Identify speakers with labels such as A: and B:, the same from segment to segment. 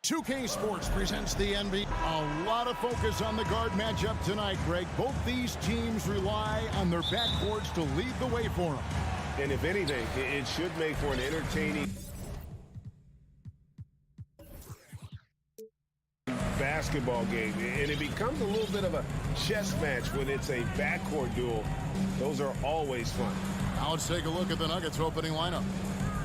A: 2K Sports presents the NBA. A lot of focus on the guard matchup tonight, Greg. Both these teams rely on their backboards to lead the way for them.
B: And if anything, it should make for an entertaining basketball game. And it becomes a little bit of a chess match when it's a backcourt duel. Those are always fun.
A: Now let's take a look at the Nuggets opening lineup.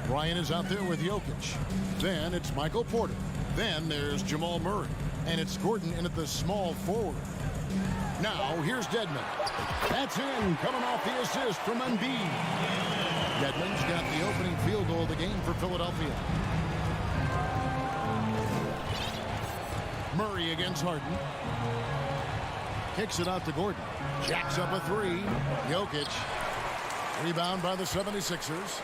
A: Ryan is out there with Jokic. Then it's Michael Porter. Then there's Jamal Murray. And it's Gordon in at the small forward. Now here's Dedmon. That's in, coming off the assist from Embiid. Dedmon's got the opening field goal of the game for Philadelphia. Murray against Harden. Kicks it out to Gordon. Jacks up a three. Jokic. Rebound by the 76ers.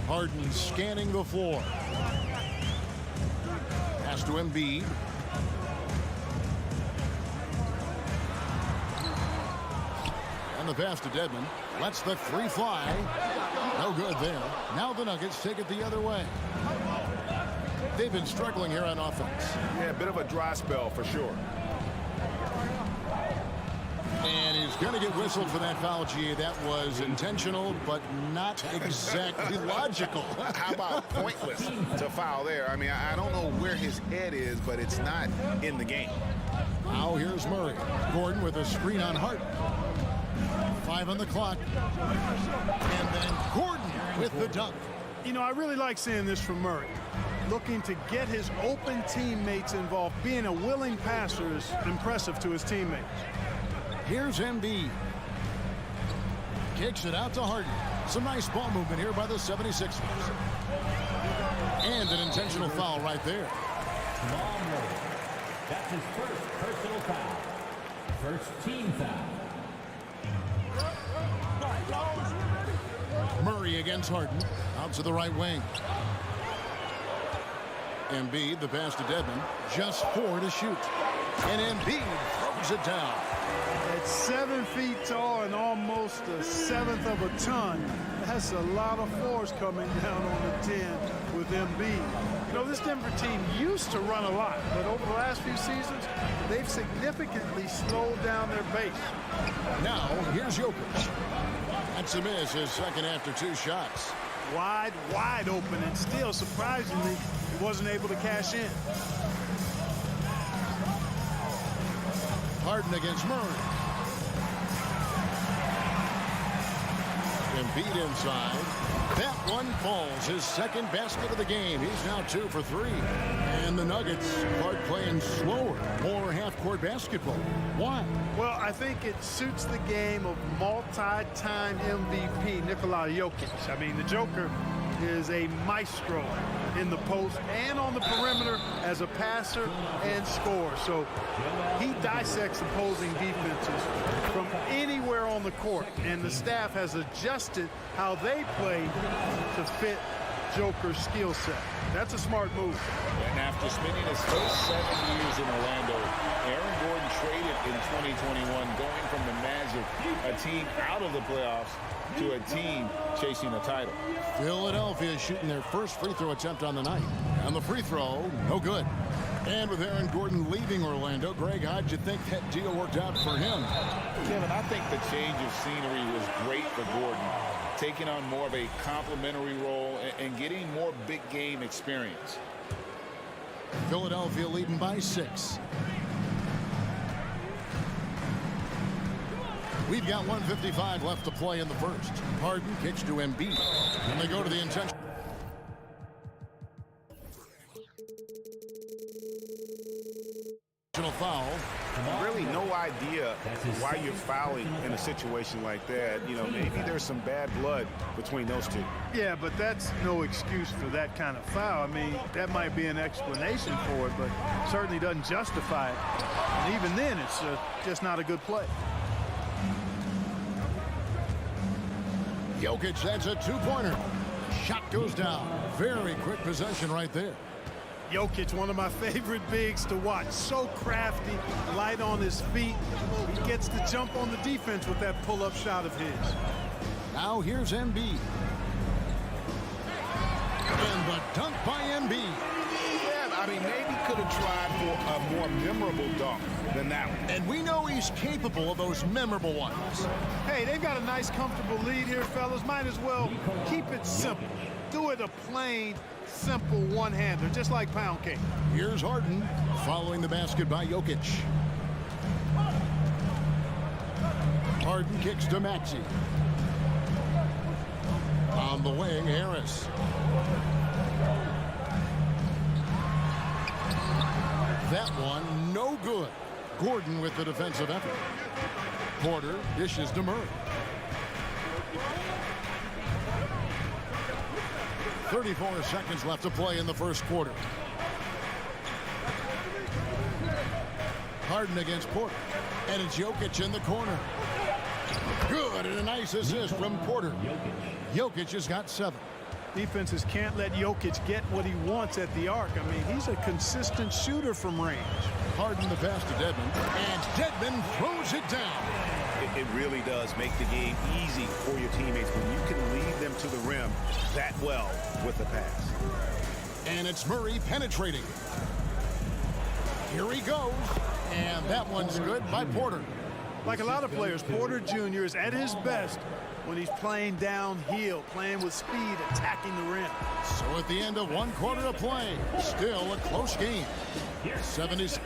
A: Harden scanning the floor. Pass to Embiid. And the pass to Dedmon. Lets the three fly. No good there. Now the Nuggets take it the other way. They've been struggling here on offense.
B: Yeah, a bit of a dry spell for sure.
A: And he's going to get whistled for that foul, G. That was intentional, but not exactly logical.
C: How about pointless to foul there? I mean, I don't know where his head is, but it's not in the game.
A: Now here's Murray. Gordon with a screen on Harden. 5 on the clock. And then Gordon with the dunk.
D: You know, I really like seeing this from Murray. Looking to get his open teammates involved. Being a willing passer is impressive to his teammates.
A: Here's Embiid. Kicks it out to Harden. Some nice ball movement here by the 76ers. And an intentional foul right there.
E: That's his first personal foul. First team foul.
A: Murray against Harden. Out to the right wing. Embiid, the pass to Dedmon. Just 4 to shoot. And Embiid throws it down.
D: At 7 feet tall and almost a seventh of a ton, that's a lot of force coming down on the 10 with Embiid. You know, this Denver team used to run a lot, but over the last few seasons, they've significantly slowed down their base.
A: Now, here's Jokic. That's a miss, his second after 2 shots.
D: Wide open, and still, surprisingly, he wasn't able to cash in.
A: Harden against Murray. Embiid inside. That one falls, his second basket of the game. He's now 2 for 3. And the Nuggets are playing slower, more half-court basketball. Why?
D: Well, I think it suits the game of multi-time MVP Nikola Jokic. I mean, the Joker is a maestro in the post and on the perimeter as a passer and scorer. So he dissects opposing defenses from anywhere on the court, and the staff has adjusted how they play to fit Joker's skill set. That's a smart move.
F: And after spending his first 7 years in Orlando, Aaron Gordon traded in 2021, going from the Magic, a team out of the playoffs, to a team chasing a title.
A: Philadelphia shooting their first free throw attempt on the night. And the free throw, no good. And with Aaron Gordon leaving Orlando, Greg, how'd you think that deal worked out for him?
F: Kevin, I think the change of scenery was great for Gordon, taking on more of a complimentary role and getting more big game experience.
A: Philadelphia leading by 6. We've got 1:55 left to play in the first. Harden kicks to Embiid. And they go to the intentional foul.
C: Really no idea why you're fouling in a situation like that. You know, maybe there's some bad blood between those two.
D: Yeah, but that's no excuse for that kind of foul. I mean, that might be an explanation for it, but certainly doesn't justify it. And even then, it's just not a good play.
A: Jokic, that's a 2-pointer. Shot goes down. Very quick possession right there.
D: Jokic, one of my favorite bigs to watch. So crafty, light on his feet. He gets the jump on the defense with that pull-up shot of his.
A: Now here's Embiid. And the dunk by MB.
C: Yeah, I mean, maybe could have tried for a more memorable dunk than that one.
A: And we know he's capable of those memorable ones.
D: Hey, they've got a nice, comfortable lead here, fellas. Might as well keep it simple. Do it a plain, simple one-hander, just like pound cake.
A: Here's Harden following the basket by Jokic. Harden kicks to Maxey. On the wing, Harris. That one, no good. Gordon with the defensive effort. Porter dishes to Murray. 34 seconds left to play in the first quarter. Harden against Porter. And it's Jokic in the corner. Good, and a nice assist from Porter. Jokic has got 7.
D: Defenses can't let Jokic get what he wants at the arc. I mean, he's a consistent shooter from range.
A: Harden the pass to Dedmon, and Dedmon throws it down.
C: It really does make the game easy for your teammates when you can lead them to the rim that well with the pass.
A: And it's Murray penetrating. Here he goes, and that one's good by Porter.
D: Like a lot of players, Porter Jr. is at his best when he's playing downhill, playing with speed, attacking the rim.
A: So at the end of 1 quarter of play, still a close game. 70s.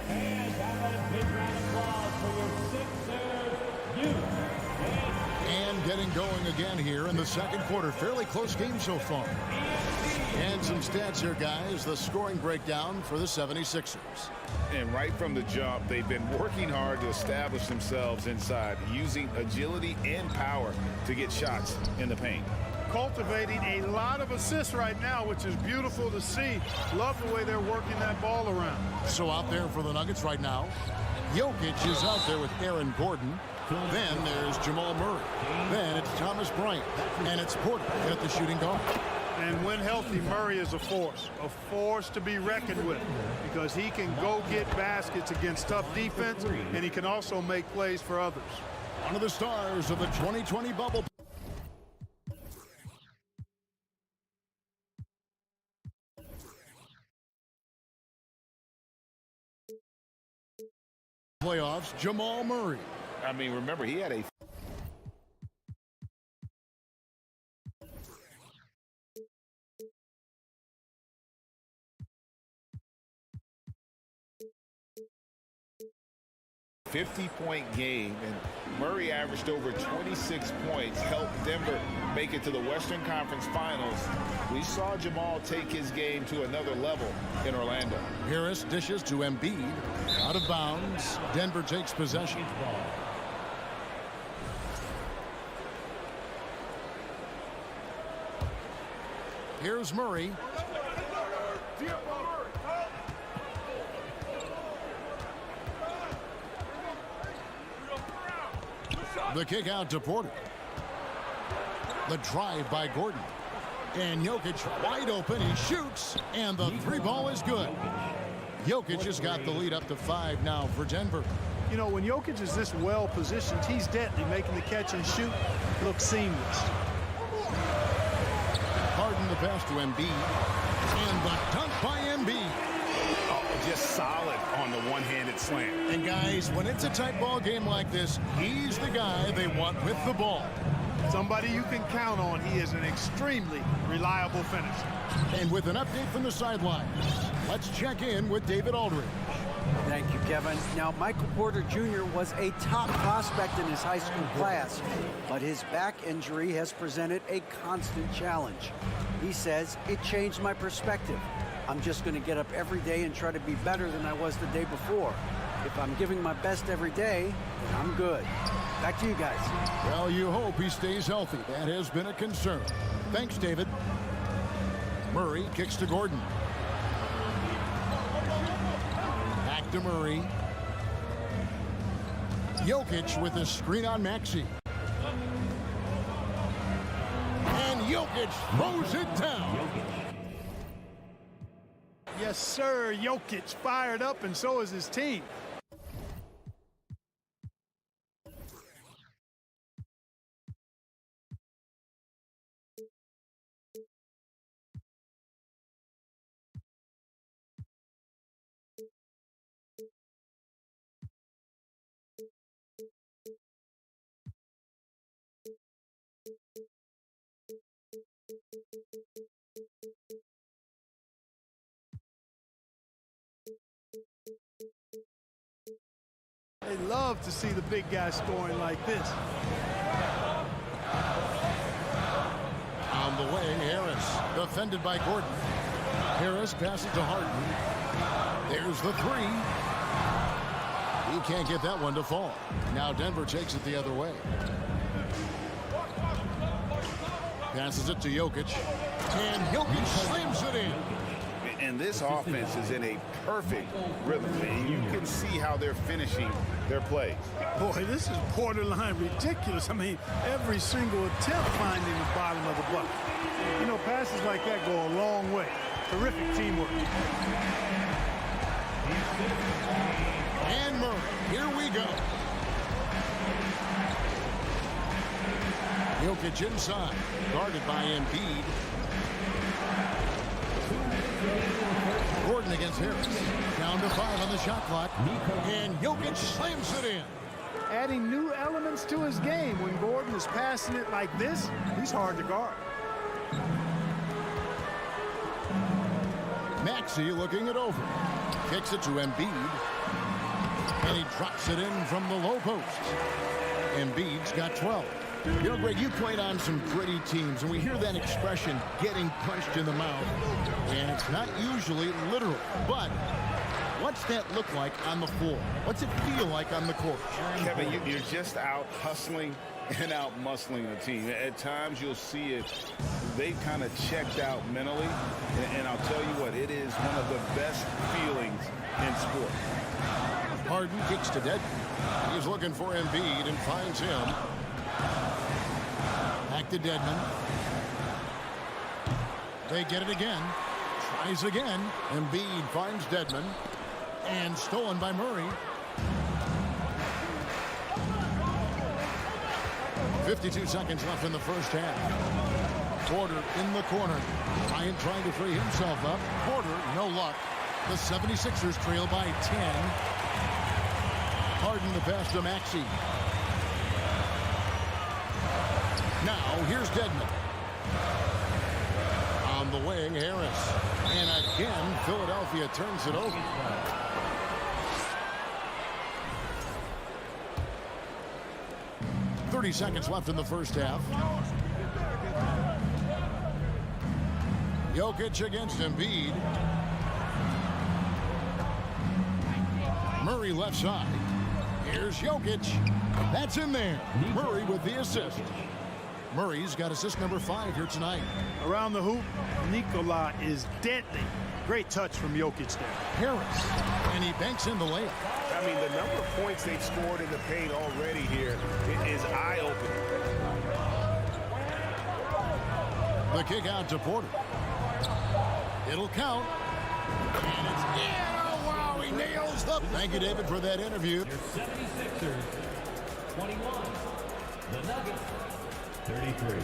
A: And getting going again here in the second quarter. Fairly close game so far. And some stats here, guys. The scoring breakdown for the 76ers.
C: And right from the jump, they've been working hard to establish themselves inside, using agility and power to get shots in the paint.
D: Cultivating a lot of assists right now, which is beautiful to see. Love the way they're working that ball around.
A: So out there for the Nuggets right now, Jokic is out there with Aaron Gordon. Then there's Jamal Murray. Then it's Thomas Bryant. And it's Porter at the shooting guard.
D: And when healthy, Murray is a force to be reckoned with, because he can go get baskets against tough defense, and he can also make plays for others.
A: One of the stars of the 2020 bubble. Playoffs, Jamal Murray.
F: I mean, remember, he had a .50 game, and Murray averaged over 26 points, helped Denver make it to the Western Conference Finals. We saw Jamal take his game to another level in Orlando.
A: Harris dishes to Embiid. Out of bounds. Denver takes possession. Here's Murray. The kick out to Porter. The drive by Gordon. And Jokic wide open. He shoots, and the 3 ball is good. Jokic has got the lead up to 5 now for Denver.
D: You know, when Jokic is this well positioned, he's deadly, making the catch and shoot look seamless.
A: Harden the pass to Embiid. And the dunk by Embiid.
C: Oh, just solid on the one-handed slam.
A: And guys, when it's a tight ball game like this, he's the guy they want with the ball.
D: Somebody you can count on. He is an extremely reliable finisher.
A: And with an update from the sidelines, let's check in with David Aldridge.
G: Thank you, Kevin. Now, Michael Porter Jr. was a top prospect in his high school class, but his back injury has presented a constant challenge. He says, it changed my perspective. I'm just going to get up every day and try to be better than I was the day before. If I'm giving my best every day, then I'm good. Back to you guys.
A: Well, you hope he stays healthy. That has been a concern. Thanks, David. Murray kicks to Gordon. Back to Murray. Jokic with a screen on Maxey. And Jokic throws it down.
D: Yes, sir. Jokic fired up, and so is his team. They love to see the big guy scoring like this.
A: On the wing, Harris, defended by Gordon. Harris passes to Harden. There's the three. He can't get that one to fall. Now Denver takes it the other way. Passes it to Jokic. And Jokic slams it in.
C: And this offense is in a perfect rhythm. And you can see how they're finishing their plays.
D: Boy, this is borderline ridiculous. I mean, every single attempt finding the bottom of the bucket. You know, passes like that go a long way. Terrific teamwork.
A: And Murray, here we go. Jokic inside, guarded by Embiid. Gordon against Harris. Down to 5 on the shot clock. And Jokic slams it in.
D: Adding new elements to his game. When Gordon is passing it like this, he's hard to guard.
A: Maxey looking it over. Kicks it to Embiid. And he drops it in from the low post. Embiid's got 12. You know, Greg, you played on some gritty teams, and we hear that expression, getting punched in the mouth. And it's not usually literal. But what's that look like on the floor? What's it feel like on the court?
C: Kevin, you're just out hustling and out muscling the team. At times you'll see it, they've kind of checked out mentally. And I'll tell you what, it is one of the best feelings in sport.
A: Harden kicks to Dedmon. He's looking for Embiid and finds him. Back to Dedmon. They get it again. Tries again. Embiid finds Dedmon. And stolen by Murray. 52 seconds left in the first half. Porter in the corner. Bryant trying to free himself up. Porter, no luck. The 76ers trail by 10. Harden the pass to Maxey. Now, here's Dedmon. On the wing, Harris. And again, Philadelphia turns it over. .30 seconds left in the first half. Jokic against Embiid. Murray left side. Here's Jokic. That's in there. Murray with the assist. Murray's got assist number 5 here tonight.
D: Around the hoop, Nikola is deadly. Great touch from Jokic there.
A: Harris. And he banks in the layup.
B: I mean, the number of points they've scored in the paint already here is eye-opening.
A: The kick out to Porter. It'll count. And it's in. Oh, wow, he nails the... Thank you, David, for that interview.
E: Your 76ers, 21. The Nuggets, 33.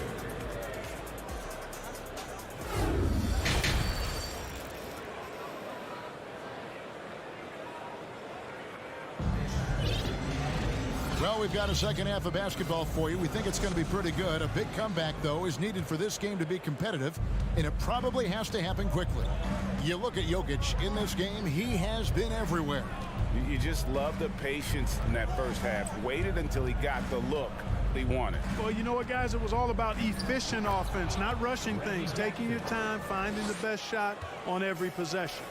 A: Well, we've got a second half of basketball for you. We think it's going to be pretty good. A big comeback, though, is needed for this game to be competitive, and it probably has to happen quickly. You look at Jokic in this game, he has been everywhere.
C: You just love the patience in that first half. Waited until he got the look he wanted.
D: Well, you know what, guys? It was all about efficient offense, not rushing things, taking your time, finding the best shot on every possession.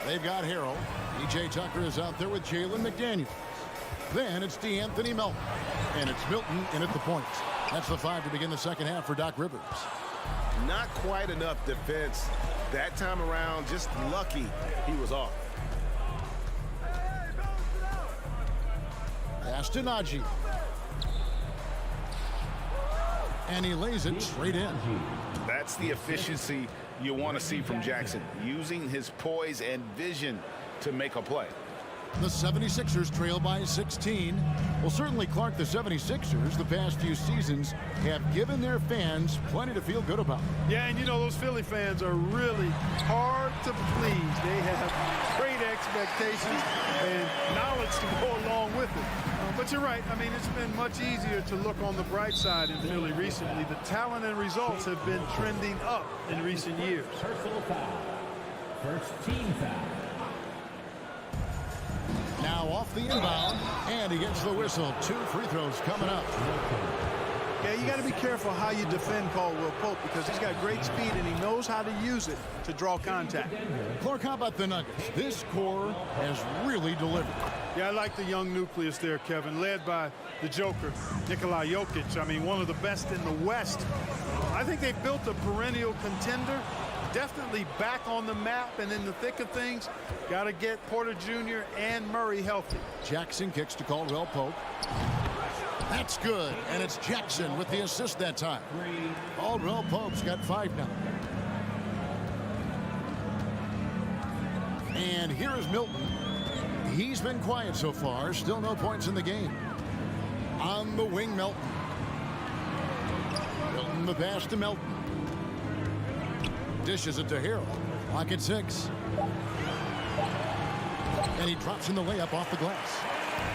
A: They've got Harrell. E.J. Tucker is out there with Jalen McDaniels. Then it's DeAnthony Melton. And it's Milton in at the point. That's the 5 to begin the second half for Doc Rivers.
B: Not quite enough defense that time around. Just lucky he was off.
A: Pass to Najee. And he lays it straight in.
C: That's the efficiency you want to see from Jackson, using his poise and vision to make a play.
A: The 76ers trail by 16. Well, certainly, Clark, the 76ers the past few seasons have given their fans plenty to feel good about.
D: Yeah, and you know, those Philly fans are really hard to please. They have great expectations and knowledge to go along with it. But you're right. I mean, it's been much easier to look on the bright side in Philly recently. The talent and results have been trending up in recent years.
E: Personal foul. First team foul.
A: Now off the inbound, and he gets the whistle. 2 free throws coming up.
D: Yeah, you got to be careful how you defend Caldwell Pope because he's got great speed and he knows how to use it to draw contact.
A: Clark, how about the Nuggets? This core has really delivered.
D: Yeah, I like the young nucleus there, Kevin, led by the Joker, Nikola Jokic. I mean, one of the best in the West. I think they've built a perennial contender, definitely back on the map and in the thick of things. Got to get Porter Jr. and Murray healthy.
A: Jackson kicks to Caldwell Pope. That's good, and it's Jackson with the assist that time. Caldwell Pope's got 5 now. And here is Milton. He's been quiet so far. Still no points in the game. On the wing, Milton. Milton the pass to Milton. Dishes it to Harrell. Clock at 6. And he drops in the layup off the glass.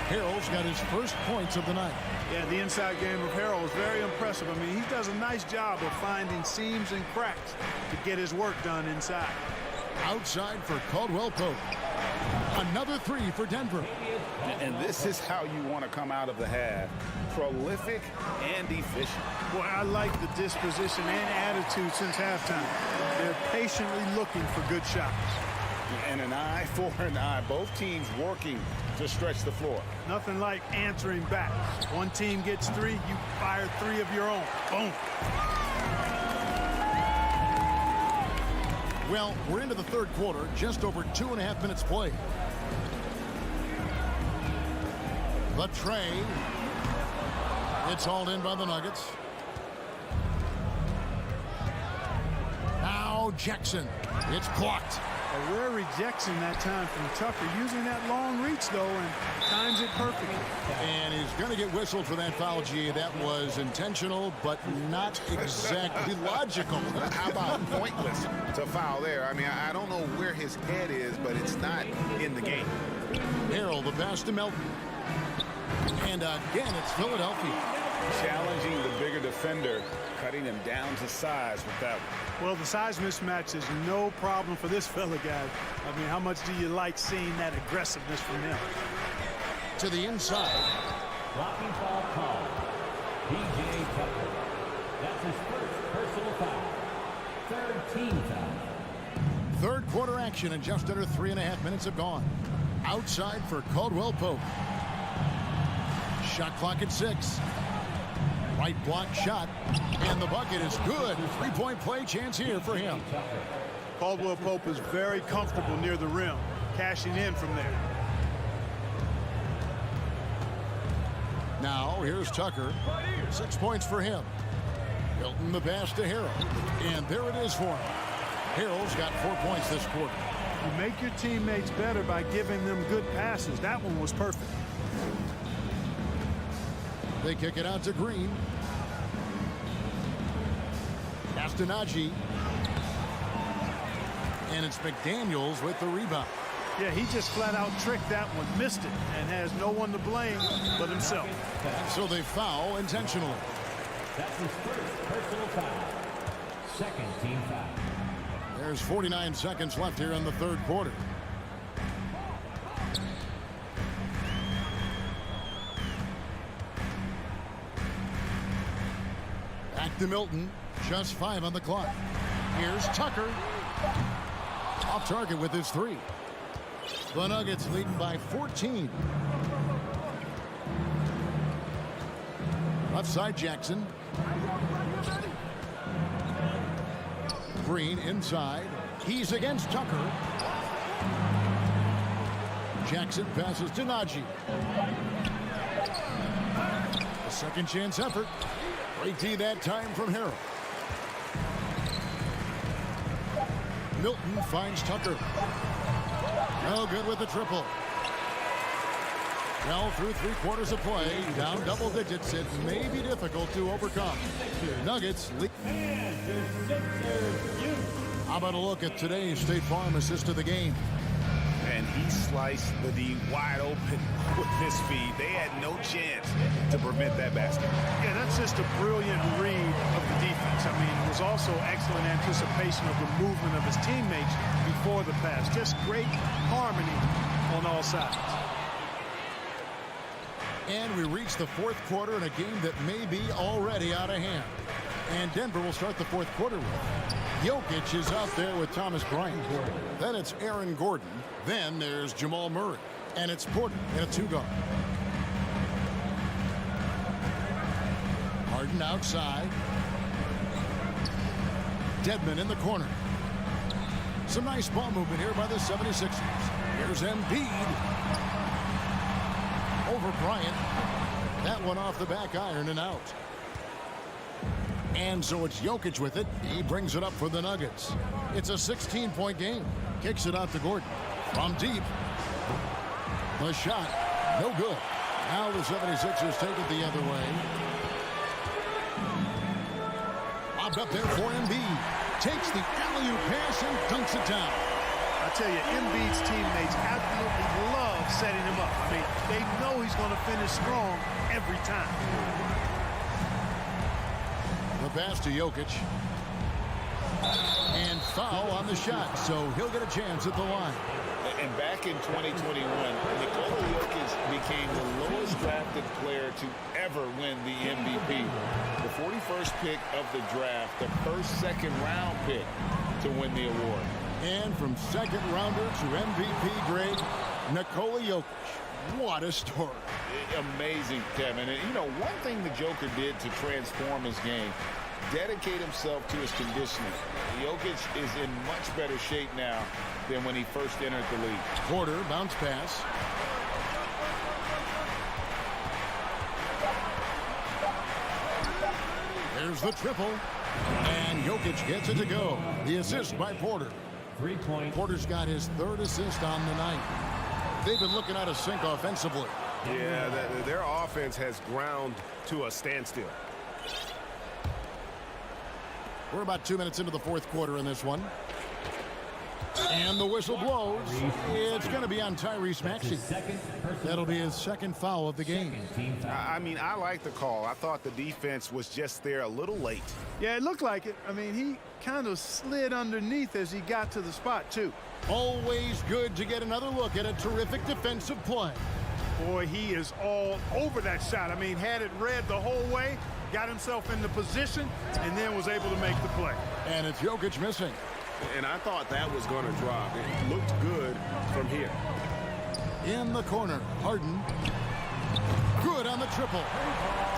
A: Harrell's got his first points of the night.
D: Yeah, the inside game of Harrell is very impressive. I mean, he does a nice job of finding seams and cracks to get his work done inside.
A: Outside for Caldwell Pope. Another 3 for Denver.
C: And this is how you want to come out of the half. Prolific and efficient.
D: Boy, I like the disposition and attitude since halftime. They're patiently looking for good shots.
C: And an eye for an eye. Both teams working to stretch the floor.
D: Nothing like answering back. One team gets 3, you fire 3 of your own. Boom.
A: Well, we're into the third quarter, just over 2.5 minutes played. The tray. It's hauled in by the Nuggets. Now Jackson. It's blocked.
D: A rare rejection that time from Tucker, using that long reach, though, and times it perfectly.
A: And he's going to get whistled for that foul, G. That was intentional, but not exactly logical.
F: How about pointless to foul there? I mean, I don't know where his head is, but it's not in the game.
A: Harrell, the pass to Melton. And again, it's Philadelphia.
B: Challenging the bigger defender, cutting him down to size with that one.
D: Well, the size mismatch is no problem for this fella, guys. I mean, how much do you like seeing that aggressiveness from him?
A: To the inside.
E: Blocking foul call. P.J. Tucker. That's his first personal foul. Third team foul.
A: Third quarter action, and just under 3.5 minutes have gone. Outside for Caldwell Pope. Shot clock at 6. Right block shot, and the bucket is good. 3-point play chance here for him.
D: Caldwell Pope is very comfortable near the rim, cashing in from there.
A: Now, here's Tucker. 6 points for him. Milton the pass to Harrell. And there it is for him. Harrell's got 4 points this quarter.
D: You make your teammates better by giving them good passes. That one was perfect.
A: They kick it out to Green. Castanagi. And it's McDaniels with the rebound.
D: Yeah, he just flat out tricked that one, missed it, and has no one to blame but himself.
A: So they foul intentionally.
E: That's his first personal foul. Second team foul.
A: There's 49 seconds left here in the third quarter. Back to Milton. Just 5 on the clock. Here's Tucker. Off target with his 3. The Nuggets leading by 14. Left side Jackson. Green inside. He's against Tucker. Jackson passes to Najee. A second chance effort. Great D that time from Harrell. Milton finds Tucker. No good with the triple. Well, through 3 quarters of play, down double digits, it may be difficult to overcome. Nuggets lead. How about a look at today's State Farm assist of the game?
C: And
B: He sliced the D wide open with his speed. They had no chance to prevent that basket.
D: Yeah, that's just a brilliant read of the defense. I mean, it was also excellent anticipation of the movement of his teammates before the pass. Just great harmony on all sides.
A: And we reach the fourth quarter in a game that may be already out of hand. And Denver will start the fourth quarter with Jokic is out there with Thomas Bryant. Then it's Aaron Gordon. Then there's Jamal Murray. And it's Porter in a two-guard. Harden outside. Dedmon in the corner. Some nice ball movement here by the 76ers. Here's Embiid. Over Bryant. That one off the back iron and out. And so it's Jokic with it. He brings it up for the Nuggets. It's a 16-point game. Kicks it out to Gordon. From deep. The shot. No good. Now the 76ers take it the other way. Lobbed up there for Embiid. Takes the alley-oop pass and dunks it down.
D: I tell you, Embiid's teammates absolutely love setting him up. I mean, they know he's going to finish strong every time.
A: The pass to Jokic. And foul on the shot, so he'll get a chance at the line.
F: And back in 2021, Nikola Jokic became the lowest drafted player to ever win the MVP. The 41st pick of the draft, the first second-round pick to win the award.
A: And from second rounder to MVP grade, Nikola Jokic. What a story.
F: Amazing, Kevin. And, you know, one thing the Joker did to transform his game, dedicate himself to his conditioning. Jokic is in much better shape now than when he first entered the league.
A: Porter, bounce pass. There's the triple. And Jokic gets it to go. The assist by Porter.
E: 3 points.
A: Porter's got his third assist on the night. They've been looking out of sync offensively.
B: Yeah, their offense has ground to a standstill.
A: We're about 2 minutes into the fourth quarter in this one. And the whistle blows. It's going to be on Tyrese Maxey. That'll be his second foul of the game.
B: I mean, I like the call. I thought the defense was just there a little late.
D: Yeah, it looked like it. I mean, he kind of slid underneath as he got to the spot, too.
A: Always good to get another look at a terrific defensive play.
D: Boy, he is all over that shot. I mean, had it read the whole way, got himself into position, and then was able to make the play.
A: And it's Jokic missing.
B: And I thought that was going to drop. It looked good from here.
A: In the corner, Harden. Good on the triple.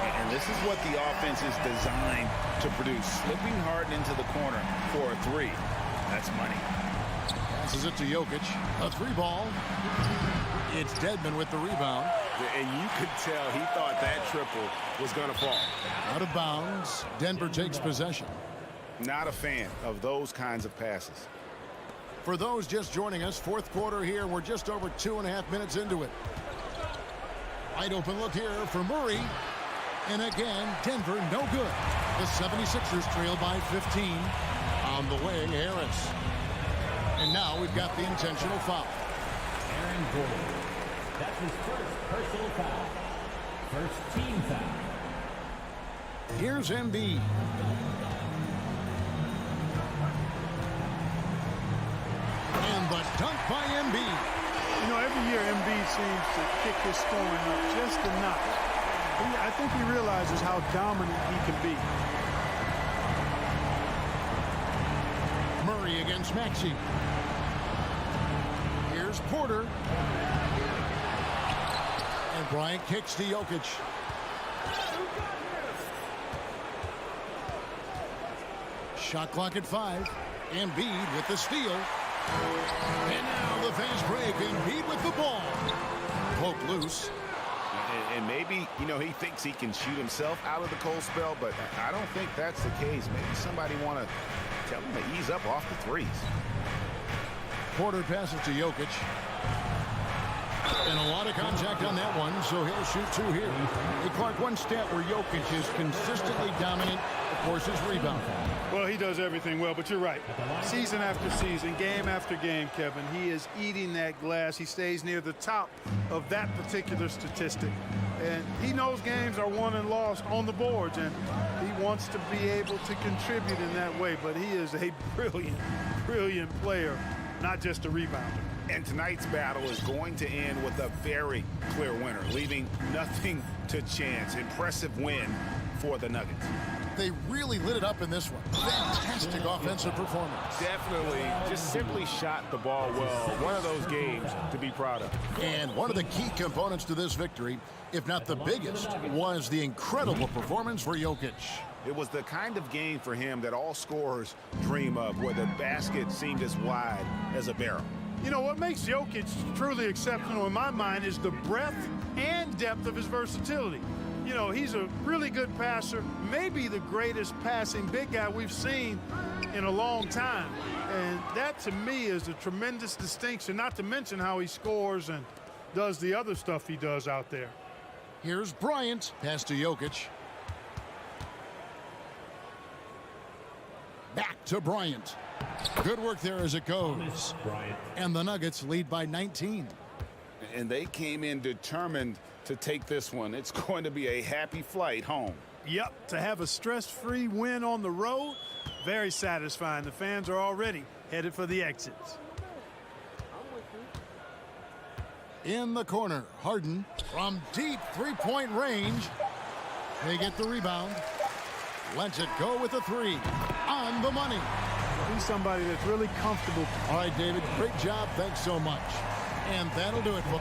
F: And this is what the offense is designed to produce. Slipping Harden into the corner for a three. That's money.
A: Passes it to Jokic. A three ball. It's Dedmon with the rebound.
B: And you could tell he thought that triple was going to fall.
A: Out of bounds. Denver takes possession.
B: Not a fan of those kinds of passes.
A: For those just joining us, fourth quarter here. We're just over 2.5 minutes into it. Wide open look here for Murray. And again, Denver no good. The 76ers trail by 15. On the wing, Harris. And now we've got the intentional foul.
E: Aaron Gordon. That's his first personal foul. First team foul.
A: Here's Embiid. And the dunk by Embiid.
D: You know, every year Embiid seems to kick his scoring up just a notch. I think he realizes how dominant he can be.
A: Murray against Maxey. Here's Porter. And Bryant kicks to Jokic. Shot clock at 5. Embiid with the steal. And now the fast break. Embiid with the ball. Poke loose.
B: And maybe, you know, he thinks he can shoot himself out of the cold spell, but I don't think that's the case. Maybe somebody want to tell him to ease up off the threes.
A: Porter passes to Jokic. And a lot of contact on that one, so he'll shoot two here.
C: Hey, Clark, one stat where Jokic is consistently dominant, of course, is rebound.
D: Well, he does everything well, but you're right. Season after season, game after game, Kevin, he is eating that glass. He stays near the top of that particular statistic. And he knows games are won and lost on the boards, and he wants to be able to contribute in that way. But he is a brilliant, brilliant player, not just a rebounder.
B: And tonight's battle is going to end with a very clear winner, leaving nothing to chance. Impressive win for the Nuggets.
A: They really lit it up in this one. Fantastic offensive performance.
B: Definitely just simply shot the ball well. One of those games to be proud of.
A: And one of the key components to this victory, if not the biggest, was the incredible performance for Jokic.
B: It was the kind of game for him that all scorers dream of, where the basket seemed as wide as a barrel.
D: You know, what makes Jokic truly exceptional in my mind is the breadth and depth of his versatility. You know, he's a really good passer, maybe the greatest passing big guy we've seen in a long time. And that, to me, is a tremendous distinction, not to mention how he scores and does the other stuff he does out there.
A: Here's Bryant. Pass to Jokic. Back to Bryant. Good work there as it goes. And the Nuggets lead by 19.
C: And they came in determined to take this one. It's going to be a happy flight home.
D: Yep, to have a stress-free win on the road, very satisfying. The fans are already headed for the exits.
A: In the corner, Harden from deep three-point range. They get the rebound. Lets it go with a three. On the money.
D: He's somebody that's really comfortable.
A: All right, David, great job. Thanks so much. And that'll do it for...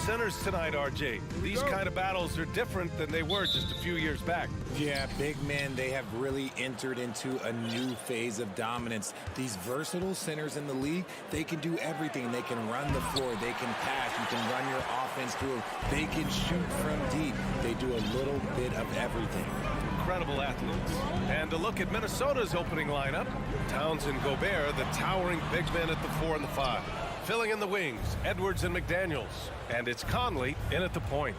H: Centers tonight, RJ. These kind of battles are different than they were just a few years back.
B: Yeah, big men, they have really entered into a new phase of dominance. These versatile centers in the league, they can do everything. They can run the floor, they can pass, you can run your offense through them. They can shoot from deep. They do a little bit of everything.
H: Incredible athletes. And to look at Minnesota's opening lineup, Towns and Gobert, the towering big men at the 4 and the 5. Filling in the wings, Edwards and McDaniels. And it's Conley in at the point.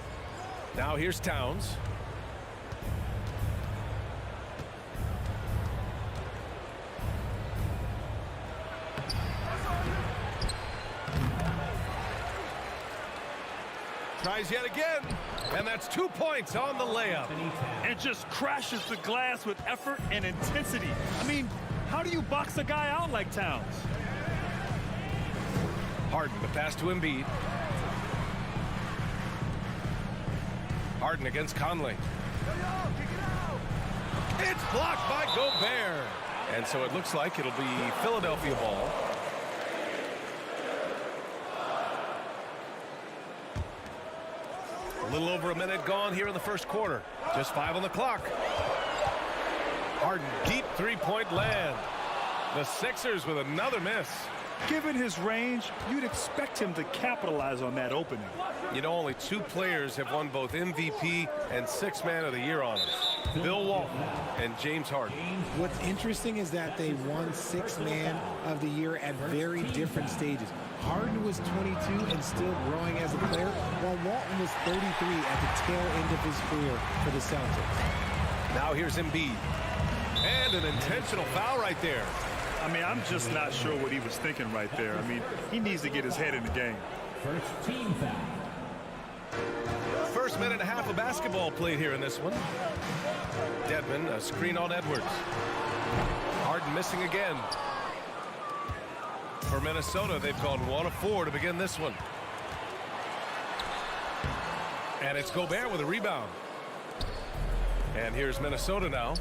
H: Now here's Towns. Tries yet again. And that's 2 points on the layup.
I: And just crashes the glass with effort and intensity. I mean, how do you box a guy out like Towns?
H: Harden, the pass to Embiid. Harden against Conley. It's blocked by Gobert. And so it looks like it'll be Philadelphia ball. A little over a minute gone here in the first quarter. Just 5 on the clock. Harden, deep three-point land. The Sixers with another miss.
I: Given his range, you'd expect him to capitalize on that opening.
H: You know, only 2 players have won both MVP and 6th Man of the Year honors. Bill Walton and James Harden.
B: What's interesting is that they won 6th Man of the Year at very different stages. Harden was 22 and still growing as a player, while Walton was 33 at the tail end of his career for the Celtics.
H: Now here's Embiid. And an intentional foul right there.
I: I mean, I'm just not sure what he was thinking right there. I mean, he needs to get his head in the game.
E: First team foul.
H: First minute and a half of basketball played here in this one. Dedmon, a screen on Edwards. Harden missing again. For Minnesota, they've gone 1 of 4 to begin this one. And it's Gobert with a rebound. And here's Minnesota now.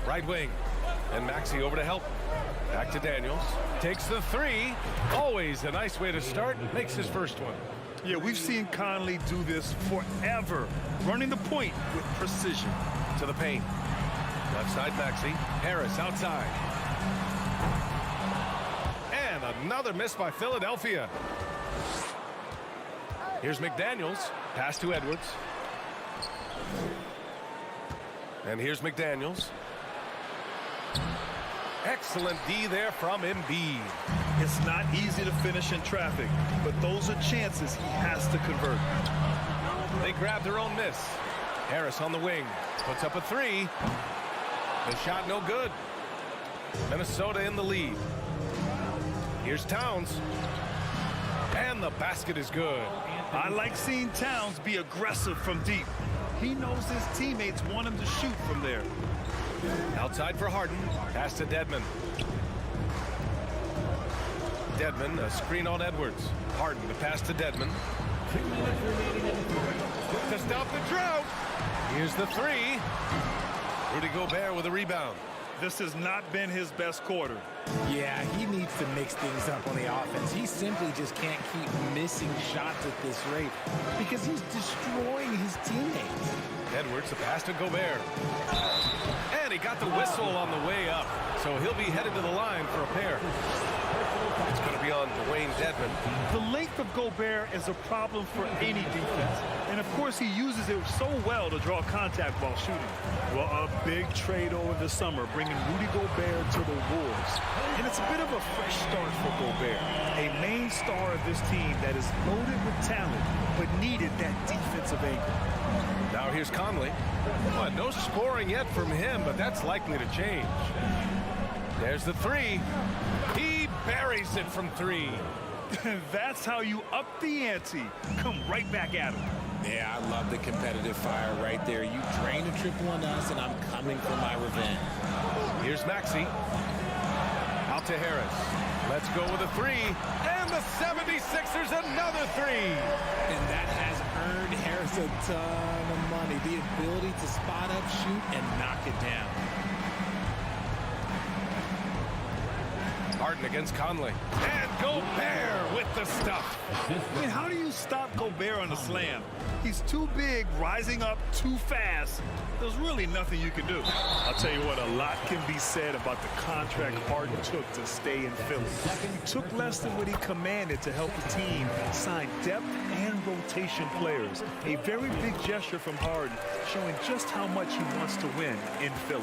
H: Right wing. And Maxey over to help. Back to Daniels. Takes the 3. Always a nice way to start. Makes his first one.
I: Yeah, we've seen Conley do this forever. Running the point with precision.
H: To the paint. Left side Maxey. Harris outside. And another miss by Philadelphia. Here's McDaniels. Pass to Edwards. And here's McDaniels. Excellent D there from Embiid.
I: It's not easy to finish in traffic, but those are chances he has to convert.
H: They grab their own miss. Harris on the wing. Puts up a 3. The shot no good. Minnesota in the lead. Here's Towns. And the basket is good.
I: I like seeing Towns be aggressive from deep. He knows his teammates want him to shoot from there.
H: Outside for Harden. Pass to Dedmon. Dedmon, a screen on Edwards. Harden, the pass to Dedmon.
E: 2 minutes remaining in the quarter.
H: To stop the drought. Here's the three. Rudy Gobert with a rebound.
I: This has not been his best quarter.
B: Yeah, he needs to mix things up on the offense. He simply just can't keep missing shots at this rate because he's destroying his teammates.
H: Edwards, the pass to Gobert. And he got the whistle on the way up, so he'll be headed to the line for a pair. It's going to be on Dwayne Dedmon.
I: The length of Gobert is a problem for any defense. And of course, he uses it so well to draw contact while shooting. Well, a big trade over the summer, bringing Rudy Gobert to the Wolves. And it's a bit of a fresh start for Gobert, a main star of this team that is loaded with talent, but needed that defensive anchor.
H: Now here's Conley. Well, no scoring yet from him, but that's likely to change. There's the three. He buries it from three.
I: That's how you up the ante. Come right back at him.
B: Yeah, I love the competitive fire right there. You drain a triple on us, and I'm coming for my revenge.
H: Here's Maxey. Out to Harris. Let's go with a three. And the 76ers another three.
B: And that has earned Harris a ton of money. The ability to spot up, shoot, and knock it down.
H: Harden against Conley. And Gobert with the stuff.
I: I mean, how do you stop Gobert on the slam? He's too big, rising up too fast. There's really nothing you can do. I'll tell you what, a lot can be said about the contract Harden took to stay in Philly. He took less than what he commanded to help the team sign depth and rotation players. A very big gesture from Harden, showing just how much he wants to win in Philly.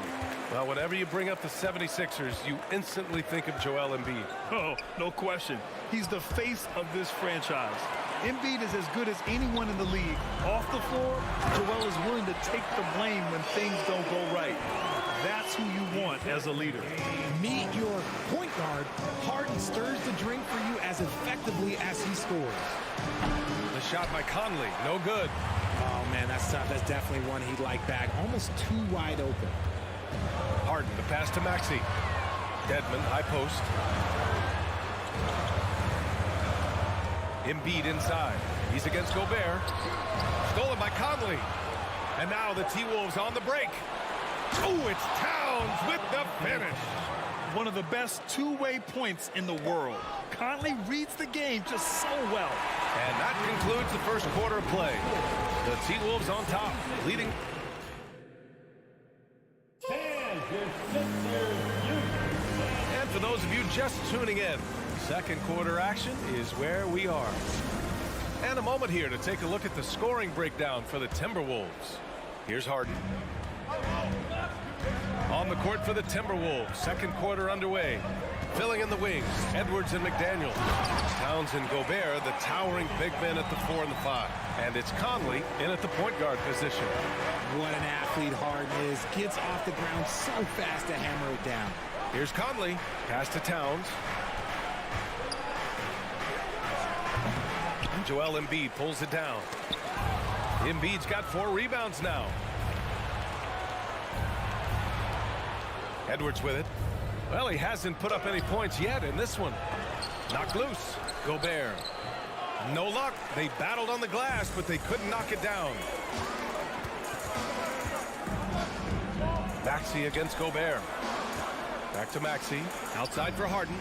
H: Well, whenever you bring up the 76ers, you instantly think of Joel Embiid.
I: Oh, no question. He's the face of this franchise. Embiid is as good as anyone in the league. Off the floor, Joel is willing to take the blame when things don't go right. That's who you want as a leader.
B: Meet your point guard. Harden stirs the drink for you as effectively as he scores.
H: The shot by Conley, no good.
B: Oh, man, that's tough. That's definitely one he'd like back. Almost too wide open.
H: Harden, the pass to Maxey. Dedmon, high post. Embiid inside. He's against Gobert. Stolen by Conley. And now the T-Wolves on the break. Oh, it's Towns with the finish.
I: One of the best two-way points in the world. Conley reads the game just so well.
H: And that concludes the first quarter of play. The T-Wolves on top, leading. And for those of you just tuning in, second quarter action is where we are. And a moment here to take a look at the scoring breakdown for the Timberwolves. Here's Harden. On the court for the Timberwolves, second quarter underway. Filling in the wings, Edwards and McDaniel. Towns and Gobert, the towering big men at the 4 and the 5. And it's Conley in at the point guard position.
B: What an athlete Harden is. Gets off the ground so fast to hammer it down.
H: Here's Conley. Pass to Towns. And Joel Embiid pulls it down. Embiid's got 4 rebounds now. Edwards with it. Well, he hasn't put up any points yet in this one. Knocked loose. Gobert. No luck. They battled on the glass, but they couldn't knock it down. Maxey against Gobert. Back to Maxey. Outside for Harden.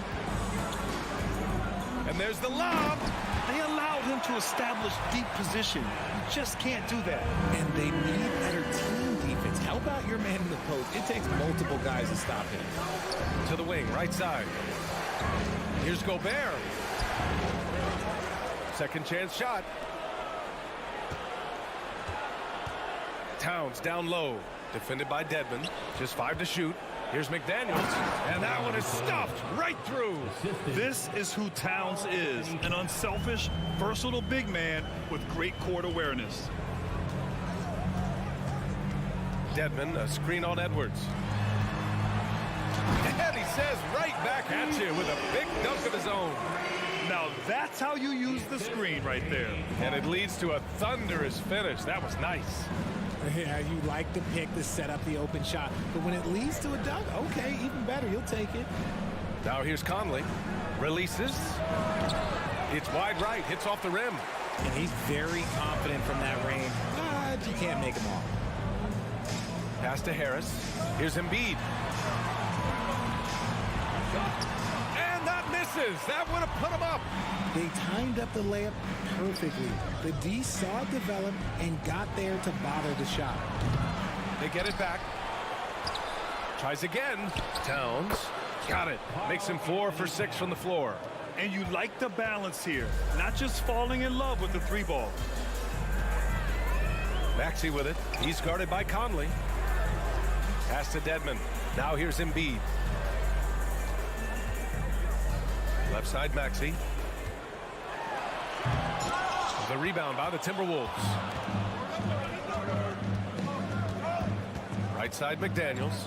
H: And there's the lob.
I: They allowed him to establish deep position. You just can't do that.
B: And they need better team defense. Help out your man in the post. It takes multiple guys to stop him.
H: To the wing, right side. Here's Gobert. Second chance shot. Towns down low. Defended by Dedmon. Just 5 to shoot. Here's McDaniels. And that one is stuffed right through.
I: This is who Towns is. An unselfish, versatile big man with great court awareness.
H: Dedmon, a screen on Edwards. And he says right back at you with a big dunk of his own.
I: Now that's how you use the screen right there.
H: And it leads to a thunderous finish. That was nice.
B: Yeah, you like the pick to set up the open shot. But when it leads to a dunk, okay, even better. You'll take it.
H: Now here's Conley. Releases. It's wide right. Hits off the rim.
B: And he's very confident from that range. But you can't make him all.
H: Pass to Harris. Here's Embiid. And that misses. That would have put him up.
B: They timed up the layup perfectly. The D saw it develop and got there to bother the shot.
H: They get it back. Tries again. Towns. Got it. Makes him 4 for 6 from the floor.
I: And you like the balance here. Not just falling in love with the three ball.
H: Maxey with it. He's guarded by Conley. Pass to Dedmon. Now here's Embiid. Left side Maxey. The rebound by the Timberwolves. Right side McDaniels.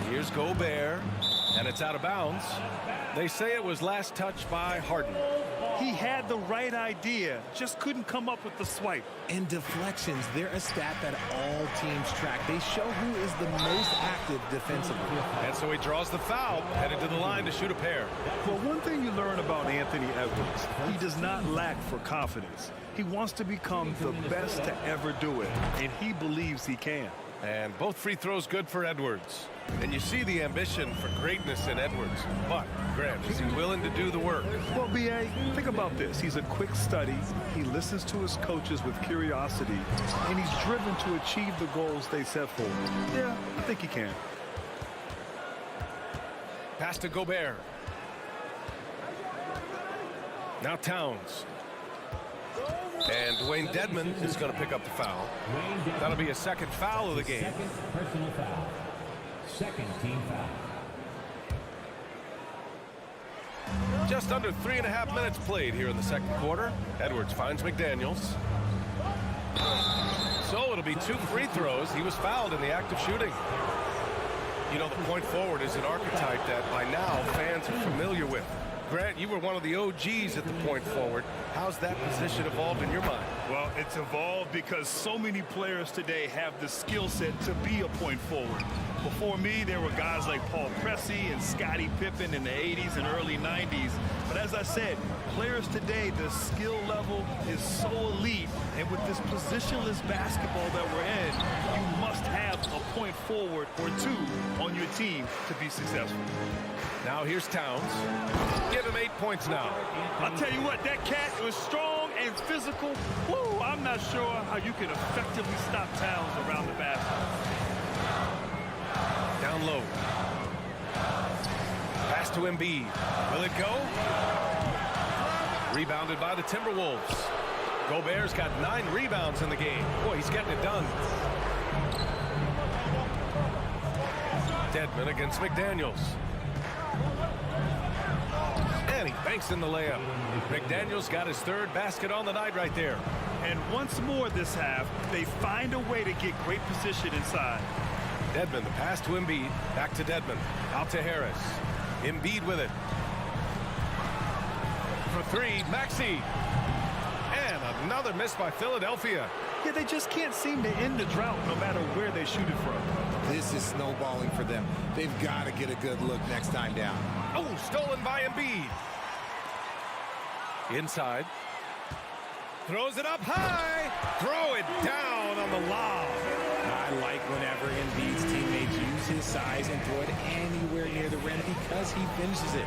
H: Here's Gobert. And it's out of bounds. They say it was last touched by Harden.
I: He had the right idea, just couldn't come up with the swipe.
B: And deflections, they're a stat that all teams track. They show who is the most active defensively.
H: And so he draws the foul, headed to the line to shoot a pair.
I: Well, one thing you learn about Anthony Edwards, he does not lack for confidence. He wants to become the best to ever do it, and he believes he can.
H: And both free throws good for Edwards. And you see the ambition for greatness in Edwards. But, Graham, is he willing to do the work?
I: Well, B.A., think about this. He's a quick study. He listens to his coaches with curiosity, and he's driven to achieve the goals they set for him. Yeah, I think he can.
H: Pass to Gobert. Now Towns. And Dwayne Dedmon is going to pick up the foul. That'll be a second foul of the game.
E: Second personal foul. Second team foul.
H: Just under 3.5 minutes played here in the second quarter. Edwards finds McDaniels. So it'll be 2 free throws. He was fouled in the act of shooting. You know, the point forward is an archetype that by now fans are familiar with. Grant, you were one of the OGs at the point forward. How's that position evolved in your mind?
I: Well, it's evolved because so many players today have the skill set to be a point forward. Before me, there were guys like Paul Pressey and Scottie Pippen in the 80s and early 90s. But as I said, players today, the skill level is so elite. And with this positionless basketball that we're in, you must have a point forward or 2 on your team to be successful.
H: Now here's Towns. Give him 8 points now.
I: I'll tell you what, that cat was strong and physical. Woo, I'm not sure how you can effectively stop Towns around the basket.
H: Down low. Pass to Embiid. Will it go? Rebounded by the Timberwolves. Gobert's got 9 rebounds in the game. Boy, he's getting it done. Dedmon against McDaniels. And he banks in the layup. McDaniels got his 3rd basket on the night right there.
I: And once more this half, they find a way to get great position inside.
H: Dedmon, the pass to Embiid. Back to Dedmon. Out to Harris. Embiid with it. For 3, Maxey. And another miss by Philadelphia.
I: Yeah, they just can't seem to end the drought no matter where they shoot it from.
B: This is snowballing for them. They've got to get a good look next time down.
H: Oh, stolen by Embiid. Inside. Throws it up high. Throw it down on the lob.
B: I like whenever Embiid's teammates use his size and throw it anywhere near the rim because he finishes it.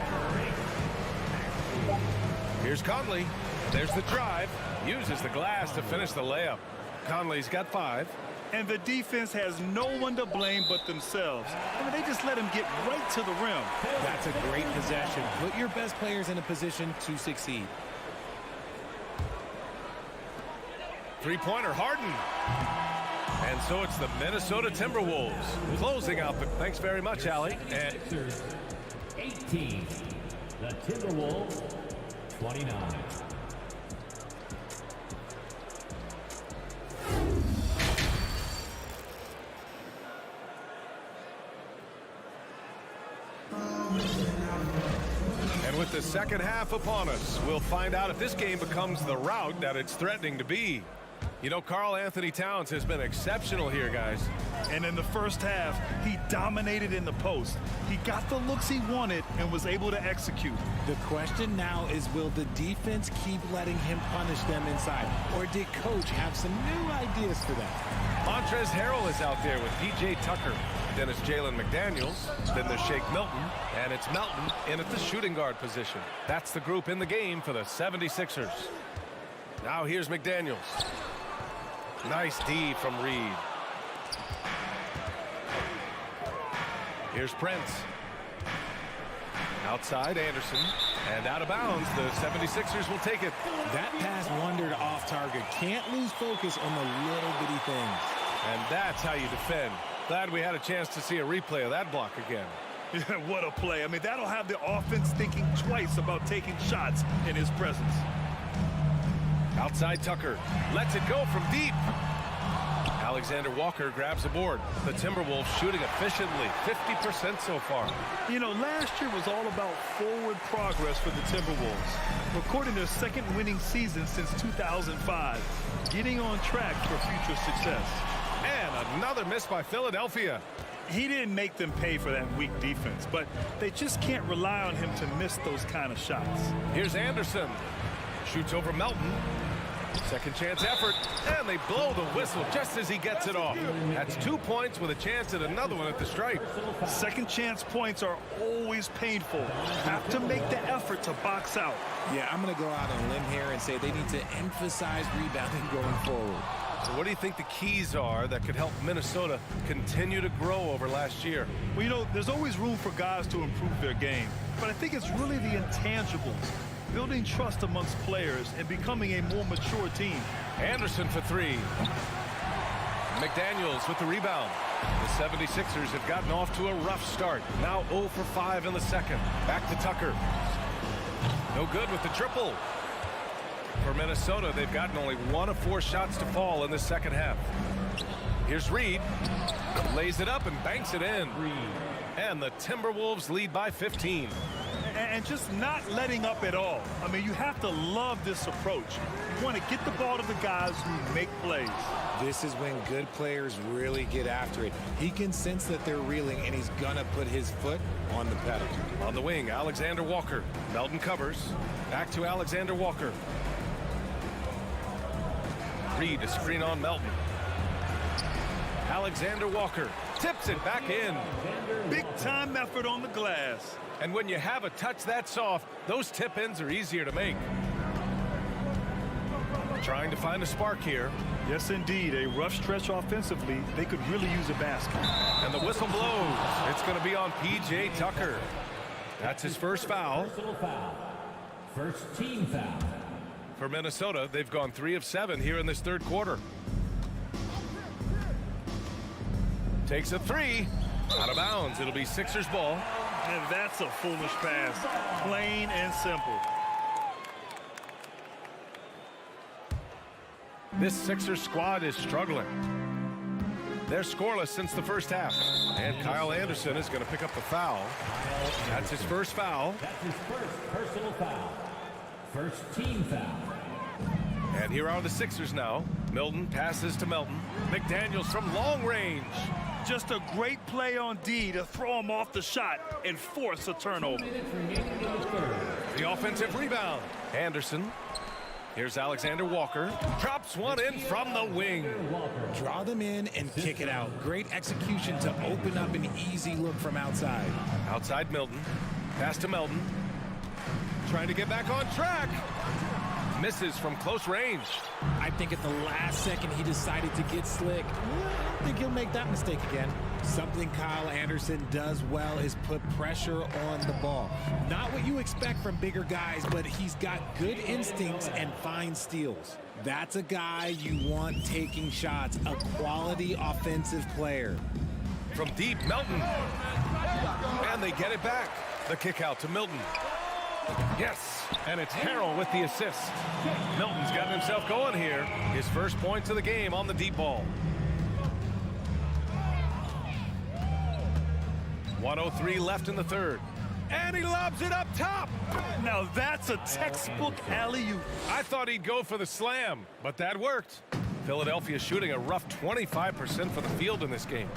H: Here's Conley. There's the drive. Uses the glass to finish the layup. Conley's got 5.
I: And the defense has no one to blame but themselves. I mean, they just let him get right to the rim.
B: That's a great possession. Put your best players in a position to succeed.
H: Three-pointer, Harden. And so it's the Minnesota Timberwolves closing out. Thanks very much, Allie. And
E: 18. The Timberwolves, 29.
H: second half upon us. We'll find out if this game becomes the rout that it's threatening to be. You know, Karl Anthony Towns has been exceptional here, guys.
I: And in the first half, he dominated in the post. He got the looks he wanted and was able to execute.
B: The question now is, will the defense keep letting him punish them inside? Or did coach have some new ideas for that?
H: Montrezl Harrell is out there with P.J. Tucker. Then it's Jalen McDaniels. Then there's Shake Milton. And it's Melton in at the shooting guard position. That's the group in the game for the 76ers. Now here's McDaniels. Nice D from Reed. Here's Prince. Outside Anderson. And out of bounds, the 76ers will take it.
B: That pass wandered off target. Can't lose focus on the little bitty things.
H: And that's how you defend. Glad we had a chance to see a replay of that block again.
I: Yeah, what a play. I mean, that'll have the offense thinking twice about taking shots in his presence.
H: Outside Tucker. Lets it go from deep. Alexander Walker grabs the board. The Timberwolves shooting efficiently. 50% so far.
I: You know, last year was all about forward progress for the Timberwolves, recording their second winning season since 2005, getting on track for future success.
H: And another miss by Philadelphia.
I: He didn't make them pay for that weak defense, but they just can't rely on him to miss those kind of shots.
H: Here's Anderson. Shoots over Melton. Second chance effort, and they blow the whistle just as he gets it off. That's 2 points with a chance at another one at the stripe.
I: Second chance points are always painful. Have to make the effort to box out.
B: Yeah, I'm going to go out on a limb here and say they need to emphasize rebounding going forward.
H: So what do you think the keys are that could help Minnesota continue to grow over last year?
I: Well, you know, there's always room for guys to improve their game, but I think it's really the intangibles. Building trust amongst players and becoming a more mature team.
H: Anderson for three. McDaniels with the rebound. The 76ers have gotten off to a rough start. Now 0 for 5 in the second. Back to Tucker. No good with the triple. For Minnesota, they've gotten only 1 of 4 shots to fall in the second half. Here's Reed. Lays it up and banks it in. And the Timberwolves lead by 15.
I: And just not letting up at all. I mean, you have to love this approach. You want to get the ball to the guys who make plays.
B: This is when good players really get after it. He can sense that they're reeling, and he's going to put his foot on the pedal.
H: On the wing, Alexander Walker. Melton covers. Back to Alexander Walker. Reed to screen on Melton. Alexander Walker tips it back in.
I: Big time effort on the glass.
H: And when you have a touch that soft, those tip-ins are easier to make. Trying to find a spark here.
I: Yes, indeed. A rough stretch offensively. They could really use a basket.
H: And the whistle blows. It's going to be on P.J. Tucker. That's his first foul.
E: Personal foul. First team foul.
H: For Minnesota, they've gone 3 of 7 here in this third quarter. Takes a 3. Out of bounds. It'll be Sixers ball.
I: And that's a foolish pass. Plain and simple.
H: This Sixers squad is struggling. They're scoreless since the first half. And Kyle Anderson is going to pick up the foul. That's his first foul.
E: That's his first personal foul. First team foul.
H: And here are the Sixers now. Milton passes to Melton. McDaniels from long range.
I: Just a great play on D to throw him off the shot and force a turnover.
H: The offensive rebound. Anderson. Here's Alexander Walker. Drops one in from the wing.
B: Draw them in and kick it out. Great execution to open up an easy look from outside.
H: Outside Milton. Pass to Melton. Trying to get back on track. Misses from close range.
B: I think at the last second he decided to get slick. I don't think he'll make that mistake again. Something Kyle Anderson does well is put pressure on the ball. Not what you expect from bigger guys, but he's got good instincts and fine steals. That's a guy you want taking shots, a quality offensive player.
H: From deep, Melton. And they get it back. The kick out to Milton. Yes, and it's Harrell with the assist. Milton's gotten himself going here. His first points of the game on the deep ball. 1:03 left in the third. And he lobs it up top.
I: Now that's a textbook alley-oop.
H: I thought he'd go for the slam, but that worked. Philadelphia shooting a rough 25% for the field in this game.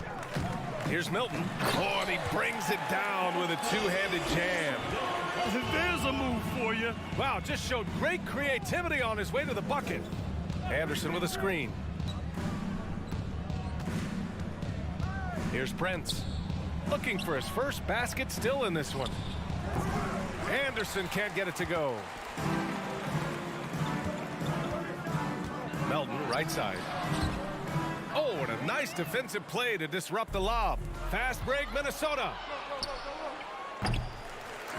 H: Here's Milton. Oh, and he brings it down with a two-handed jam.
I: There's a move for you.
H: Wow, just showed great creativity on his way to the bucket. Anderson with a screen. Here's Prince. Looking for his first basket still in this one. Anderson can't get it to go. Melton, right side. Oh, and a nice defensive play to disrupt the lob. Fast break, Minnesota.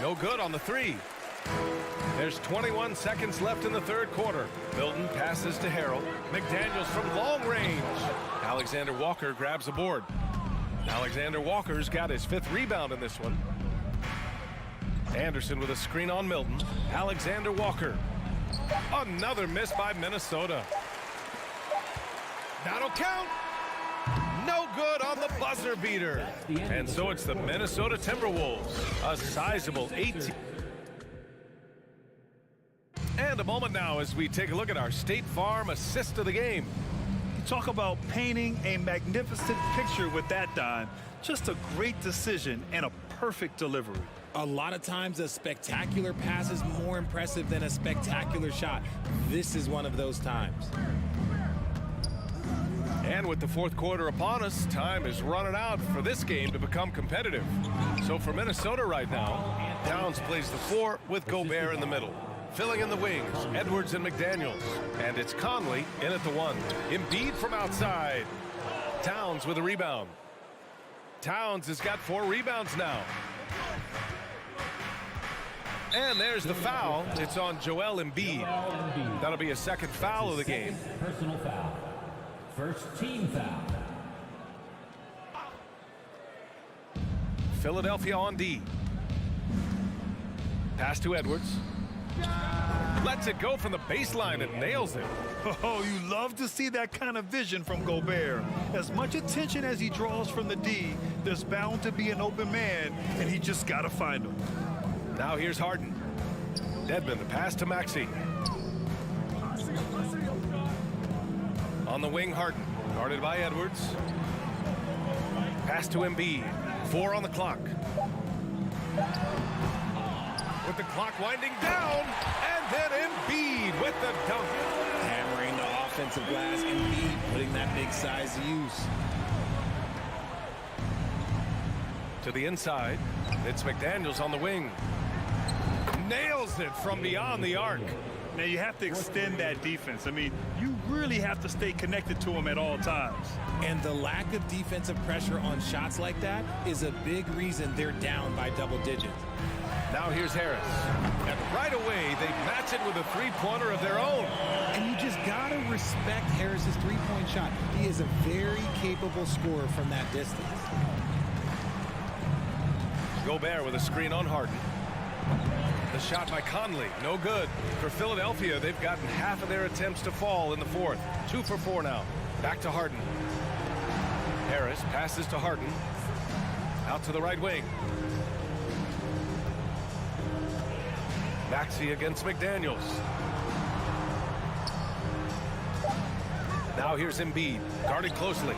H: No good on the three. There's 21 seconds left in the third quarter. Milton passes to Harrell. McDaniels from long range. Alexander Walker grabs a board. Alexander Walker's got his 5th rebound in this one. Anderson with a screen on Milton. Alexander Walker. Another miss by Minnesota. That'll count. No good on the buzzer beater. And so it's the Minnesota Timberwolves, a sizable 18. And a moment now as we take a look at our State Farm assist of the game.
I: Talk about painting a magnificent picture with that dime. Just a great decision and a perfect delivery.
B: A lot of times a spectacular pass is more impressive than a spectacular shot. This is one of those times.
H: And with the fourth quarter upon us, time is running out for this game to become competitive. So for Minnesota right now, Towns plays the 4 with Gobert in the middle. Filling in the wings, Edwards and McDaniels. And it's Conley in at the 1. Embiid from outside. Towns with a rebound. Towns has got 4 rebounds now. And there's the foul. It's on Joel Embiid. That'll be a second foul of the game.
E: Personal foul. First team foul.
H: Philadelphia on D. Pass to Edwards. Lets it go from the baseline and nails it.
I: Oh, you love to see that kind of vision from Gobert. As much attention as he draws from the D, there's bound to be an open man, and he just got to find him.
H: Now here's Harden. Dedmon, the pass to Maxey. On the wing, Harden. Guarded by Edwards. Pass to Embiid. 4 on the clock. With the clock winding down, and then Embiid with the dunk.
B: Hammering the offensive glass, Embiid putting that big size to use.
H: To the inside, it's McDaniels on the wing. Nails it from beyond the arc.
I: Now you have to extend that defense. I mean, you really have to stay connected to him at all times.
B: And the lack of defensive pressure on shots like that is a big reason they're down by double digits.
H: Now here's Harris. And right away, they match it with a three-pointer of their own.
B: And you just got to respect Harris's three-point shot. He is a very capable scorer from that distance.
H: Gobert with a screen on Harden. The shot by Conley, no good. For Philadelphia, they've gotten half of their attempts to fall in the fourth. 2 for 4 now. Back to Harden. Harris passes to Harden. Out to the right wing. Maxey against McDaniels. Now here's Embiid, guarded closely.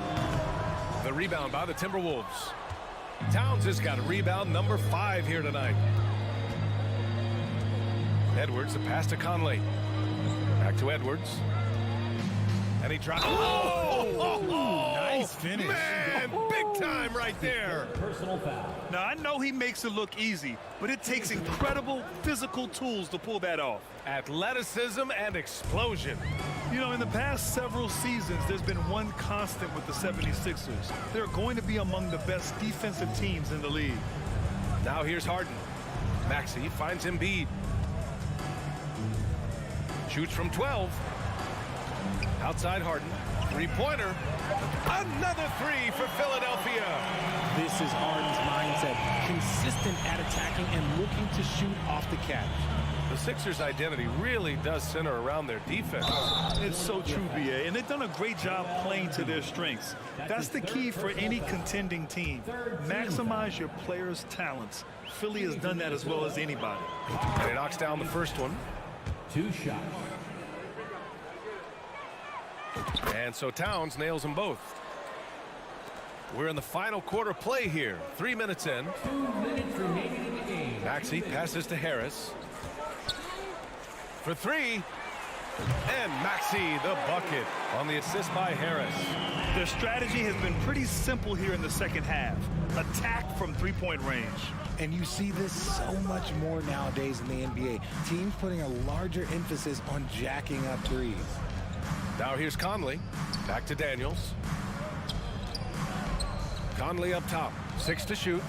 H: The rebound by the Timberwolves. Towns has got a rebound number 5 here tonight. Edwards, the pass to Conley. Back to Edwards. And he drops. Oh,
I: nice finish.
H: Man, big time right there.
E: Personal foul.
I: Now, I know he makes it look easy, but it takes incredible physical tools to pull that off.
H: Athleticism and explosion.
I: You know, in the past several seasons, there's been one constant with the 76ers. They're going to be among the best defensive teams in the league.
H: Now here's Harden. Maxey finds Embiid. Shoots from 12. Outside Harden. Three-pointer. Another 3 for Philadelphia.
B: This is Harden's mindset. Consistent at attacking and looking to shoot off the catch.
H: The Sixers' identity really does center around their defense.
I: It's so true, BA, and they've done a great job playing to their strengths. That's the key for any contending team. Maximize your players' talents. Philly has done that as well as anybody.
H: And he knocks down the first one.
E: 2 shots.
H: And so Towns nails them both. We're in the final quarter play here. 3 minutes in.
E: 2 minutes remaining in the game.
H: Maxey passes to Harris. For 3. And Maxey the bucket on the assist by Harris.
I: Their strategy has been pretty simple here in the second half. Attack from three-point range.
B: And you see this so much more nowadays in the NBA. Teams putting a larger emphasis on jacking up threes.
H: Now here's Conley. Back to Daniels. Conley up top. 6 to shoot.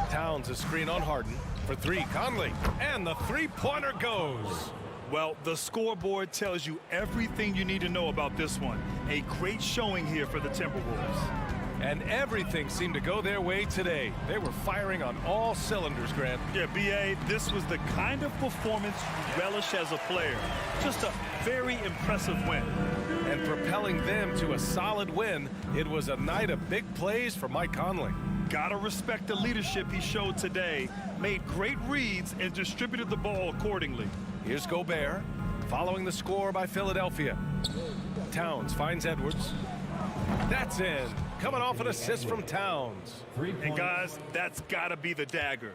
H: Towns a screen on Harden. For 3, Conley. And the three-pointer goes.
I: Well, the scoreboard tells you everything you need to know about this one. A great showing here for the Timberwolves.
H: And everything seemed to go their way today. They were firing on all cylinders, Grant.
I: Yeah, BA, this was the kind of performance you relish as a player. Just a very impressive win.
H: And propelling them to a solid win, it was a night of big plays for Mike Conley.
I: Gotta respect the leadership he showed today. Made great reads and distributed the ball accordingly.
H: Here's Gobert, following the score by Philadelphia. Towns finds Edwards. That's in. Coming off an assist from Towns.
I: And guys, that's gotta be the dagger.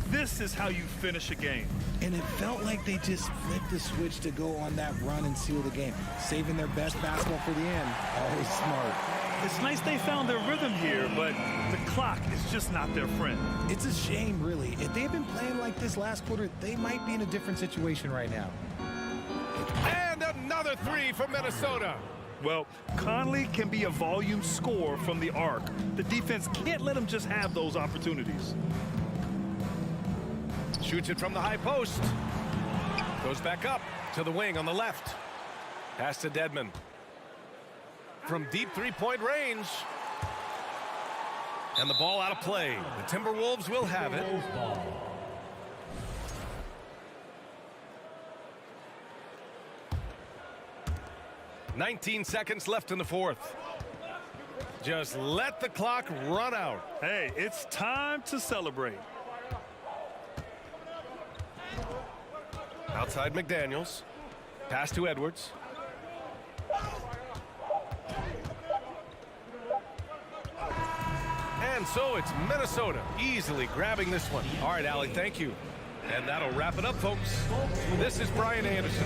I: This is how you finish a game.
B: And it felt like they just flipped the switch to go on that run and seal the game. Saving their best basketball for the end. Always smart.
I: It's nice they found their rhythm here, but the clock is just not their friend.
B: It's a shame, really. If they had been playing like this last quarter, they might be in a different situation right now.
H: And another 3 for Minnesota.
I: Well, Conley can be a volume scorer from the arc. The defense can't let him just have those opportunities.
H: Shoots it from the high post. Goes back up to the wing on the left. Pass to Dedmon. From deep three-point range. And the ball out of play. The Timberwolves will have it. 19 seconds left in the fourth. Just let the clock run out.
I: Hey, it's time to celebrate.
H: Outside McDaniels. Pass to Edwards. And so it's Minnesota easily grabbing this one. All right, Allie, thank you. And that'll wrap it up, folks. This is Brian Anderson.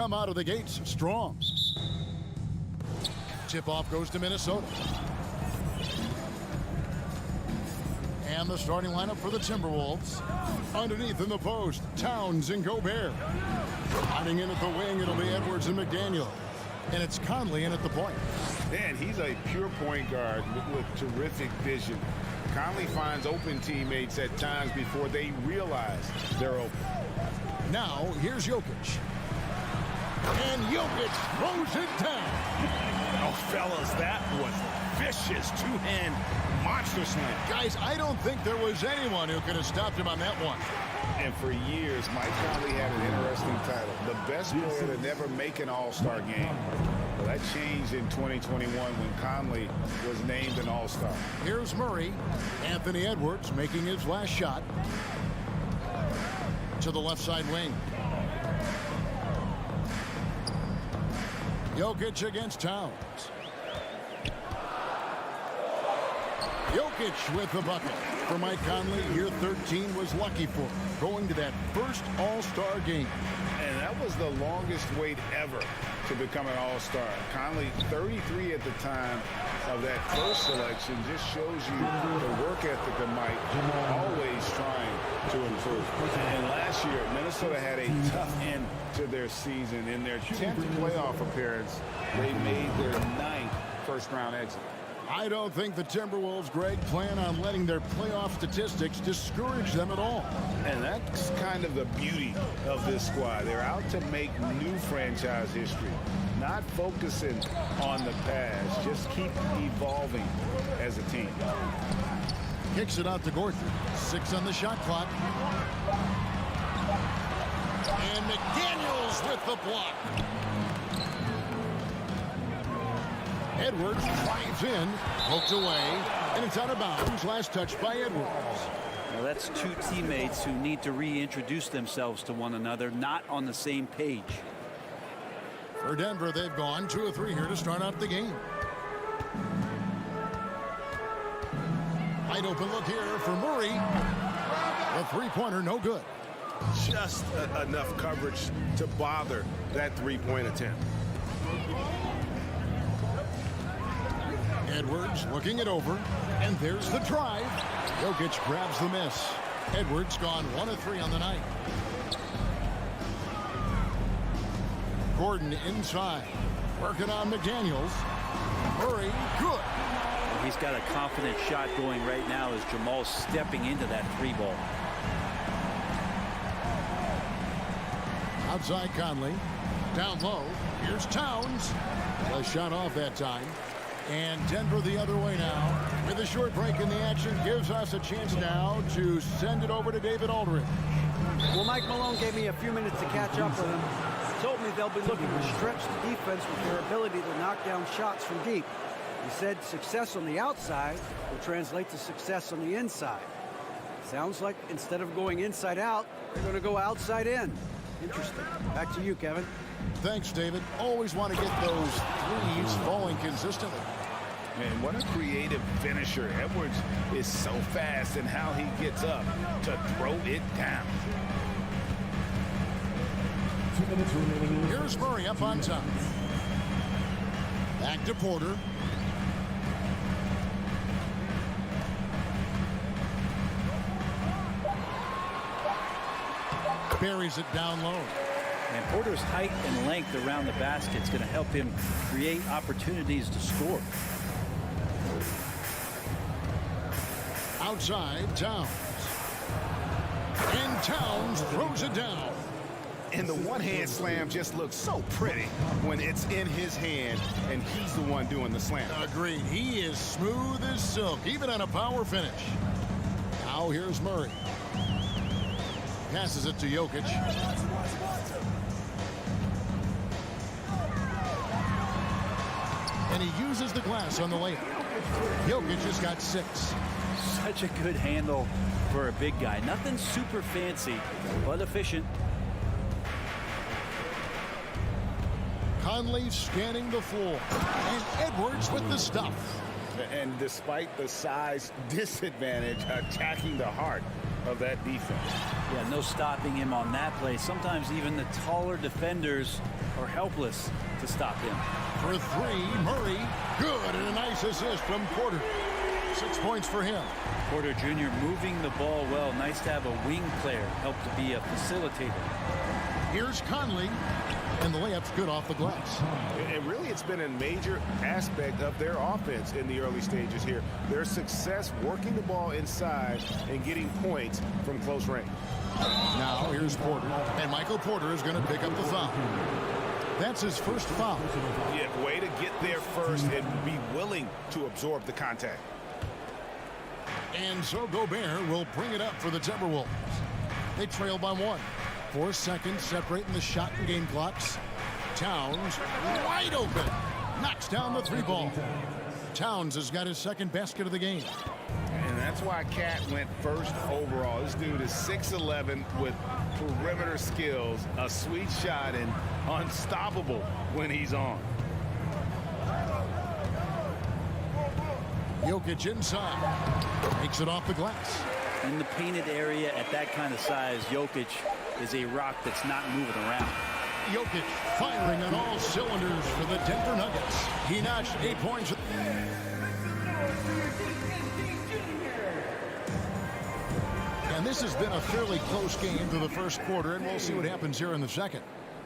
A: come out of the gates strong. Tip-off goes to Minnesota. And the starting lineup for the Timberwolves. Underneath in the post, Towns and Gobert. Hiding in at the wing, it'll be Edwards and McDaniel. And it's Conley in at the point.
C: Man, he's a pure point guard with terrific vision. Conley finds open teammates at times before they realize they're open.
A: Now, here's Jokic. And Jokic throws it down.
C: Oh, fellas, that was vicious two-hand monster slam.
A: Guys, I don't think there was anyone who could have stopped him on that one.
C: And for years, Mike Conley had an interesting title. The best player to never make an all-star game. Well, that changed in 2021 when Conley was named an all-star.
A: Here's Murray. Anthony Edwards making his last shot. To the left side wing. Jokic against Towns. Jokic with the bucket. For Mike Conley, year 13 was lucky for him, going to that first all-star game.
C: And that was the longest wait ever to become an all-star. Conley, 33 at the time of that first selection, just shows you the work ethic of Mike, always trying to improve. And last year, Minnesota had a tough end to their season. In their 10th playoff appearance, they made their 9th first-round exit.
A: I don't think the Timberwolves, Greg, plan on letting their playoff statistics discourage them at all.
C: And that's kind of the beauty of this squad. They're out to make new franchise history, not focusing on the past, just keep evolving as a team.
A: Kicks it out to Gordon. 6 on the shot clock. And McDaniels with the block. Edwards drives in, poked away, and it's out of bounds. Last touch by Edwards.
J: Now that's two teammates who need to reintroduce themselves to one another, not on the same page.
A: For Denver, they've gone 2 of 3 here to start out the game. Wide open look here for Murray. The three-pointer, no good.
H: Just enough coverage to bother that three-point attempt.
A: Edwards looking it over, and there's the drive. Jokic grabs the miss. Edwards gone 1 of 3 on the night. Gordon inside, working on McDaniels. Murray, good.
J: He's got a confident shot going right now as Jamal's stepping into that 3-ball.
A: Outside Conley, down low. Here's Towns. A shot off that time. And Denver the other way now. With a short break in the action, gives us a chance now to send it over to David Aldridge.
G: Well, Mike Malone gave me a few minutes to catch up with him. Told me they'll be looking to stretch the defense with their ability to knock down shots from deep. He said success on the outside will translate to success on the inside. Sounds like instead of going inside out, they're going to go outside in. Interesting. Back to you, Kevin.
A: Thanks, David. Always want to get those threes falling consistently.
C: Man, what a creative finisher. Edwards is so fast in how he gets up to throw it down.
E: 2 minutes remaining.
A: Here's Murray up on top. Back to Porter. Buries it down low.
J: And Porter's height and length around the basket is going to help him create opportunities to score.
A: Outside, Towns. And Towns throws it down.
C: And the one-hand slam just looks so pretty when it's in his hand and he's the one doing the slam.
A: Agreed. He is smooth as silk, even on a power finish. Now here's Murray. Passes it to Jokic. And he uses the glass on the layup. Jokic has got 6.
J: Such a good handle for a big guy. Nothing super fancy, but efficient.
A: Conley scanning the floor. And Edwards with the stuff.
C: And despite the size disadvantage, attacking the heart. of that defense.
J: Yeah, no stopping him on that play. Sometimes even the taller defenders are helpless to stop him.
A: For three, Murray, good, and a nice assist from Porter. 6 points for him.
J: Porter Jr. moving the ball well. Nice to have a wing player help to be a facilitator.
A: Here's Conley, and the layup's good off the glass.
C: And really, it's been a major aspect of their offense in the early stages here. Their success working the ball inside and getting points from close range.
A: Now here's Porter, and Michael Porter is going to pick up the foul. That's his first foul.
C: Yeah, way to get there first and be willing to absorb the contact.
A: And so Gobert will bring it up for the Timberwolves. They trail by 1. 4 seconds separating the shot and game clocks. Towns wide open. Knocks down the 3-ball. Towns has got his second basket of the game.
C: And that's why Cat went first overall. This dude is 6'11" with perimeter skills, a sweet shot, and unstoppable when he's on.
A: Jokic inside. Takes it off the glass.
J: In the painted area at that kind of size, Jokic is a rock that's not moving around.
A: Jokic firing on all cylinders for the Denver Nuggets. He notched 8 points. And this has been a fairly close game through the first quarter, and we'll see what happens here in the second.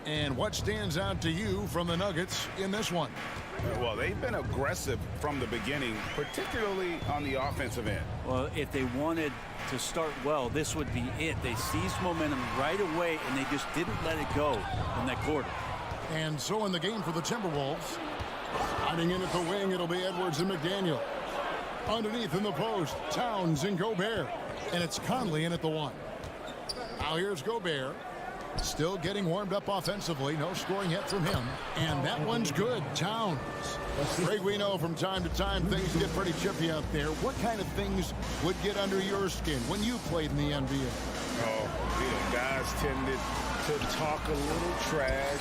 A: And what stands out to you from the Nuggets in this one?
C: Well, they've been aggressive from the beginning, particularly on the offensive end.
J: Well, if they wanted to start well, this would be it. They seized momentum right away, and they just didn't let it go in that quarter.
A: And so in the game for the Timberwolves, hiding in at the wing, it'll be Edwards and McDaniel. Underneath in the post, Towns and Gobert. And it's Conley in at the 1. Now here's Gobert. Still getting warmed up offensively. No scoring yet from him. And that one's good. Towns. Greg, we know from time to time things get pretty chippy out there. What kind of things would get under your skin when you played in the NBA?
C: Oh, guys tended to talk a little trash,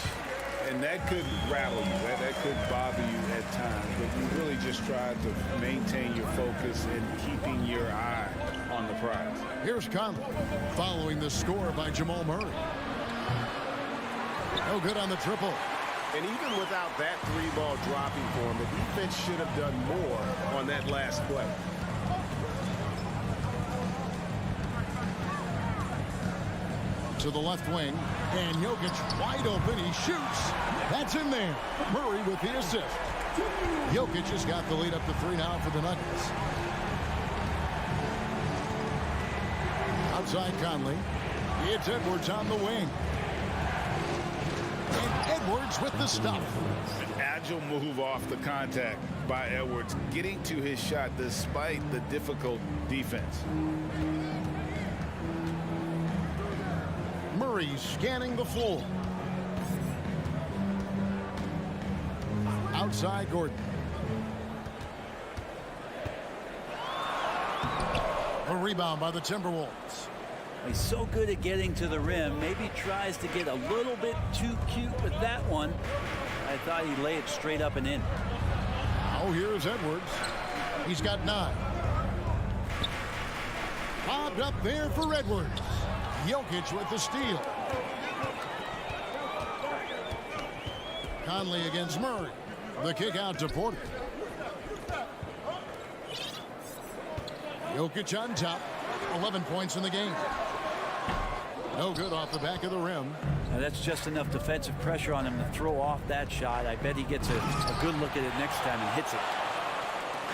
C: and that could rattle you. That could bother you at times. But you really just tried to maintain your focus and keeping your eye on the prize.
A: Here's Conley following the score by Jamal Murray. No good on the triple.
C: And even without that 3-ball dropping for him, the defense should have done more on that last play.
A: To the left wing, and Jokic wide open. He shoots. That's in there. Murray with the assist. Jokic has got the lead up to 3 now for the Nuggets. Outside Conley. It's Edwards on the wing. And Edwards with the stop.
C: An agile move off the contact by Edwards, getting to his shot despite the difficult defense.
A: Murray scanning the floor. Outside Gordon. A rebound by the Timberwolves.
J: He's so good at getting to the rim. Maybe tries to get a little bit too cute with that one. I thought he'd lay it straight up and in.
A: Now here's Edwards. He's got 9. Bobbed up there for Edwards. Jokic with the steal. Conley against Murray. The kick out to Porter. Jokic on top. 11 points in the game. No good off the back of the rim.
J: Now that's just enough defensive pressure on him to throw off that shot. I bet he gets a good look at it next time and hits it.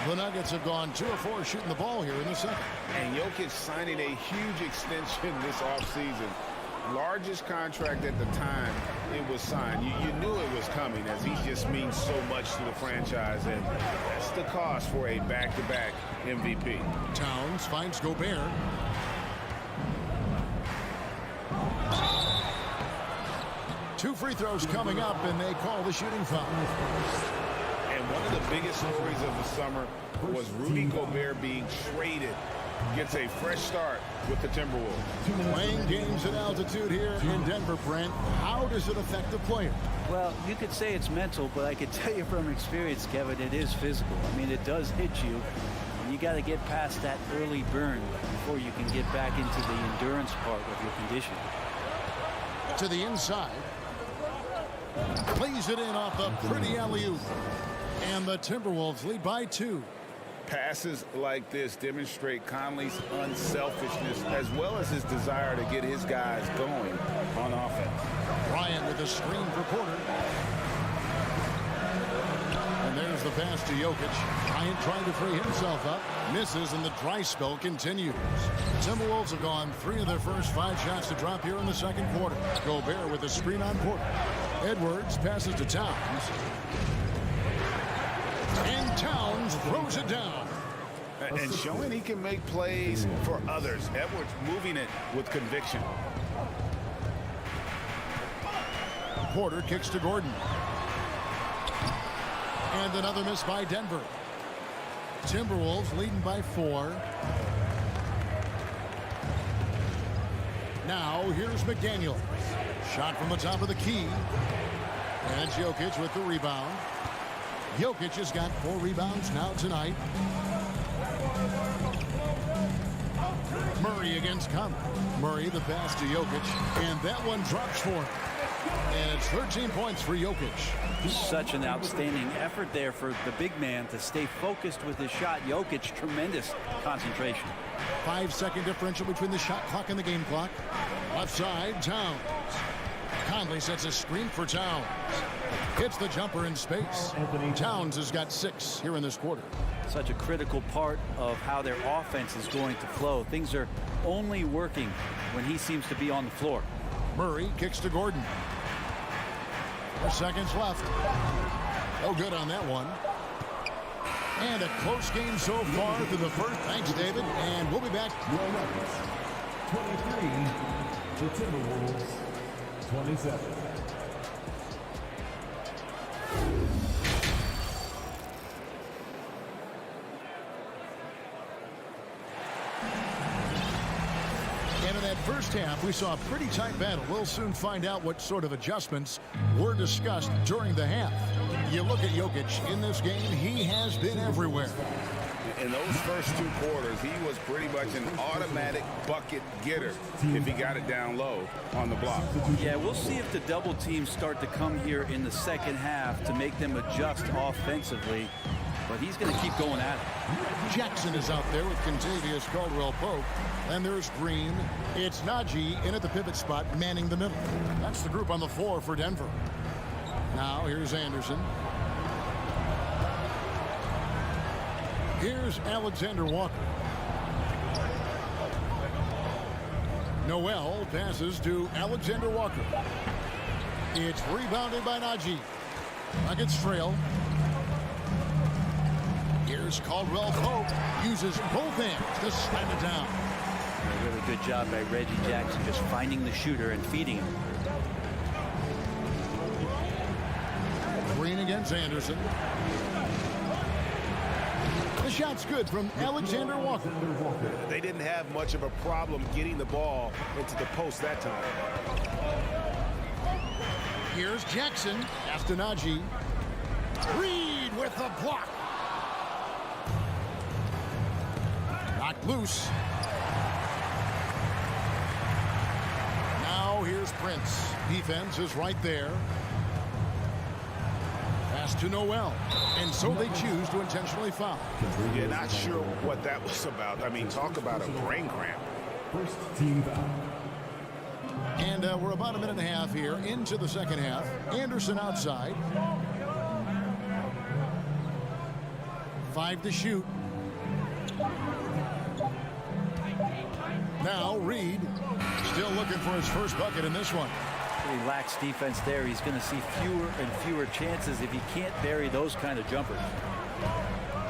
A: The Nuggets have gone 2 of 4 shooting the ball here in the second.
C: And Jokic signing a huge extension this offseason. Largest contract at the time it was signed. You knew it was coming, as he just means so much to the franchise, and that's the cost for a back-to-back MVP.
A: Towns finds Gobert. Two free throws coming up, and they call the shooting foul.
C: And one of the biggest stories of the summer was Rudy Gobert being traded. Gets a fresh start with the Timberwolves.
A: Playing games at altitude here in Denver, Brent. How does it affect the player?
J: Well, you could say it's mental, but I could tell you from experience, Kevin, it is physical. I mean, it does hit you. You got to get past that early burn before you can get back into the endurance part of your condition.
A: To the inside. Plays it in off the pretty alley-oop. And the Timberwolves lead by 2.
C: Passes like this demonstrate Conley's unselfishness as well as his desire to get his guys going on offense.
A: Bryant with a screen for Porter. And there's the pass to Jokic. Bryant trying to free himself up. Misses, and the dry spell continues. Timberwolves have gone 3 of their first 5 shots to drop here in the second quarter. Gobert with a screen on Porter. Edwards passes to Towns. And Towns throws it down.
C: And showing he can make plays for others. Edwards moving it with conviction.
A: Porter kicks to Gordon. And another miss by Denver. Timberwolves leading by 4. Now here's McDaniel. Shot from the top of the key. And Jokic with the rebound. Jokic has got 4 rebounds now tonight. Murray against Conley. Murray the pass to Jokic. And that one drops for him. And it's 13 points for Jokic.
J: Such an outstanding effort there for the big man to stay focused with his shot. Jokic, tremendous concentration.
A: 5-second differential between the shot clock and the game clock. Left side, Towns. Conley sets a screen for Towns. Hits the jumper in space. Towns has got 6 here in this quarter.
J: Such a critical part of how their offense is going to flow. Things are only working when he seems to be on the floor.
A: Murray kicks to Gordon. 4 seconds left. No good on that one. And a close game so far through the first. Thanks, David. And we'll be back.
E: 23, the Timberwolves, 27.
A: And in that first half, we saw a pretty tight battle. We'll soon find out what sort of adjustments were discussed during the half. You look at Jokic in this game, he has been everywhere.
C: In those first 2 quarters, he was pretty much an automatic bucket getter if he got it down low on the block.
J: Yeah, we'll see if the double teams start to come here in the second half to make them adjust offensively. But he's going to keep going at it.
A: Jackson is out there with Contavious Caldwell-Pope. And there's Green. It's Najee in at the pivot spot, manning the middle. That's the group on the floor for Denver. Now here's Anderson. Here's Alexander Walker. Noel passes to Alexander Walker. It's rebounded by Najee. Nuggets trail. Here's Caldwell-Pope. Uses both hands to slam it down.
J: A really good job by Reggie Jackson just finding the shooter and feeding him.
A: Green against Anderson. The shot's good from Alexander Walker.
H: They didn't have much of a problem getting the ball into the post that time.
A: Here's Jackson after Najee. Reed with the block. Knocked loose. Now here's Prince. Defense is right there. Pass to Noel. And so they choose to intentionally foul.
C: Yeah, not sure what that was about. I mean, talk about a brain cramp.
E: First team foul.
A: And we're about a minute and a half here into the second half. Anderson outside. 5 to shoot. Now Reed still looking for his first bucket in this one.
J: He lacks defense there. He's going to see fewer and fewer chances if he can't bury those kind of jumpers.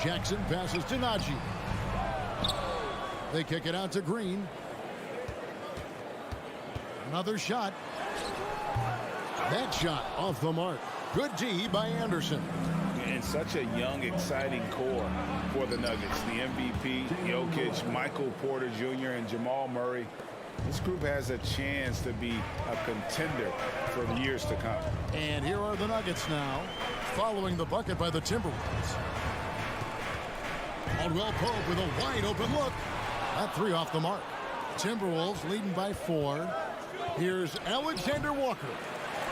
A: Jackson passes to Najee. They kick it out to Green. Another shot. That shot off the mark. Good D by Anderson.
C: And such a young, exciting core for the Nuggets. The MVP, Jokic, Michael Porter Jr., and Jamal Murray. This group has a chance to be a contender for the years to come.
A: And here are the Nuggets now, following the bucket by the Timberwolves. Caldwell Pope with a wide open look. That three off the mark. Timberwolves leading by 4. Here's Alexander Walker.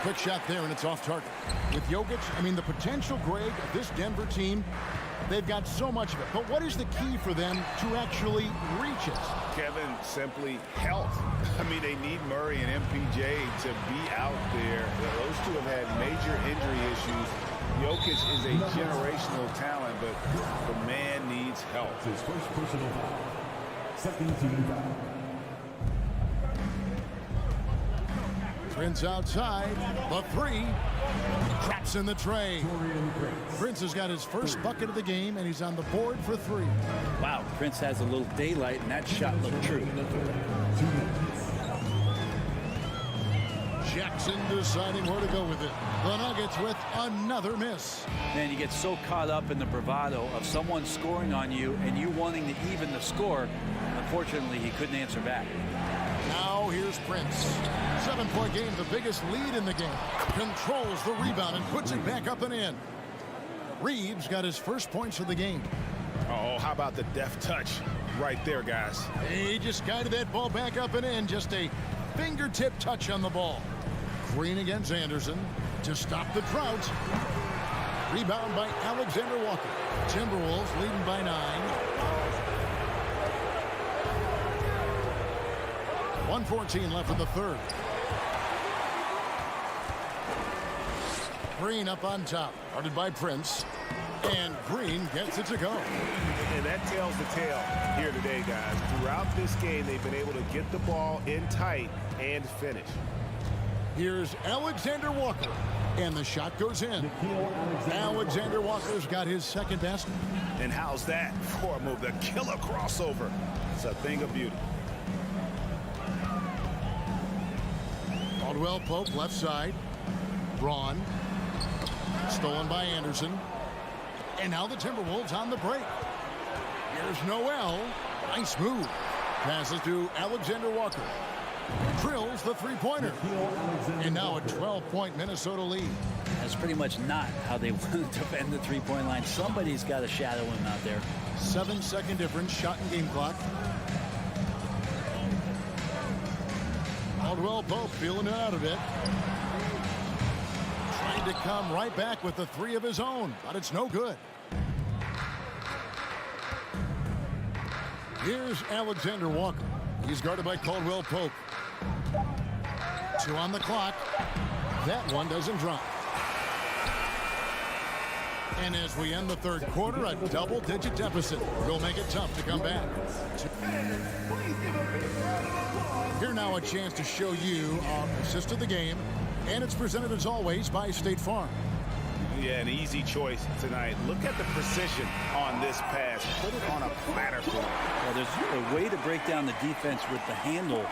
A: Quick shot there, and it's off target. With Jokic, I mean, the potential, Greg, of this Denver team, they've got so much of it. But what is the key for them to actually reach it?
C: Kevin, simply health. I mean, they need Murray and MPJ to be out there. Those two have had major injury issues. Jokic is a generational talent, but the man needs help.
E: His first personal foul. Second team foul.
A: Prince outside. The three. Traps in the tray. Prince has got his first bucket of the game, and he's on the board for 3.
J: Wow, Prince has a little daylight, and that shot looked true.
A: Jackson deciding where to go with it. The Nuggets with another miss.
J: Man, you get so caught up in the bravado of someone scoring on you and you wanting to even the score. Unfortunately, he couldn't answer back.
A: Now here's Prince. 7-point game, the biggest lead in the game. Controls the rebound and puts it back up and in. Reeves got his first points of the game.
C: Oh, how about the deft touch right there, guys?
A: He just guided that ball back up and in. Just a fingertip touch on the ball. Green against Anderson to stop the drought. Rebound by Alexander Walker. Timberwolves leading by 9. 1:14 left in the third. Green up on top, guarded by Prince. And Green gets it to go.
C: And that tells the tale here today, guys. Throughout this game, they've been able to get the ball in tight and finish.
A: Here's Alexander Walker. And the shot goes in. Alexander Walker's got his second basket.
C: And how's that for a move? The killer crossover. It's a thing of beauty.
A: Caldwell Pope left side. Braun. Stolen by Anderson. And now the Timberwolves on the break. Here's Noel. Nice move. Passes to Alexander Walker. Drills the three-pointer. And now a 12-point Minnesota lead.
J: That's pretty much not how they want to defend the three-point line. Somebody's got to shadow him out there.
A: 7-second difference, shot and game clock. Caldwell Pope feeling it out of it. Trying to come right back with the 3 of his own, but it's no good. Here's Alexander Walker. He's guarded by Caldwell Pope. 2 on the clock. That one doesn't drop. And as we end the third quarter, a double-digit deficit will make it tough to come back. Here now a chance to show you our assist of the game. And it's presented as always by State Farm.
C: Yeah, an easy choice tonight. Look at the precision on this pass. Put it on a platter for him.
J: Well, there's a way to break down the defense with the handle.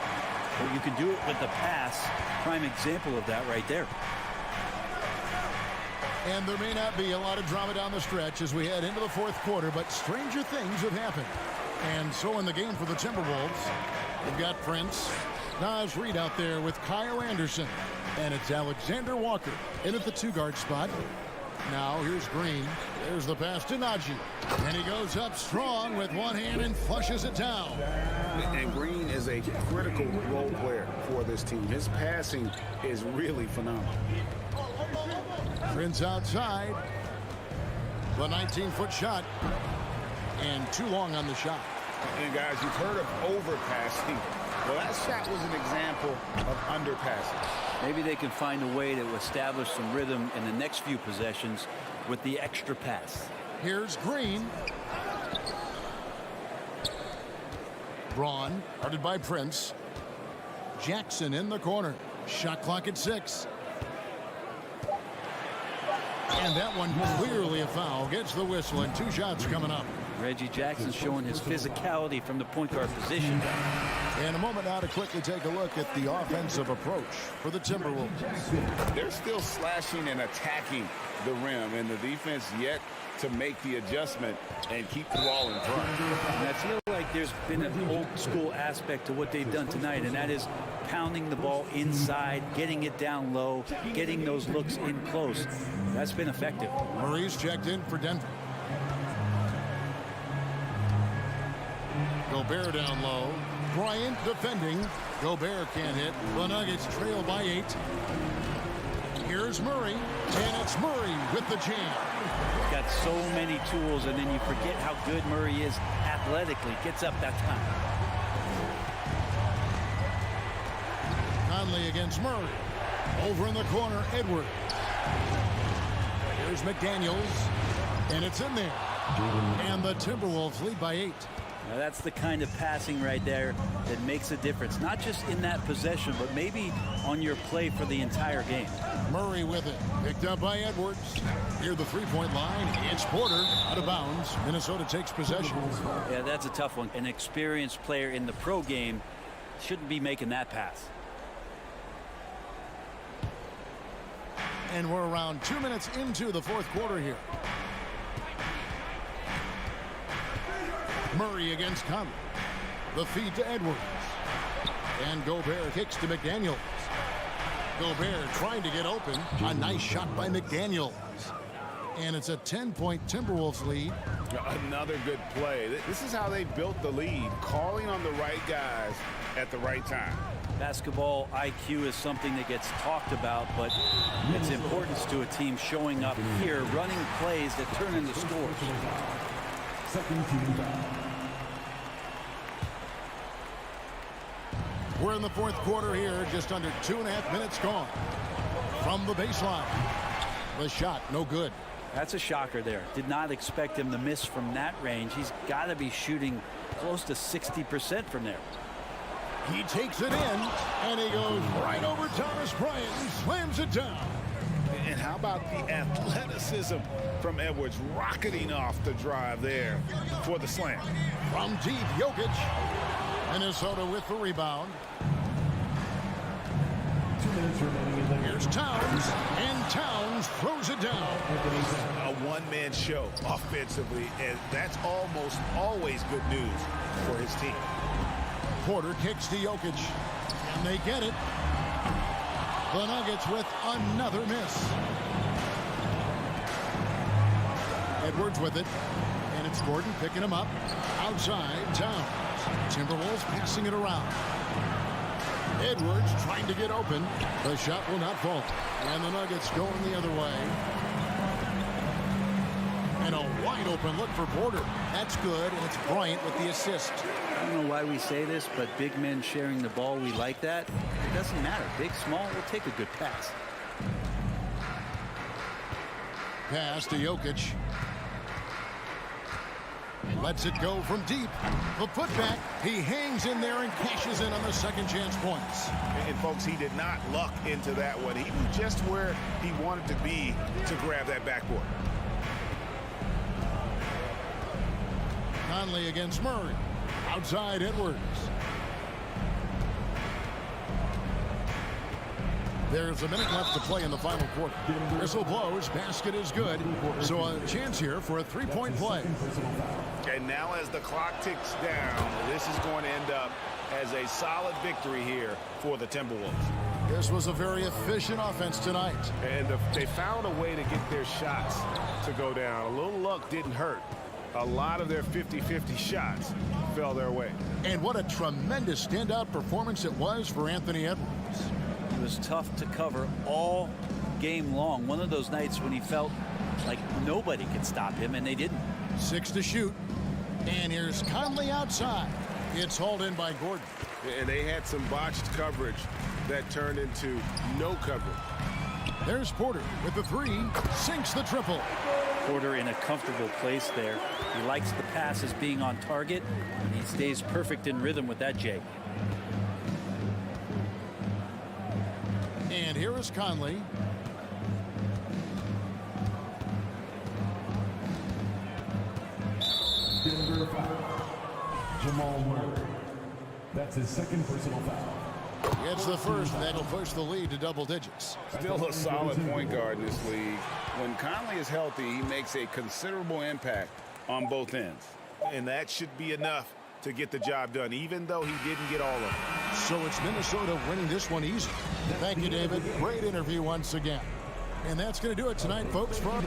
J: But you can do it with the pass. Prime example of that right there.
A: And there may not be a lot of drama down the stretch as we head into the fourth quarter, but stranger things have happened. And so in the game for the Timberwolves, they've got Prince, Naz Reid out there with Kyle Anderson. And it's Alexander Walker in at the 2-guard spot. Now here's Green. There's the pass to Najee. And he goes up strong with one hand and flushes it down.
C: And Green is a critical role player for this team. His passing is really phenomenal.
A: Prince outside. The 19-foot shot. And too long on the shot.
C: And guys, you've heard of overpassing. Well, that shot was an example of underpassing.
J: Maybe they can find a way to establish some rhythm in the next few possessions with the extra pass.
A: Here's Green. Braun, guarded by Prince. Jackson in the corner. Shot clock at 6. And that one clearly a foul. Gets the whistle and 2 shots coming up.
J: Reggie Jackson showing his physicality from the point guard position.
A: In a moment now to quickly take a look at the offensive approach for the Timberwolves.
C: They're still slashing and attacking the rim, and the defense yet to make the adjustment and keep the ball in front.
J: And I feel like there's been an old school aspect to what they've done tonight, and that is pounding the ball inside, getting it down low, getting those looks in close. That's been effective.
A: Murray's checked in for Denver. Gobert down low. Bryant defending. Gobert can't hit. The Nuggets trail by 8. Here's Murray, and it's Murray with the jam.
J: Got so many tools, and then you forget how good Murray is athletically. Gets up that time.
A: Conley against Murray. Over in the corner, Edwards. Here's McDaniels, and it's in there. And the Timberwolves lead by 8.
J: Now that's the kind of passing right there that makes a difference, not just in that possession, but maybe on your play for the entire game.
A: Murray with it, picked up by Edwards. Near the three-point line, it's Porter out of bounds. Minnesota takes possession.
J: Yeah, that's a tough one. An experienced player in the pro game shouldn't be making that pass.
A: And we're around 2 minutes into the fourth quarter here. Murray against Conley. The feed to Edwards. And Gobert kicks to McDaniels. Gobert trying to get open. A nice shot by McDaniels. And it's a 10-point Timberwolves lead.
C: Another good play. This is how they built the lead, calling on the right guys at the right time.
J: Basketball IQ is something that gets talked about, but its importance to a team showing up here, running plays that turn into scores.
A: We're in the fourth quarter here, just under 2.5 minutes gone. From the baseline. The shot, no good.
J: That's a shocker there. Did not expect him to miss from that range. He's got to be shooting close to 60% from there.
A: He takes it in, and he goes right over Thomas Bryant and slams it down.
C: And how about the athleticism from Edwards rocketing off the drive there for the slam.
A: From deep, Jokic. Minnesota with the rebound.
E: 2 minutes remaining in the
A: Here's Towns, and Towns throws it down.
C: A one-man show offensively, and that's almost always good news for his team.
A: Porter kicks to Jokic, and they get it. The Nuggets with another miss. Edwards with it, and it's Gordon picking him up. Outside, Towns. Timberwolves passing it around. Edwards trying to get open. The shot will not fall. And the Nuggets going the other way. And a wide open look for Porter. That's good, and it's Bryant with the assist.
J: I don't know why we say this, but big men sharing the ball, we like that. It doesn't matter. Big, small, we'll take a good pass.
A: Pass to Jokic. Lets it go from deep. The putback. He hangs in there and cashes in on the second chance points.
C: And folks, he did not luck into that one. He knew just where he wanted to be to grab that backboard.
A: Conley against Murray. Outside Edwards. There's a minute left to play in the final quarter. Whistle blows, basket is good. So a chance here for a three-point play.
C: And now as the clock ticks down, this is going to end up as a solid victory here for the Timberwolves.
A: This was a very efficient offense tonight.
C: And they found a way to get their shots to go down. A little luck didn't hurt. A lot of their 50-50 shots fell their way.
A: And what a tremendous standout performance it was for Anthony Edwards.
J: It was tough to cover all game long. One of those nights when he felt like nobody could stop him, and they didn't.
A: 6 to shoot. And here's Conley outside. It's hauled in by Gordon.
C: And they had some botched coverage that turned into no coverage.
A: There's Porter with the three. Sinks the triple.
J: Porter in a comfortable place there. He likes the passes being on target, and he stays perfect in rhythm with that, Jay.
A: And here is Conley.
E: Denver foul. Jamal Murray. That's his second personal foul.
A: It's the first, and that'll push the lead to double digits.
C: Still a solid point guard in this league. When Conley is healthy, he makes a considerable impact on both ends. And that should be enough to get the job done, even though he didn't get all of it.
A: So it's Minnesota winning this one easy. Thank you, David. Great interview once again. And that's going to do it tonight, folks. From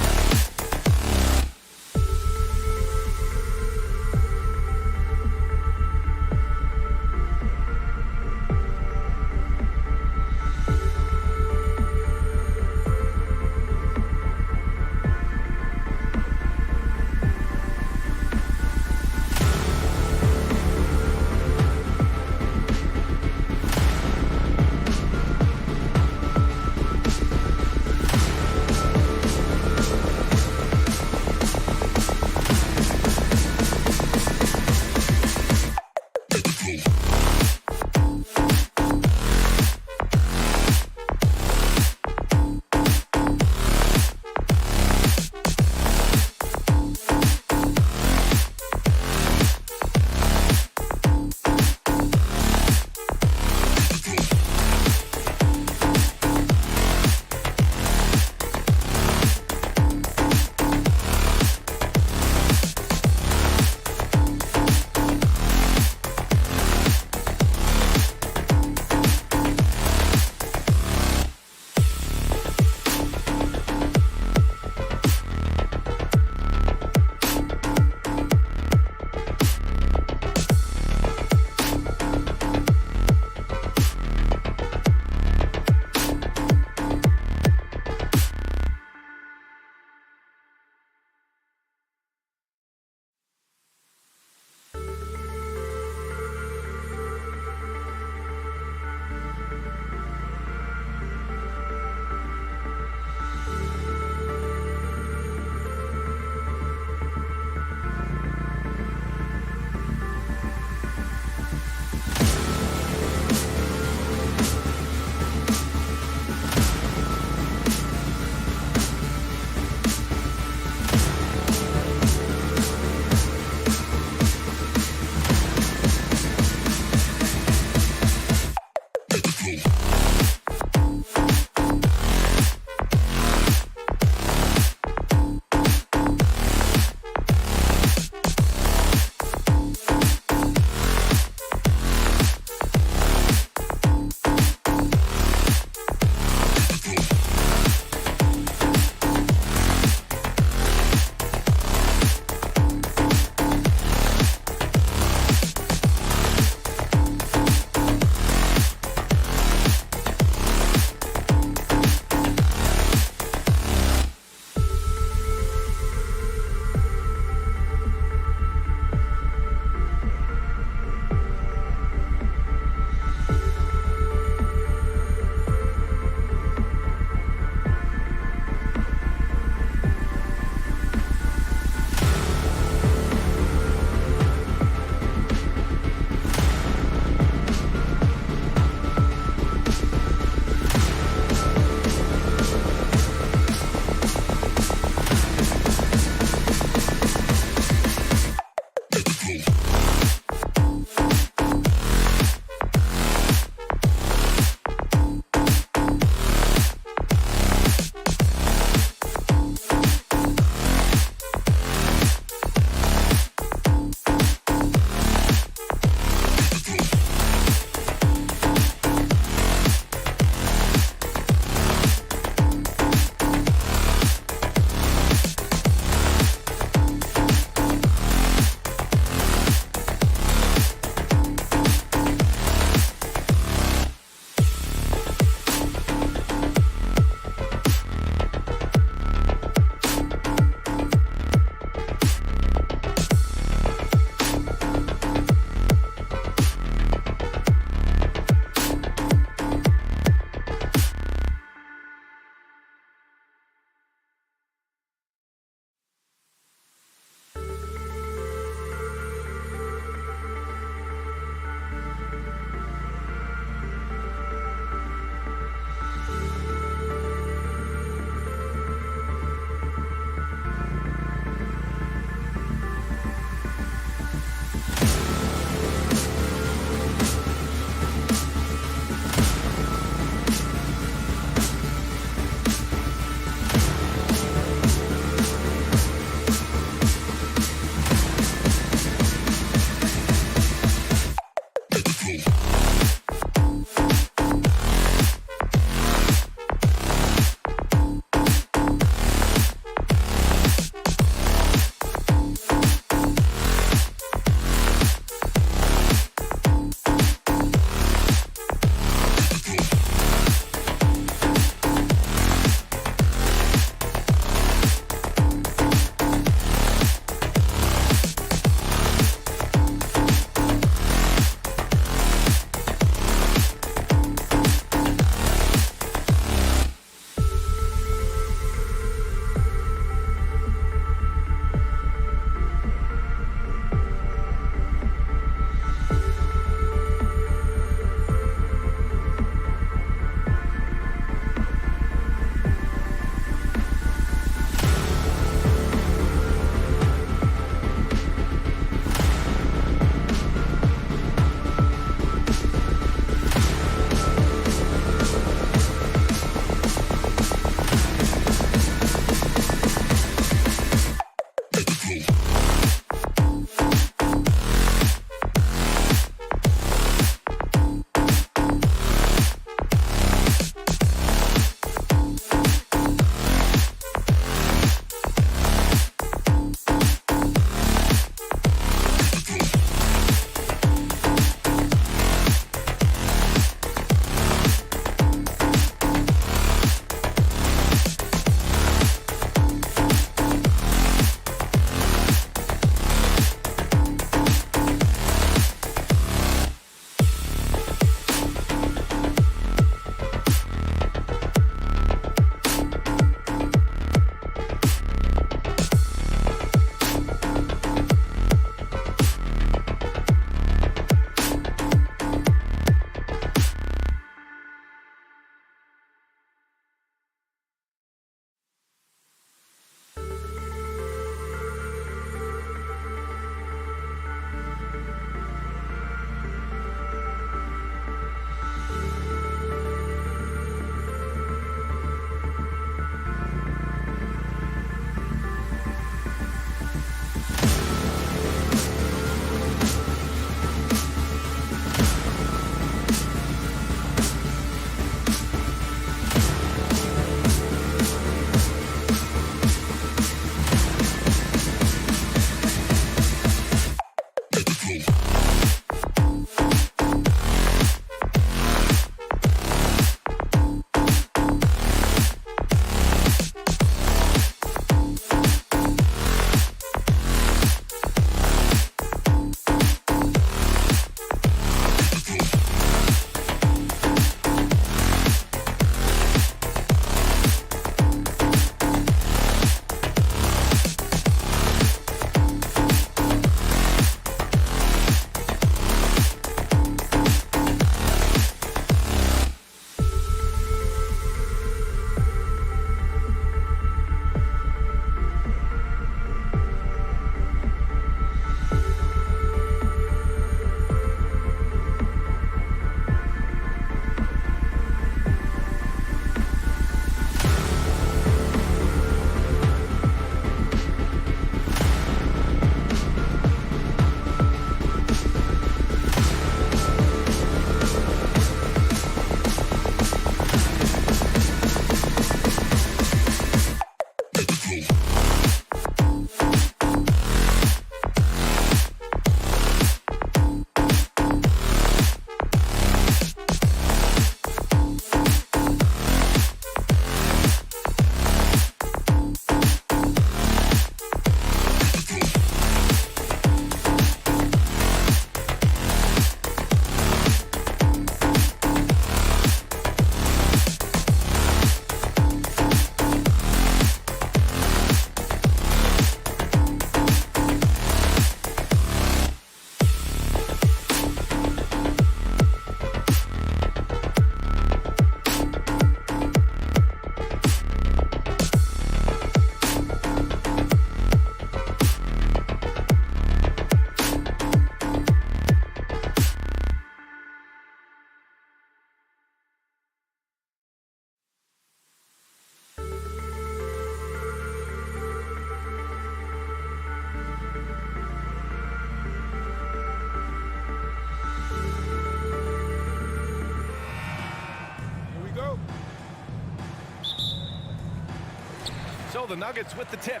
H: So the Nuggets with the tip.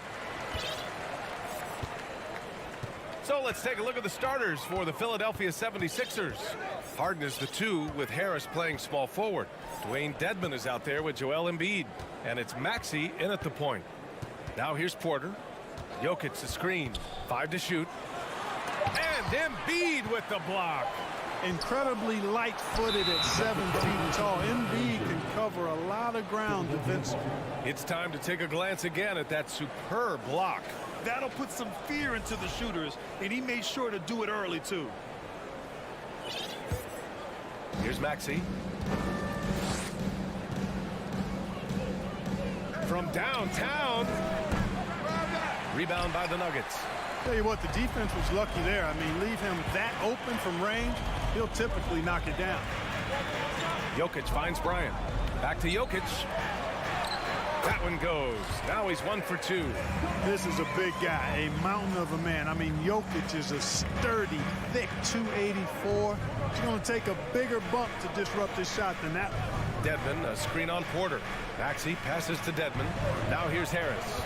H: So let's take a look at the starters for the Philadelphia 76ers. Harden is the 2 with Harris playing small forward. Dwayne Dedmon is out there with Joel Embiid. And it's Maxey in at the point. Now here's Porter. Jokic the screen. 5 to shoot. And Embiid with the block.
D: Incredibly light-footed at 7 feet tall. Embiid can cover a lot of ground defensively.
H: It's time to take a glance again at that superb block.
I: That'll put some fear into the shooters, and he made sure to do it early, too.
H: Here's Maxey. From downtown. Rebound by the Nuggets.
D: Tell you what, the defense was lucky there. I mean, leave him that open from range, he'll typically knock it down.
H: Jokic finds Bryant. Back to Jokic. That one goes. Now he's 1 for 2.
D: This is a big guy, a mountain of a man. I mean, Jokic is a sturdy, thick 284. He's going to take a bigger bump to disrupt his shot than that.
H: Dedmon, a screen on Porter. Maxey passes to Dedmon. Now here's Harris.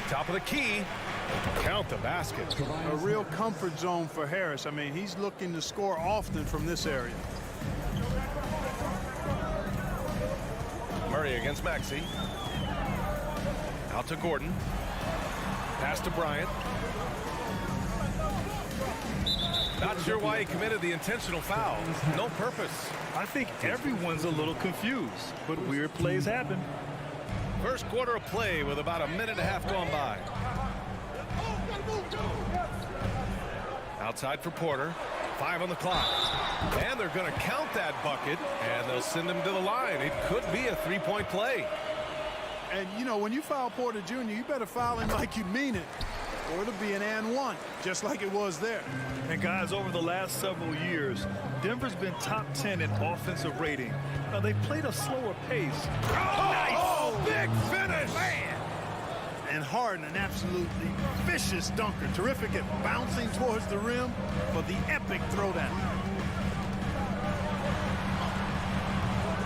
H: Top of the key. Count the basket.
D: A real comfort zone for Harris. I mean, he's looking to score often from this area.
H: Murray against Maxey. Out to Gordon. Pass to Bryant. Not sure why he committed the intentional foul. No purpose.
I: I think everyone's a little confused, but weird plays happen.
H: First quarter of play with about a minute and a half gone by. Outside for Porter. 5 on the clock. And they're going to count that bucket, and they'll send him to the line. It could be a three-point play.
D: And, you know, when you foul Porter Jr., you better foul him like you mean it, or it'll be an and one, just like it was there.
I: And, guys, over the last several years, Denver's been top 10 in offensive rating. Now, they played a slower pace.
H: Oh, nice! Big finish! Man.
D: And Harden, an absolutely vicious dunker. Terrific at bouncing towards the rim for the epic throwdown.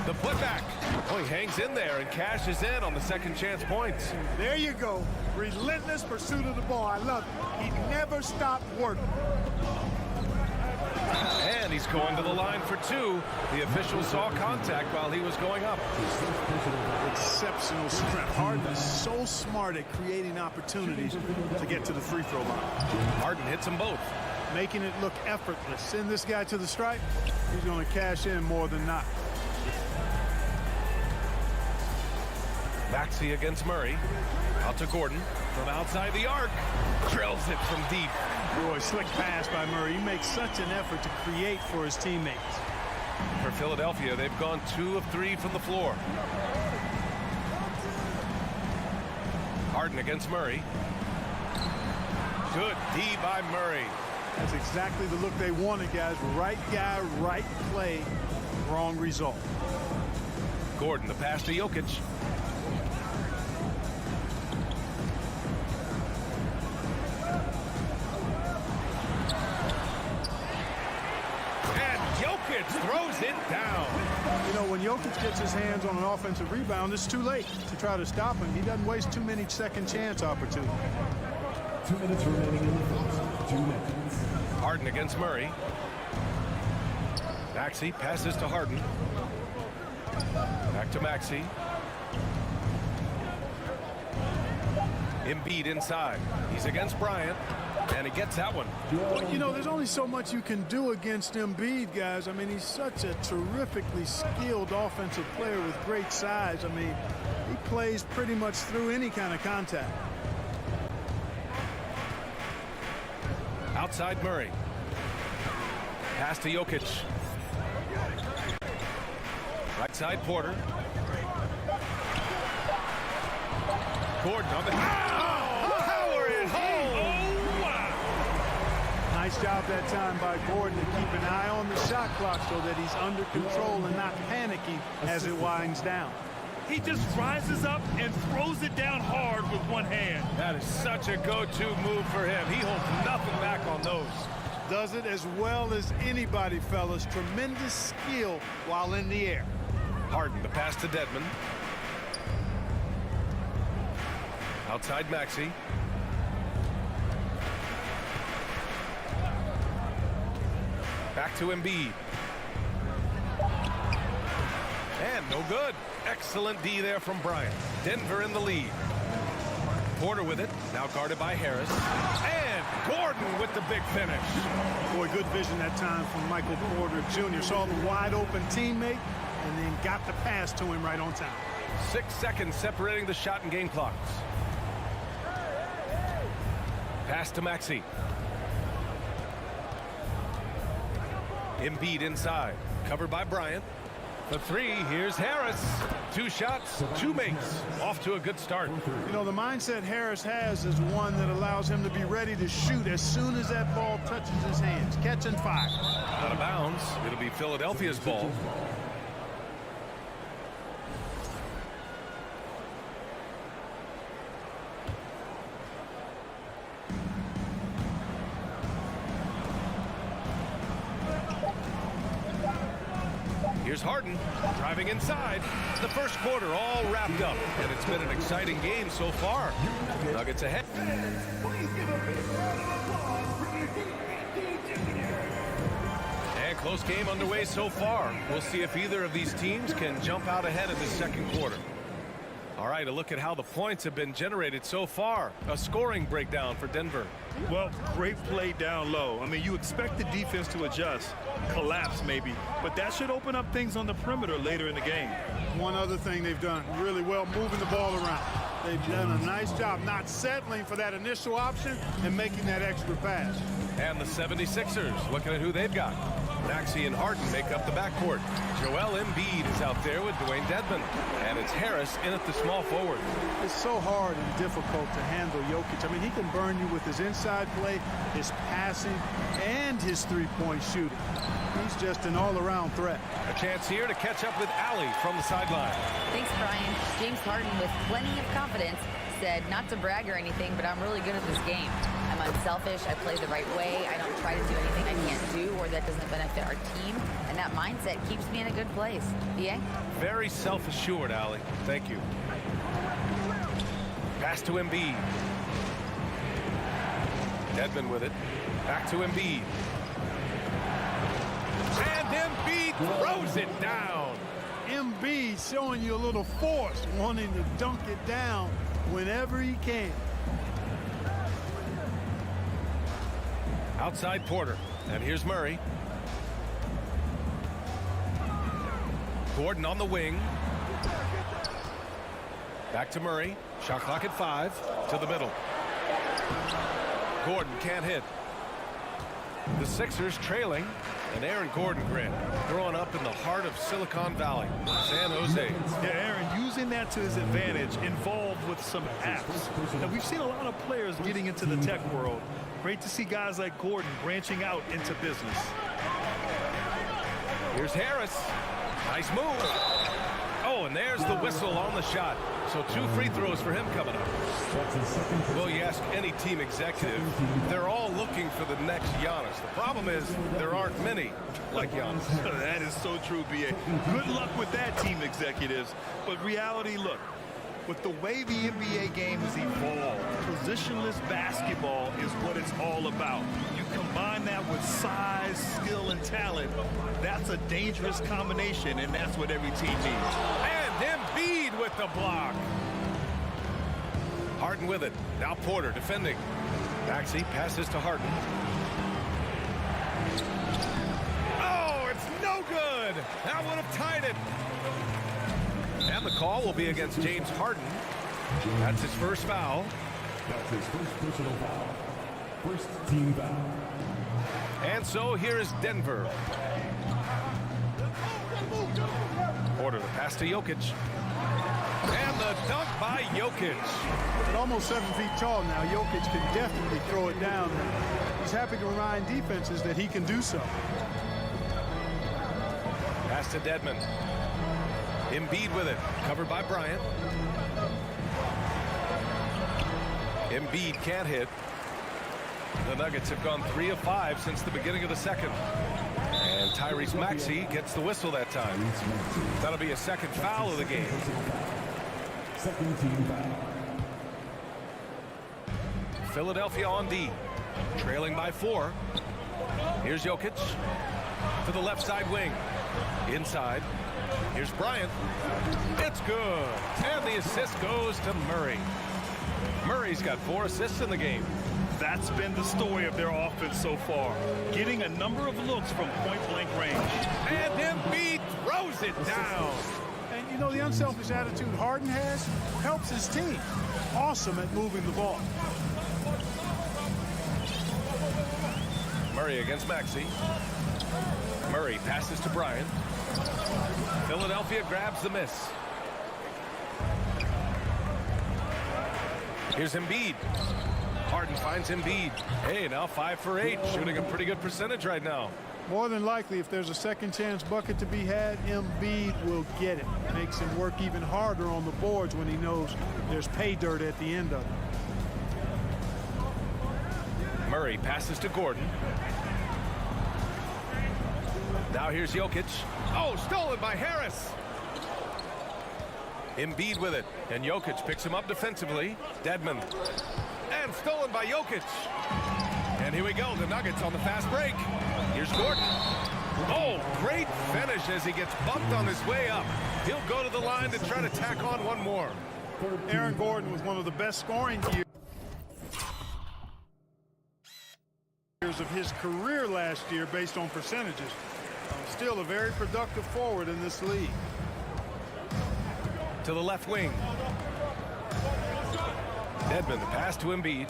H: The putback. Oh, he hangs in there and cashes in on the second chance points.
D: There you go. Relentless pursuit of the ball. I love it. He never stopped working.
H: And he's going to the line for 2. The official saw contact while he was going up.
D: Exceptional strength. Harden is so smart at creating opportunities to get to the free throw line.
H: Harden hits them both.
D: Making it look effortless. Send this guy to the stripe. He's going to cash in more than not.
H: Maxey against Murray. Out to Gordon. From outside the arc. Drills it from deep.
D: Boy, slick pass by Murray. He makes such an effort to create for his teammates.
H: For Philadelphia, they've gone 2 of 3 from the floor. Harden against Murray. Good D by Murray.
D: That's exactly the look they wanted, guys. Right guy, right play, wrong result.
H: Gordon, the pass to Jokic. Throws it down.
D: You know, when Jokic gets his hands on an offensive rebound, it's too late to try to stop him. He doesn't waste too many second chance opportunities.
E: 2 minutes remaining in the first. 2 minutes.
H: Harden against Murray. Maxey passes to Harden. Back to Maxey. Embiid inside. He's against Bryant. And he gets that one.
D: Well, you know, there's only so much you can do against Embiid, guys. I mean, he's such a terrifically skilled offensive player with great size. I mean, he plays pretty much through any kind of contact.
H: Outside Murray. Pass to Jokic. Right side Porter. Gordon on the... Power it home!
D: Nice job that time by Gordon to keep an eye on the shot clock so that he's under control and not panicking as it winds down.
I: He just rises up and throws it down hard with one hand.
H: That is such a go-to move for him. He holds nothing back on those.
D: Does it as well as anybody, fellas. Tremendous skill while in the air.
H: Harden, the pass to Dedmon. Outside Maxey. Back to Embiid. And no good. Excellent D there from Bryant. Denver in the lead. Porter with it, now guarded by Harris. And Gordon with the big finish.
D: Boy, good vision that time from Michael Porter Jr. Saw the wide open teammate and then got the pass to him right on time.
H: 6 seconds separating the shot and game clocks. Pass to Maxey. Embiid inside, covered by Bryant. The three, here's Harris. 2 shots, 2 makes. Off to a good start.
D: You know, the mindset Harris has is one that allows him to be ready to shoot as soon as that ball touches his hands. Catch and fire.
H: Out of bounds. It'll be Philadelphia's ball. Here's Harden driving inside. The first quarter all wrapped up, and it's been an exciting game so far. Nuggets ahead. And close game underway so far. We'll see if either of these teams can jump out ahead in the second quarter. All right, a look at how the points have been generated so far. A scoring breakdown for Denver.
I: Well, great play down low. I mean, you expect the defense to adjust, collapse maybe, but that should open up things on the perimeter later in the game.
D: One other thing they've done really well, moving the ball around. They've done a nice job not settling for that initial option and making that extra pass.
H: And the 76ers, looking at who they've got. Maxey and Harden make up the backcourt. Joel Embiid is out there with Dwayne Dedmon. And it's Harris in at the small forward.
D: It's so hard and difficult to handle Jokic. I mean, he can burn you with his inside play, his passing, and his three-point shooting. He's just an all-around threat.
H: A chance here to catch up with Allie from the sideline.
K: Thanks, Brian. James Harden, with plenty of confidence, said not to brag or anything, but I'm really good at this game. I'm unselfish. I play the right way. I don't try to do anything I can't do or that doesn't benefit our team. And that mindset keeps me in a good place. EA?
H: Very self-assured, Allie. Thank you. Pass to Embiid. Dedmon with it. Back to Embiid. And Embiid throws it down.
D: Embiid showing you a little force, wanting to dunk it down whenever he can.
H: Outside Porter. And here's Murray. Gordon on the wing. Back to Murray. Shot clock at 5. To the middle. Gordon can't hit. The Sixers trailing. And Aaron Gordon, Grant, growing up in the heart of Silicon Valley, San Jose.
I: Yeah, Aaron, using that to his advantage, involved with some apps. Now, we've seen a lot of players getting into the tech world. Great to see guys like Gordon branching out into business.
H: Here's Harris. Nice move. Oh, and there's the whistle on the shot. So 2 free throws for him coming up. Well, you ask any team executive, they're all looking for the next Giannis. The problem is there aren't many like Giannis.
I: That is so true, B.A. Good luck with that, team executives. But reality, look, with the way the NBA game has evolved, positionless basketball is what it's all about. You combine that with size, skill, and talent, that's a dangerous combination, and that's what every team needs.
H: And Embiid with the block. Harden with it. Now Porter defending. Maxey passes to Harden. Oh, it's no good. That would have tied it. And the call will be against James Harden. That's his first foul.
E: That's his first personal foul. First team foul.
H: And so here is Denver. Porter, the pass to Jokic. And the dunk by Jokic.
D: At almost 7 feet tall now, Jokic can definitely throw it down. He's happy to remind defenses that he can do so.
H: Pass to Dedmon. Embiid with it, covered by Bryant. Embiid can't hit. The Nuggets have gone 3 of 5 since the beginning of the second. And And Tyrese Maxey gets the whistle that time. That'll be a second foul of the game.
E: Second team foul.
H: Philadelphia on D, trailing by 4. Here's Jokic to the left side wing. Inside. Here's Bryant. It's good. And the assist goes to Murray. Murray's got 4 assists in the game.
I: That's been the story of their offense so far. Getting a number of looks from point-blank range.
H: And Embiid throws it down.
D: And, you know, the unselfish attitude Harden has helps his team. Awesome at moving the ball.
H: Murray against Maxey. Murray passes to Bryant. Philadelphia grabs the miss. Here's Embiid. Harden finds Embiid. Hey, now 5 for 8, shooting a pretty good percentage right now.
D: More than likely, if there's a second chance bucket to be had, Embiid will get it. Makes him work even harder on the boards when he knows there's pay dirt at the end of it.
H: Murray passes to Gordon. Now here's Jokic. Oh, stolen by Harris. Embiid with it, and Jokic picks him up defensively. Dedmon. And stolen by Jokic. And here we go, the Nuggets on the fast break. Here's Gordon. Oh, great finish as he gets bumped on his way up. He'll go to the line to try to tack on one more.
D: Aaron Gordon was one of the best scoring years of his career last year based on percentages. Still a very productive forward in this league.
H: To the left wing. Dedmon, the pass to Embiid.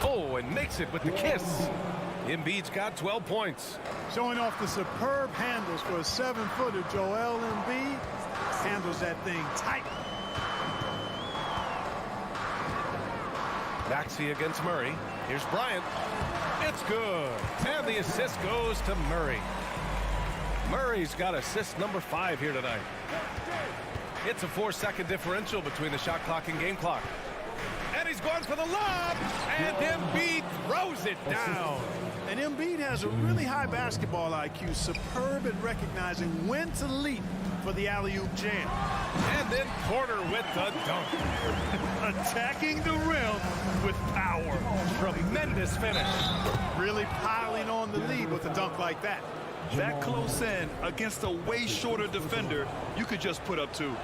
H: Oh, and makes it with the kiss. Embiid's got 12 points.
D: Showing off the superb handles for a 7-footer, Joel Embiid handles that thing tight.
H: Maxey against Murray. Here's Bryant. It's good. And the assist goes to Murray. Murray's got assist number 5 here tonight. It's a 4-second differential between the shot clock and game clock. And he's going for the lob. And Embiid throws it down.
D: And Embiid has a really high basketball IQ, superb at recognizing when to leap for the alley-oop jam.
H: And then Porter with the dunk.
I: Attacking the rim with power.
H: Tremendous finish.
D: Really piling on the lead with a dunk like that.
I: That close in against a way shorter defender, you could just put up 2.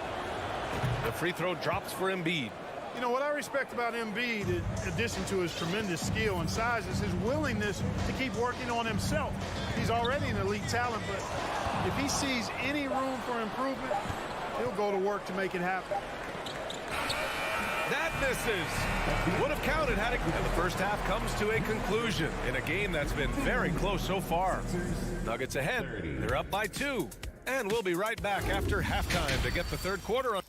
H: The free throw drops for Embiid.
D: You know, what I respect about Embiid, in addition to his tremendous skill and size, is his willingness to keep working on himself. He's already an elite talent, but if he sees any room for improvement, he'll go to work to make it happen.
H: That misses. Would have counted had it. And the first half comes to a conclusion in a game that's been very close so far. Nuggets ahead. They're up by 2. And we'll be right back after halftime to get the third quarter on.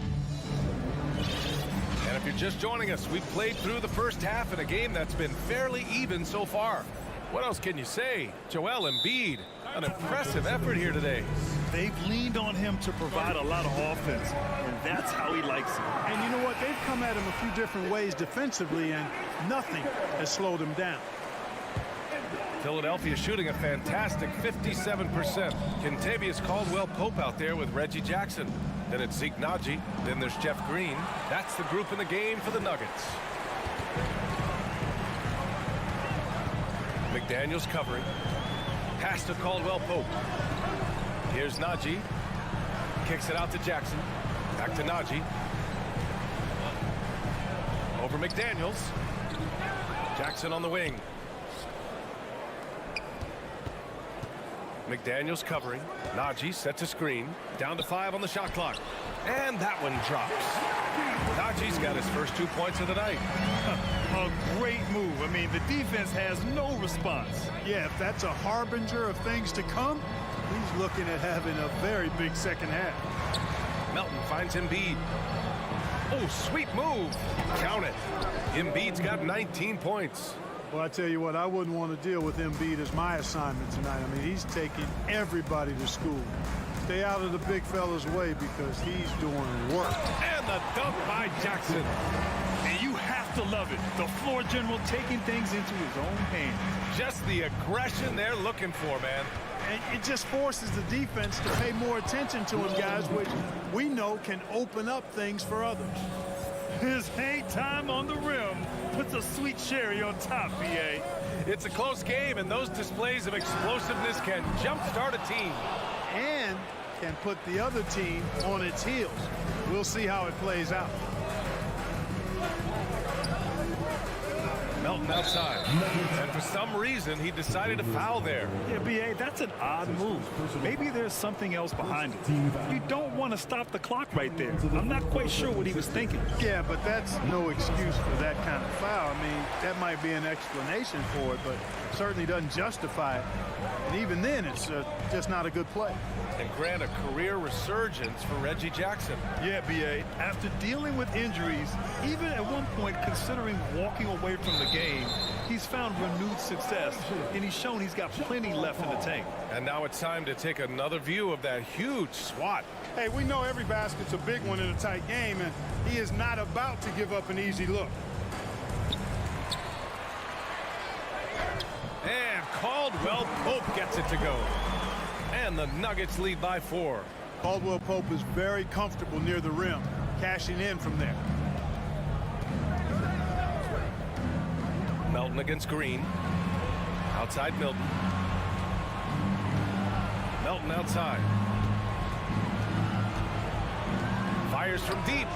H: And if you're just joining us, we've played through the first half in a game that's been fairly even so far. What else can you say? Joel Embiid, an impressive effort here today.
I: They've leaned on him to provide a lot of offense, and that's how he likes it.
D: And you know what? They've come at him a few different ways defensively, and nothing has slowed him down.
H: Philadelphia shooting a fantastic 57%. Kentavious Caldwell-Pope out there with Reggie Jackson. Then it's Zeke Naji. Then there's Jeff Green. That's the group in the game for the Nuggets. McDaniels covering. Pass to Caldwell-Pope. Here's Naji. Kicks it out to Jackson. Back to Naji. Over McDaniels. Jackson on the wing. McDaniels covering. Naji sets a screen. Down to 5 on the shot clock. And that one drops. Naji's got his first 2 points of the night.
I: A great move. I mean, the defense has no response.
D: Yeah, if that's a harbinger of things to come, he's looking at having a very big second half.
H: Melton finds Embiid. Oh, sweet move. Count it. Embiid's got 19 points.
D: Well, I tell you what, I wouldn't want to deal with Embiid as my assignment tonight. I mean, he's taking everybody to school. Stay out of the big fella's way because he's doing work.
H: And the dunk by Jackson.
I: And you have to love it. The floor general taking things into his own hands.
H: Just the aggression they're looking for, man.
D: And it just forces the defense to pay more attention to him, guys, which we know can open up things for others.
I: His hang time on the rim puts a sweet cherry on top, BA.
H: It's a close game, and those displays of explosiveness can jumpstart a team.
D: And can put the other team on its heels. We'll see how it plays out.
H: Melton outside. And for some reason, he decided to foul there.
I: Yeah, BA, that's an odd move. Maybe there's something else behind it. You don't want to stop the clock right there. I'm not quite sure what he was thinking.
D: Yeah, but that's no excuse for that kind of foul. I mean, that might be an explanation for it, but certainly doesn't justify it. And even then, it's just not a good play.
H: And grant a career resurgence for Reggie Jackson.
I: Yeah, BA, after dealing with injuries, even at one point considering walking away from the game, he's found renewed success, and he's shown he's got plenty left in the tank.
H: And now it's time to take another view of that huge swat.
D: Hey, we know every basket's a big one in a tight game, and he is not about to give up an easy look.
H: And Caldwell Pope gets it to go. And the Nuggets lead by 4.
D: Caldwell Pope is very comfortable near the rim, cashing in from there.
H: Melton against Green. Outside Milton. Melton outside. Fires from deep.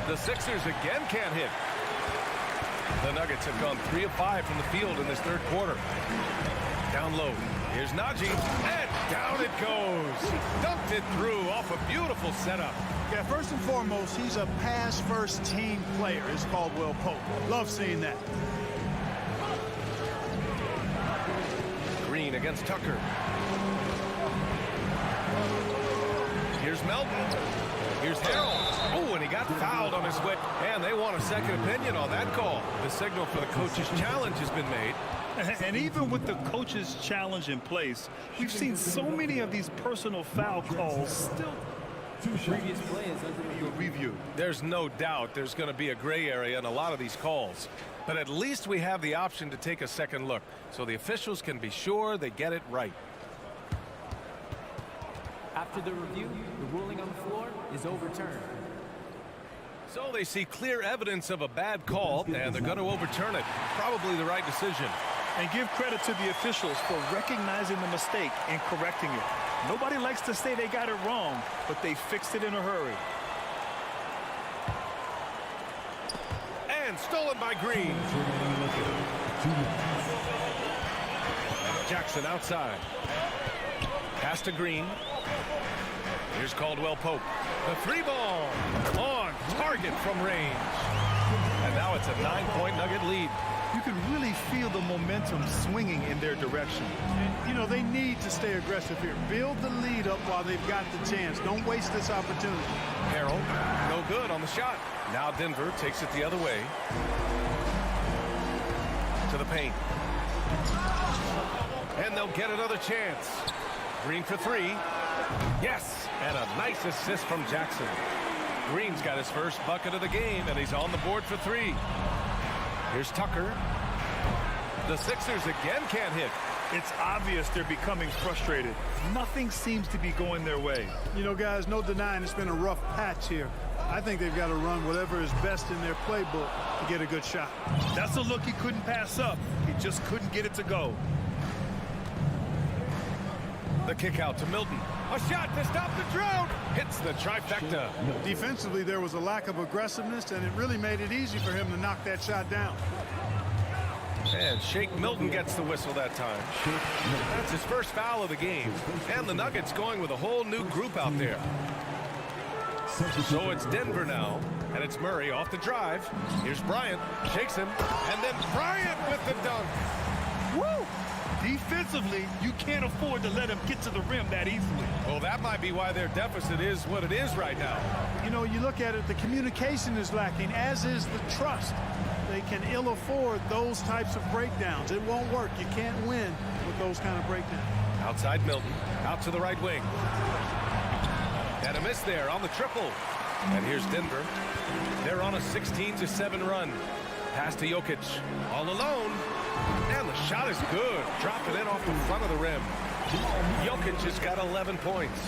H: The Sixers again can't hit. The Nuggets have gone 3 of 5 from the field in this third quarter. Down low. Here's Najee, and down it goes. Dumped it through off a beautiful setup.
D: Yeah, first and foremost, he's a pass-first team player, is Caldwell Pope. Love seeing that.
H: Green against Tucker. Here's Melton. Here's Harold. Oh, and he got fouled on his way. And they want a second opinion on that call. The signal for the coach's challenge has been made.
I: And even with the coach's challenge in place, we've seen so many of these personal foul calls still previous players under review.
H: There's no doubt there's going to be a gray area in a lot of these calls. But at least we have the option to take a second look, so the officials can be sure they get it right.
L: After the review, the ruling on the floor is overturned.
H: So they see clear evidence of a bad call, and they're going to overturn it. Probably the right decision.
I: And give credit to the officials for recognizing the mistake and correcting it. Nobody likes to say they got it wrong, but they fixed it in a hurry.
H: And stolen by Green. Jackson outside. Pass to Green. Here's Caldwell Pope. The 3-ball on target from range. And now it's a 9-point Nugget lead.
I: You can really feel the momentum swinging in their direction.
D: And, you know, they need to stay aggressive here. Build the lead up while they've got the chance. Don't waste this opportunity.
H: Harold, no good on the shot. Now Denver takes it the other way. To the paint. And they'll get another chance. Green for 3. Yes, and a nice assist from Jackson. Green's got his first bucket of the game, and he's on the board for 3. Here's Tucker. The Sixers again can't hit.
I: It's obvious they're becoming frustrated. Nothing seems to be going their way.
D: You know, guys, no denying it's been a rough patch here. I think they've got to run whatever is best in their playbook to get a good shot.
I: That's a look he couldn't pass up. He just couldn't get it to go.
H: The kick out to Milton. A shot to stop the drought. Hits the trifecta.
D: Defensively, there was a lack of aggressiveness, and it really made it easy for him to knock that shot down.
H: And Shake Milton gets the whistle that time. That's his first foul of the game. And the Nuggets going with a whole new group out there. So it's Denver now. And it's Murray off the drive. Here's Bryant. Shakes him. And then Bryant with the dunk.
I: Woo! Defensively, you can't afford to let him get to the rim that easily.
H: Well, that might be why their deficit is what it is right now.
D: You know, you look at it, the communication is lacking, as is the trust. They can ill afford those types of breakdowns. It won't work. You can't win with those kind of breakdowns.
H: Outside Milton, out to the right wing. And a miss there on the triple. And here's Denver. They're on a 16-7 run. Pass to Jokic. All alone. And the shot is good. Dropping in off the front of the rim. Jokic has got 11 points.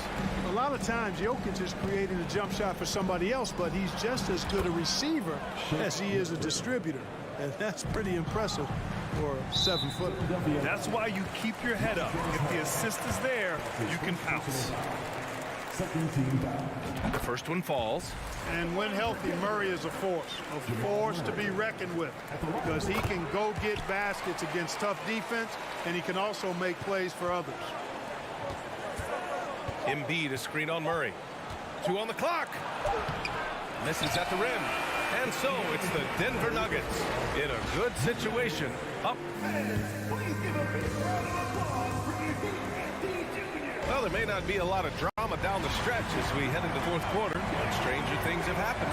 D: A lot of times, Jokic is creating a jump shot for somebody else, but he's just as good a receiver as he is a distributor. And that's pretty impressive for a 7-footer.
I: That's why you keep your head up. If the assist is there, you can pounce.
H: The first one falls.
D: And when healthy, Murray is a force to be reckoned with, because he can go get baskets against tough defense, and he can also make plays for others.
H: Embiid a screen on Murray. 2 on the clock. Misses at the rim. And so it's the Denver Nuggets in a good situation. Up. Well, there may not be a lot of drama down the stretch as we head into the fourth quarter, but stranger things have happened.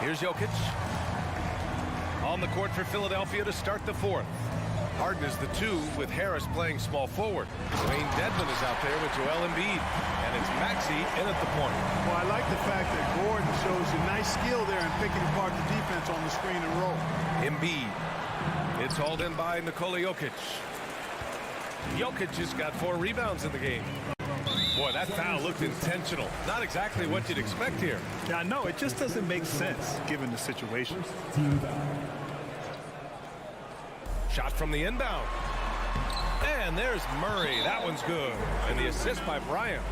H: Here's Jokic. On the court for Philadelphia to start the fourth. Harden is the 2 with Harris playing small forward. Wayne Dedmon is out there with Joel Embiid. And it's Maxey in at the point.
D: Well, I like the fact that Gordon shows a nice skill there in picking apart the defense on the screen and roll.
H: Embiid. It's hauled in by Nikola Jokic. Jokic has got 4 rebounds in the game. Boy, that foul looked intentional. Not exactly what you'd expect here.
I: Yeah, no, it just doesn't make sense given the situation.
H: Shot from the inbound. And there's Murray. That one's good. And the assist by Bryant.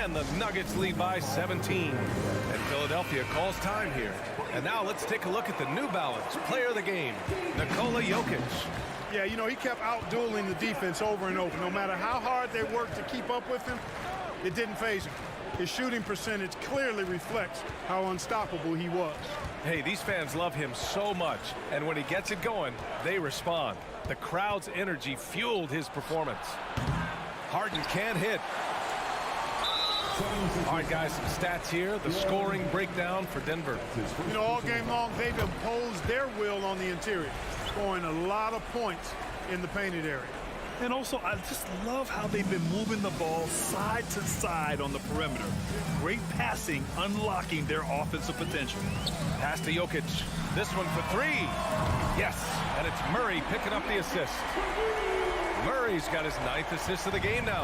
H: And the Nuggets lead by 17. And Philadelphia calls time here. And now let's take a look at the New Balance player of the game, Nikola Jokic.
D: Yeah, you know, he kept out-dueling the defense over and over. No matter how hard they worked to keep up with him, it didn't faze him. His shooting percentage clearly reflects how unstoppable he was.
H: Hey, these fans love him so much, and when he gets it going, they respond. The crowd's energy fueled his performance. Harden can't hit. All right, guys, some stats here. The scoring breakdown for Denver.
D: You know, all game long, they've imposed their will on the interior, scoring a lot of points in the painted area.
I: And also, I just love how they've been moving the ball side to side on the perimeter. Great passing, unlocking their offensive potential.
H: Pass to Jokic. This one for 3. Yes, and it's Murray picking up the assist. Murray's got his 9th assist of the game now.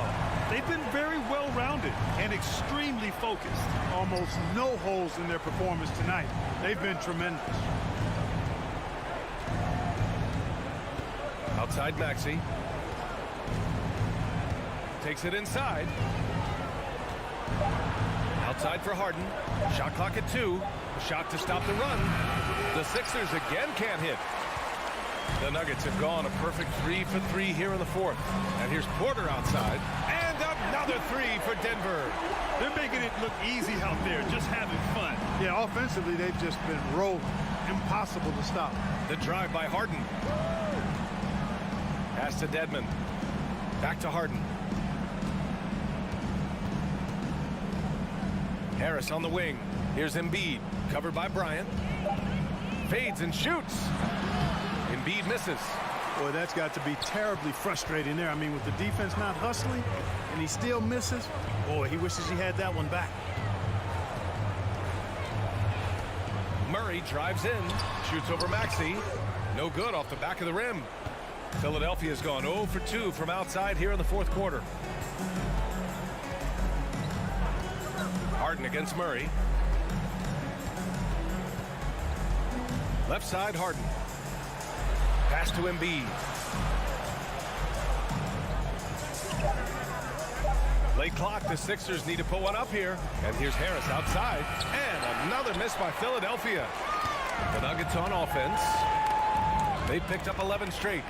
I: They've been very well-rounded and extremely focused.
D: Almost no holes in their performance tonight. They've been tremendous.
H: Outside Maxey. Takes it inside. Outside for Harden. Shot clock at 2. Shot to stop the run. The Sixers again can't hit. The Nuggets have gone a perfect 3 for 3 here in the fourth. And here's Porter outside. And another 3 for Denver.
I: They're making it look easy out there, just having fun.
D: Yeah, offensively, they've just been rolling. Impossible to stop.
H: The drive by Harden. Pass to Dedmon. Back to Harden. Harris on the wing. Here's Embiid, covered by Bryant. Fades and shoots. Embiid misses.
D: Boy, that's got to be terribly frustrating there. I mean, with the defense not hustling, and he still misses. Boy, he wishes he had that one back.
H: Murray drives in, shoots over Maxey. No good off the back of the rim. Philadelphia's gone 0 for 2 from outside here in the fourth quarter. Harden against Murray. Left side, Harden. Pass to Embiid. Late clock, the Sixers need to put one up here. And here's Harris outside. And another miss by Philadelphia. The Nuggets on offense. They picked up 11 straight.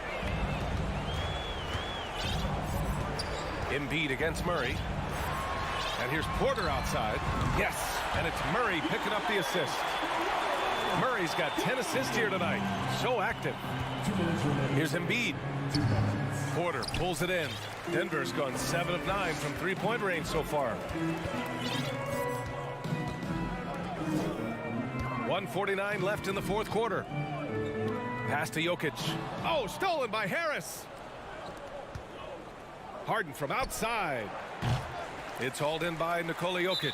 H: Embiid against Murray. And here's Porter outside. Yes, and it's Murray picking up the assist. Murray's got 10 assists here tonight. So active. Here's Embiid. Porter pulls it in. Denver's gone 7 of 9 from three-point range so far. 1:49 left in the fourth quarter. Pass to Jokic. Oh, stolen by Harris. Harden from outside. It's hauled in by Nikola Jokic.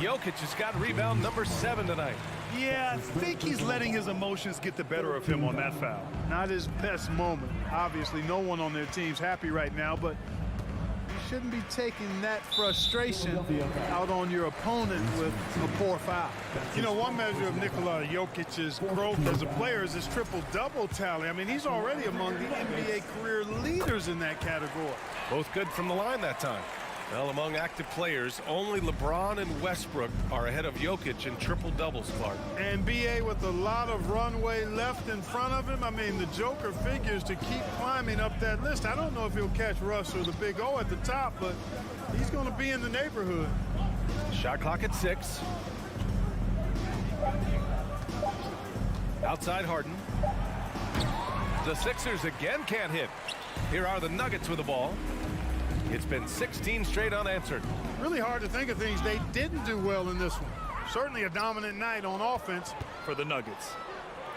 H: Jokic has got rebound number 7 tonight.
I: Yeah, I think he's letting his emotions get the better of him on that foul.
D: Not his best moment. Obviously, no one on their team's happy right now, but you shouldn't be taking that frustration out on your opponent with a poor foul.
I: You know, one measure of Nikola Jokic's growth as a player is his triple-double tally. I mean, he's already among the NBA career leaders in that category.
H: Both good from the line that time. Well, among active players, only LeBron and Westbrook are ahead of Jokic in triple-doubles, Clark.
D: And BA with a lot of runway left in front of him. I mean, the Joker figures to keep climbing up that list. I don't know if he'll catch Russ or the Big O at the top, but he's going to be in the neighborhood.
H: Shot clock at 6. Outside Harden. The Sixers again can't hit. Here are the Nuggets with the ball. It's been 16 straight unanswered.
D: Really hard to think of things they didn't do well in this one. Certainly a dominant night on offense
I: for the Nuggets.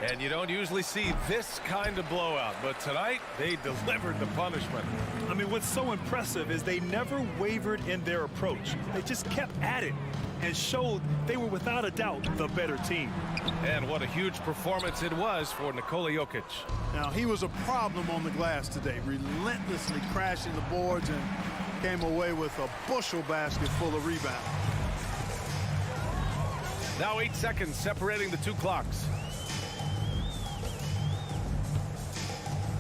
H: And you don't usually see this kind of blowout, but tonight they delivered the punishment.
I: I mean, what's so impressive is they never wavered in their approach. They just kept at it and showed they were without a doubt the better team.
H: And what a huge performance it was for Nikola Jokic.
D: Now, he was a problem on the glass today, relentlessly crashing the boards and came away with a bushel basket full of rebounds.
H: Now 8 seconds separating the two clocks.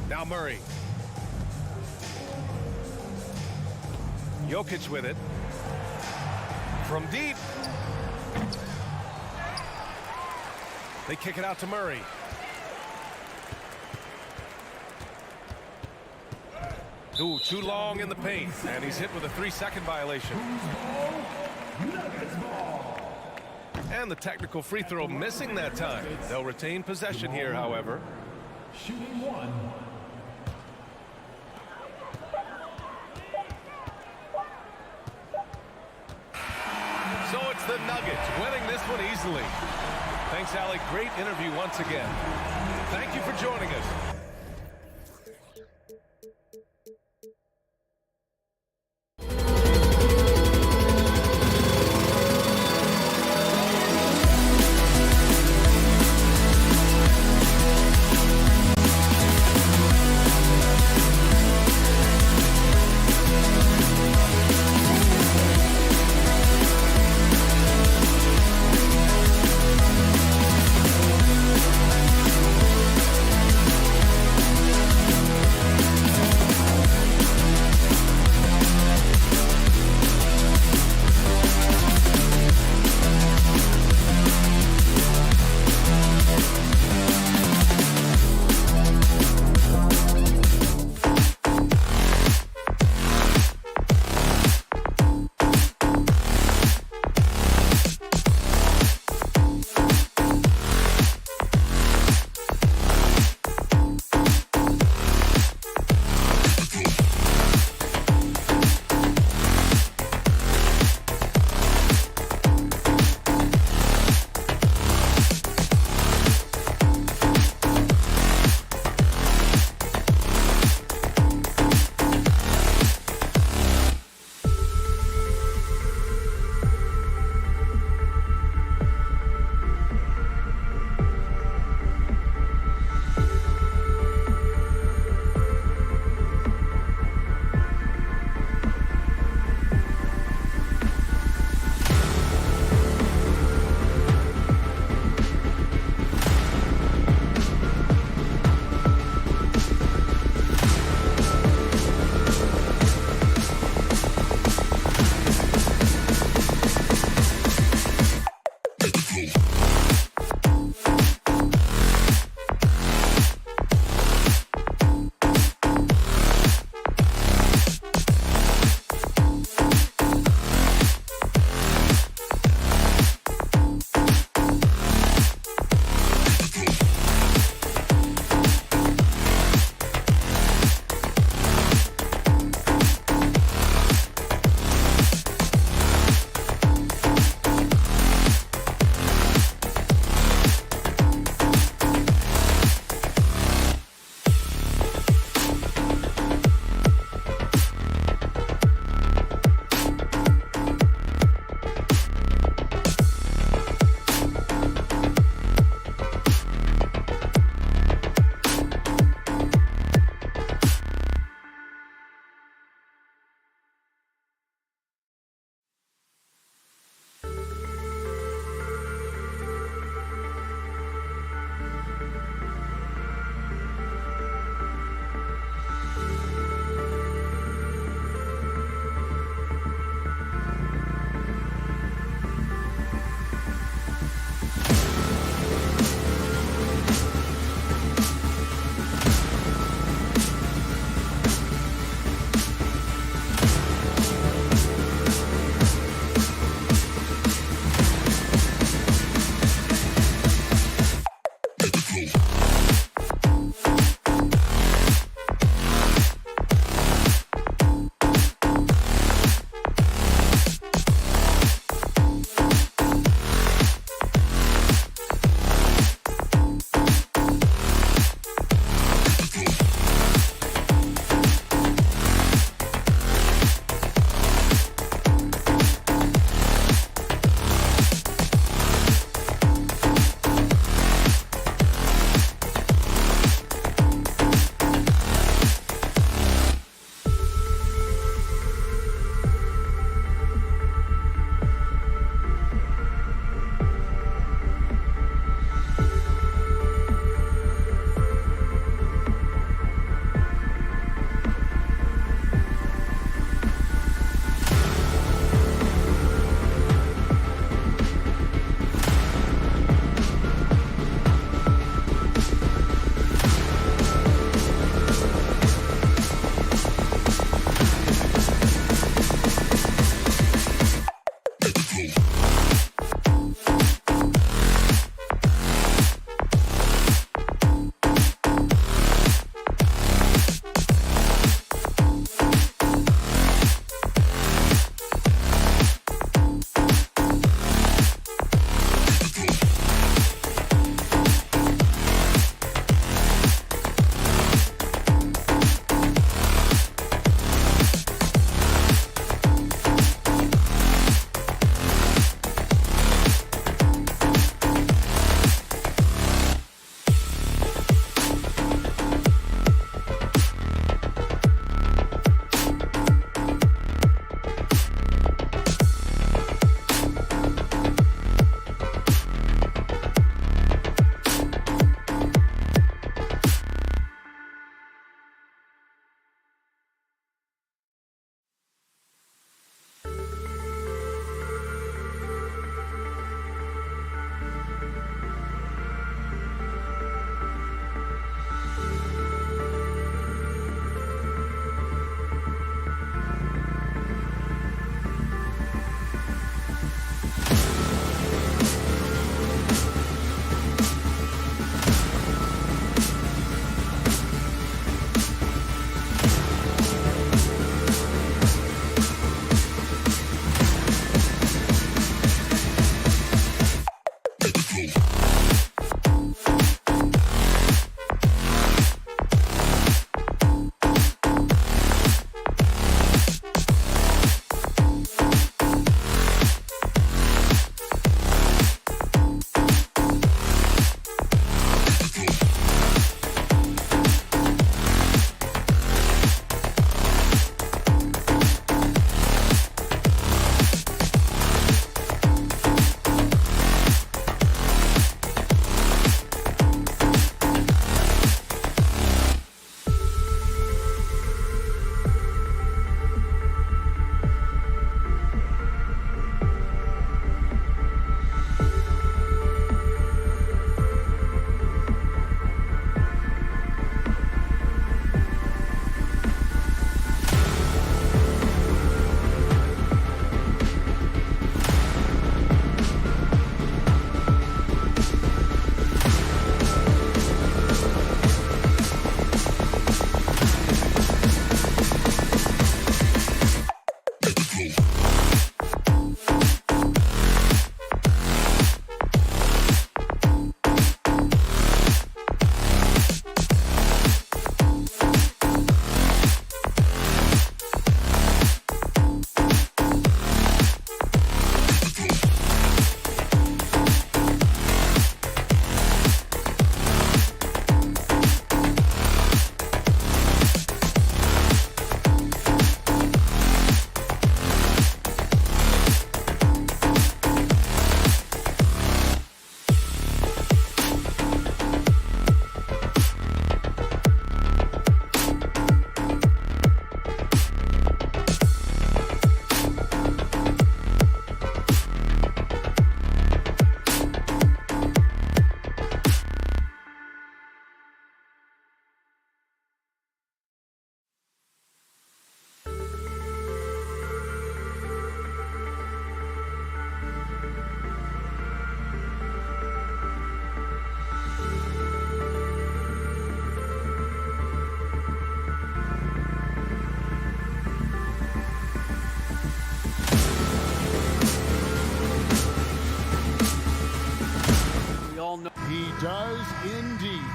H: Now Murray. Jokic with it. From deep. They kick it out to Murray. Ooh, too long in the paint. And he's hit with a 3-second violation. And the technical free throw missing that time. They'll retain possession here, however.
E: Shooting 1.
H: So it's the Nuggets winning this one easily. Thanks, Allie. Great interview once again. Thank you for joining us.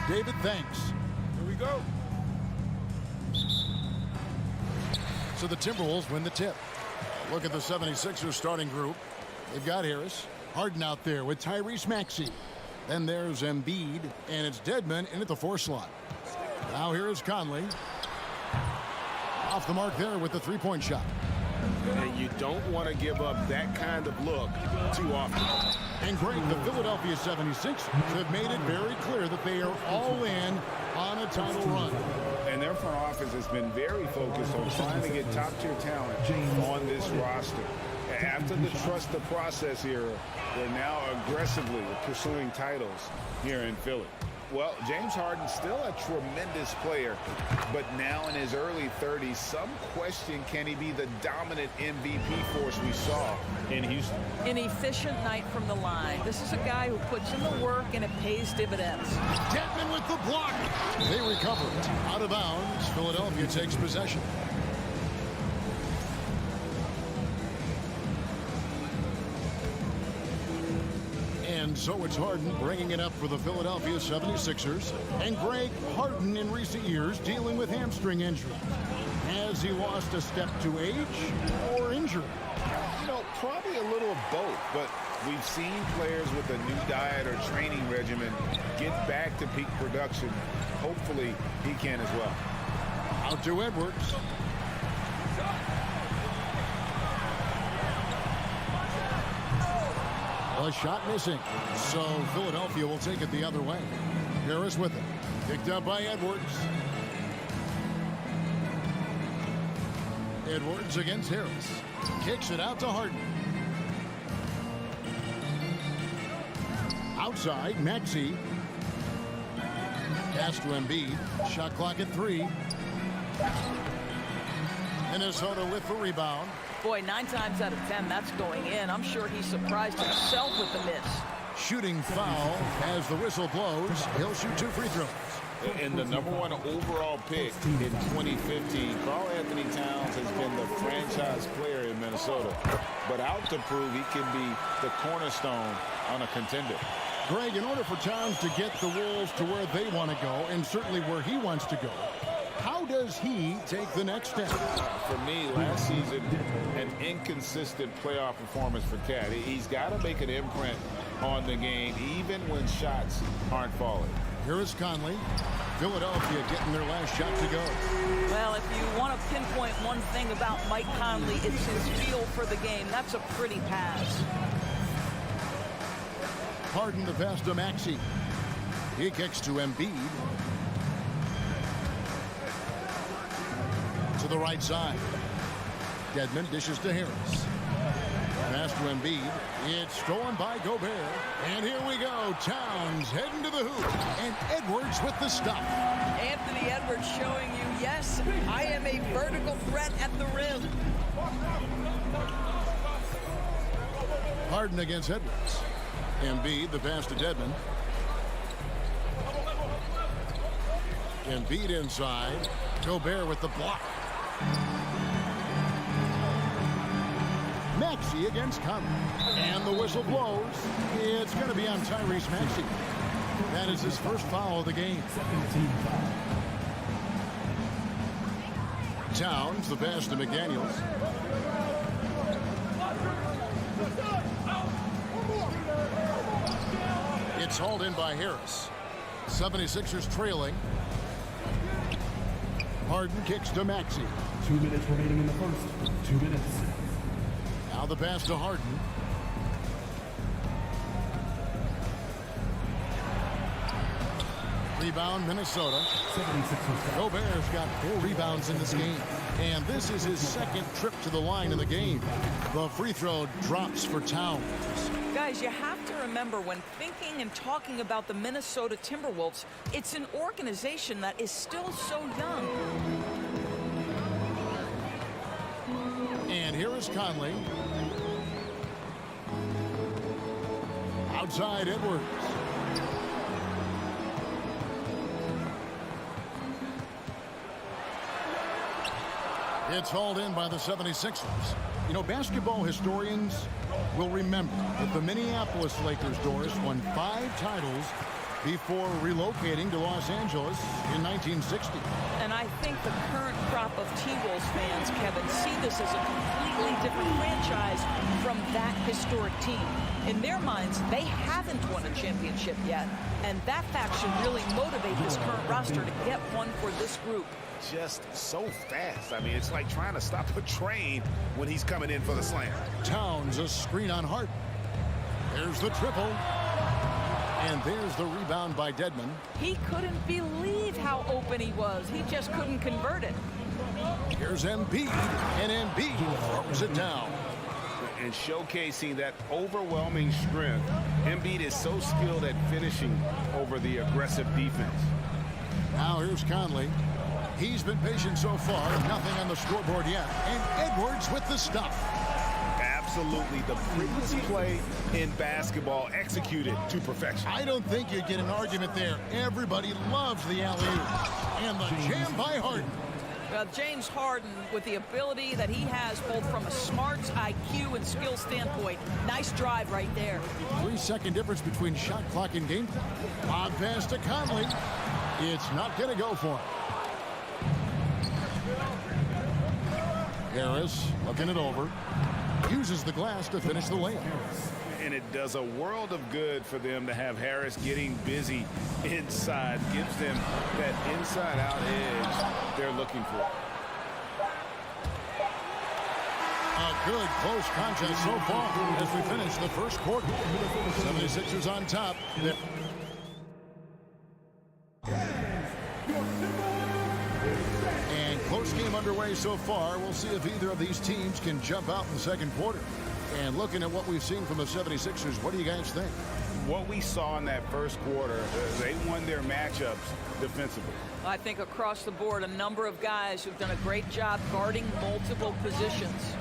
A: David, thanks.
F: Here we go.
A: So the Timberwolves win the tip. Look at the 76ers starting group. They've got Harris, Harden out there with Tyrese Maxey. Then there's Embiid, and it's Dedmon in at the 4 slot. Now here is Conley. Off the mark there with the three-point shot.
C: And you don't want to give up that kind of look too often.
A: And Greg, the Philadelphia 76ers have made it very clear that they are all in on a title run.
C: And their front office has been very focused on trying to get top-tier talent on this roster. After the trust the process era, they're now aggressively pursuing titles here in Philly. Well, James Harden's still a tremendous player, but now in his early 30s, some question, can he be the dominant MVP force we saw in Houston?
M: An efficient night from the line. This is a guy who puts in the work and it pays dividends.
A: Dedmon with the block. They recover it. Out of bounds, Philadelphia takes possession. And so it's Harden bringing it up for the Philadelphia 76ers. And Greg, Harden in recent years dealing with hamstring injury. Has he lost a step to age or injury?
C: You know, probably a little of both, but we've seen players with a new diet or training regimen get back to peak production. Hopefully, he can as well.
A: Out to Edwards. A shot missing. So Philadelphia will take it the other way. Harris with it. Picked up by Edwards. Edwards against Harris. Kicks it out to Harden. Outside, Maxey. Pass to Embiid. Shot clock at 3. Minnesota with the rebound.
M: Boy, 9 times out of 10, that's going in. I'm sure he's surprised himself with the miss.
A: Shooting foul as the whistle blows. He'll shoot 2 free throws.
F: And the #1 overall pick in 2015, Karl Anthony Towns has been the franchise player in Minnesota. But out to prove he can be the cornerstone on a contender.
A: Greg, in order for Towns to get the Wolves to where they want to go, and certainly where he wants to go, how does he take the next step?
F: For me, last season, an inconsistent playoff performance for Cat. He's got to make an imprint on the game, even when shots aren't falling.
A: Here is Conley. Philadelphia getting their last shot to go.
M: Well, if you want to pinpoint one thing about Mike Conley, it's his feel for the game. That's a pretty pass.
A: Harden the pass to Maxey. He kicks to Embiid. To the right side. Dedmon dishes to Harris. Pass to Embiid. It's stolen by Gobert. And here we go. Towns heading to the hoop. And Edwards with the stop.
M: Anthony Edwards showing you, yes, I am a vertical threat at the rim.
A: Harden against Edwards. Embiid, the pass to Dedmon. Embiid inside. Gobert with the block. Maxey against Conley. And the whistle blows. It's going to be on Tyrese Maxey. That is his first foul of the game. Towns, the pass to McDaniels. It's hauled in by Harris. 76ers trailing. Harden kicks to Maxey.
N: 2 minutes remaining in the first. 2 minutes.
A: Now the pass to Harden. Rebound, Minnesota.
N: 76ers.
A: Gobert's got 4 rebounds in this game. And this is his second trip to the line in the game. The free throw drops for Towns.
M: Guys, you have to remember when thinking and talking about the Minnesota Timberwolves, it's an organization that is still so young.
A: And here is Conley. Outside Edwards. It's hauled in by the 76ers. You know, basketball historians will remember that the Minneapolis Lakers, Doris, won 5 titles before relocating to Los Angeles in 1960.
M: And I think the current crop of T-Wolves fans, Kevin, see this as a completely different franchise from that historic team. In their minds, they haven't won a championship yet, and that fact should really motivate this current roster to get one for this group.
C: Just so fast. I mean, it's like trying to stop a train when he's coming in for the slam.
A: Towns, a screen on Harden. There's the triple. And there's the rebound by Dedmon.
M: He couldn't believe how open he was. He just couldn't convert it.
A: Here's Embiid, and Embiid throws it down.
C: And showcasing that overwhelming strength, Embiid is so skilled at finishing over the aggressive defense.
A: Now here's Conley. He's been patient so far, nothing on the scoreboard yet. And Edwards with the stuff.
C: Absolutely the prettiest play in basketball, executed to perfection.
A: I don't think you get an argument there. Everybody loves the alley-oop. And the jam by Harden.
M: Well, James Harden, with the ability that he has both from a smarts, IQ, and skill standpoint, nice drive right there.
A: 3-second difference between shot clock and game clock. Lob pass to Conley. It's not going to go for him. Harris looking it over. Uses the glass to finish the layup.
C: And it does a world of good for them to have Harris getting busy inside. Gives them that inside-out edge they're looking for.
A: A good close contest so far as we finish the first quarter. 76ers on top. And close game underway so far. We'll see if either of these teams can jump out in the second quarter. And looking at what we've seen from the 76ers, what do you guys think?
C: What we saw in that first quarter, they won their matchups defensively.
M: I think across the board, a number of guys who've done a great job guarding multiple positions.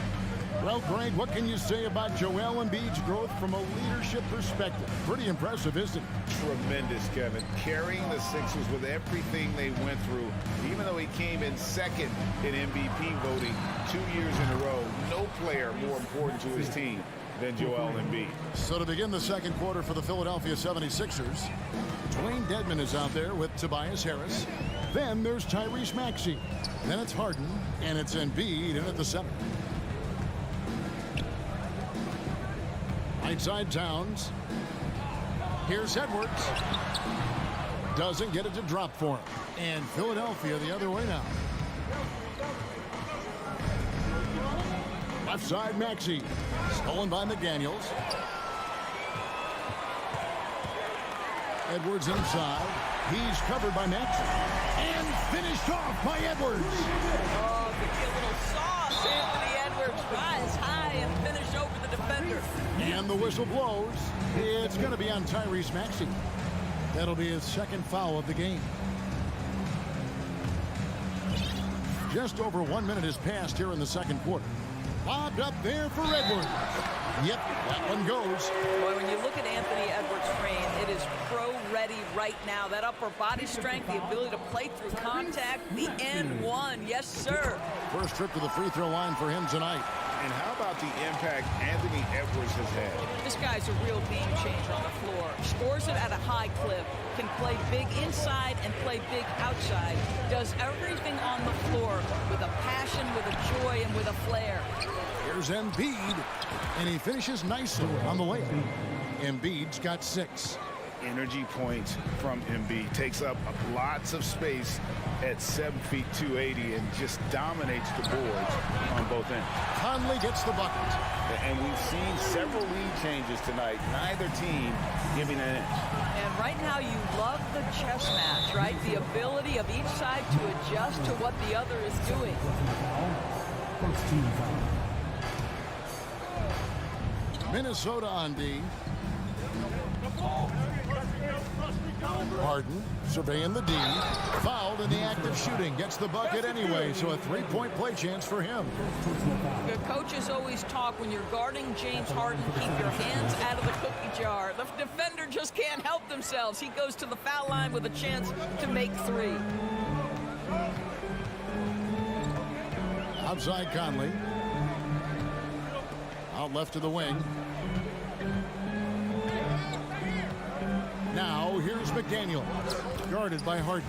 A: Well, Greg, what can you say about Joel Embiid's growth from a leadership perspective? Pretty impressive, isn't it?
C: Tremendous, Kevin. Carrying the Sixers with everything they went through, even though he came in second in MVP voting 2 years in a row, no player more important to his team than Joel Embiid.
A: So to begin the second quarter for the Philadelphia 76ers, Dwayne Dedmon is out there with Tobias Harris. Then there's Tyrese Maxey. Then it's Harden, and it's Embiid in at the center. Right side Towns. Here's Edwards. Doesn't get it to drop for him. And Philadelphia the other way now. Left side Maxey. Stolen by McDaniels. Edwards inside. He's covered by Maxey. And finished off by Edwards.
M: Oh, the little sauce. Anthony Edwards rise high and finish over the defender.
A: And the whistle blows. It's going to be on Tyrese Maxey. That'll be his second foul of the game. Just over 1 minute has passed here in the second quarter. Lobbed up there for Edwards. Yep, that one goes.
M: Boy, when you look at Anthony Edwards' frame, it is pro-ready right now. That upper body strength, the ability to play through contact, the N1, yes, sir.
A: First trip to the free throw line for him tonight.
C: And how about the impact Anthony Edwards has had?
M: This guy's a real game changer on the floor. Scores it at a high clip, can play big inside and play big outside. Does everything on the floor with a passion, with a joy, and with a flair.
A: Here's Embiid, and he finishes nicely on the layup. Embiid's got 6.
C: Energy points from Embiid. Takes up lots of space at 7 feet 280 and just dominates the boards on both ends.
A: Conley gets the bucket.
C: And we've seen several lead changes tonight. Neither team giving an inch.
M: And right now you love the chess match, right? The ability of each side to adjust to what the other is doing.
N: First team foul.
A: Minnesota on D. Harden surveying the D. Fouled in the act of shooting. Gets the bucket anyway, so a three-point play chance for him.
M: The coaches always talk when you're guarding James Harden, keep your hands out of the cookie jar. The defender just can't help themselves. He goes to the foul line with a chance to make 3.
A: Outside Conley. Out left to the wing. Now here's McDaniel. Guarded by Harden.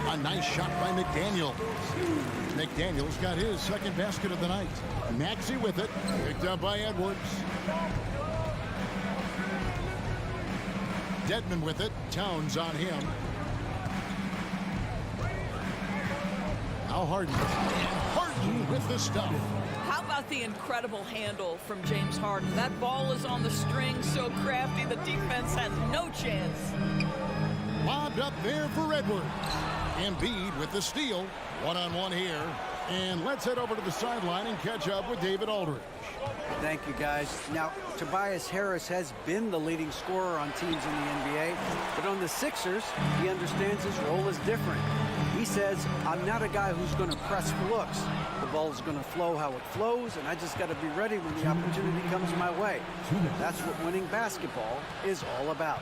A: A nice shot by McDaniel. McDaniel's got his second basket of the night. Maxey with it. Picked up by Edwards. Dedman with it. Towns on him. Now Harden. Harden with the stuff.
M: How about the incredible handle from James Harden? That ball is on the string, so crafty, the defense has no chance.
A: Lobbed up there for Edwards. Embiid with the steal. One-on-one here. And let's head over to the sideline and catch up with David Aldridge.
G: Thank you, guys. Now, Tobias Harris has been the leading scorer on teams in the NBA, but on the Sixers, he understands his role is different. He says, I'm not a guy who's going to press for looks. The ball is going to flow how it flows, and I just got to be ready when the opportunity comes my way. That's what winning basketball is all about.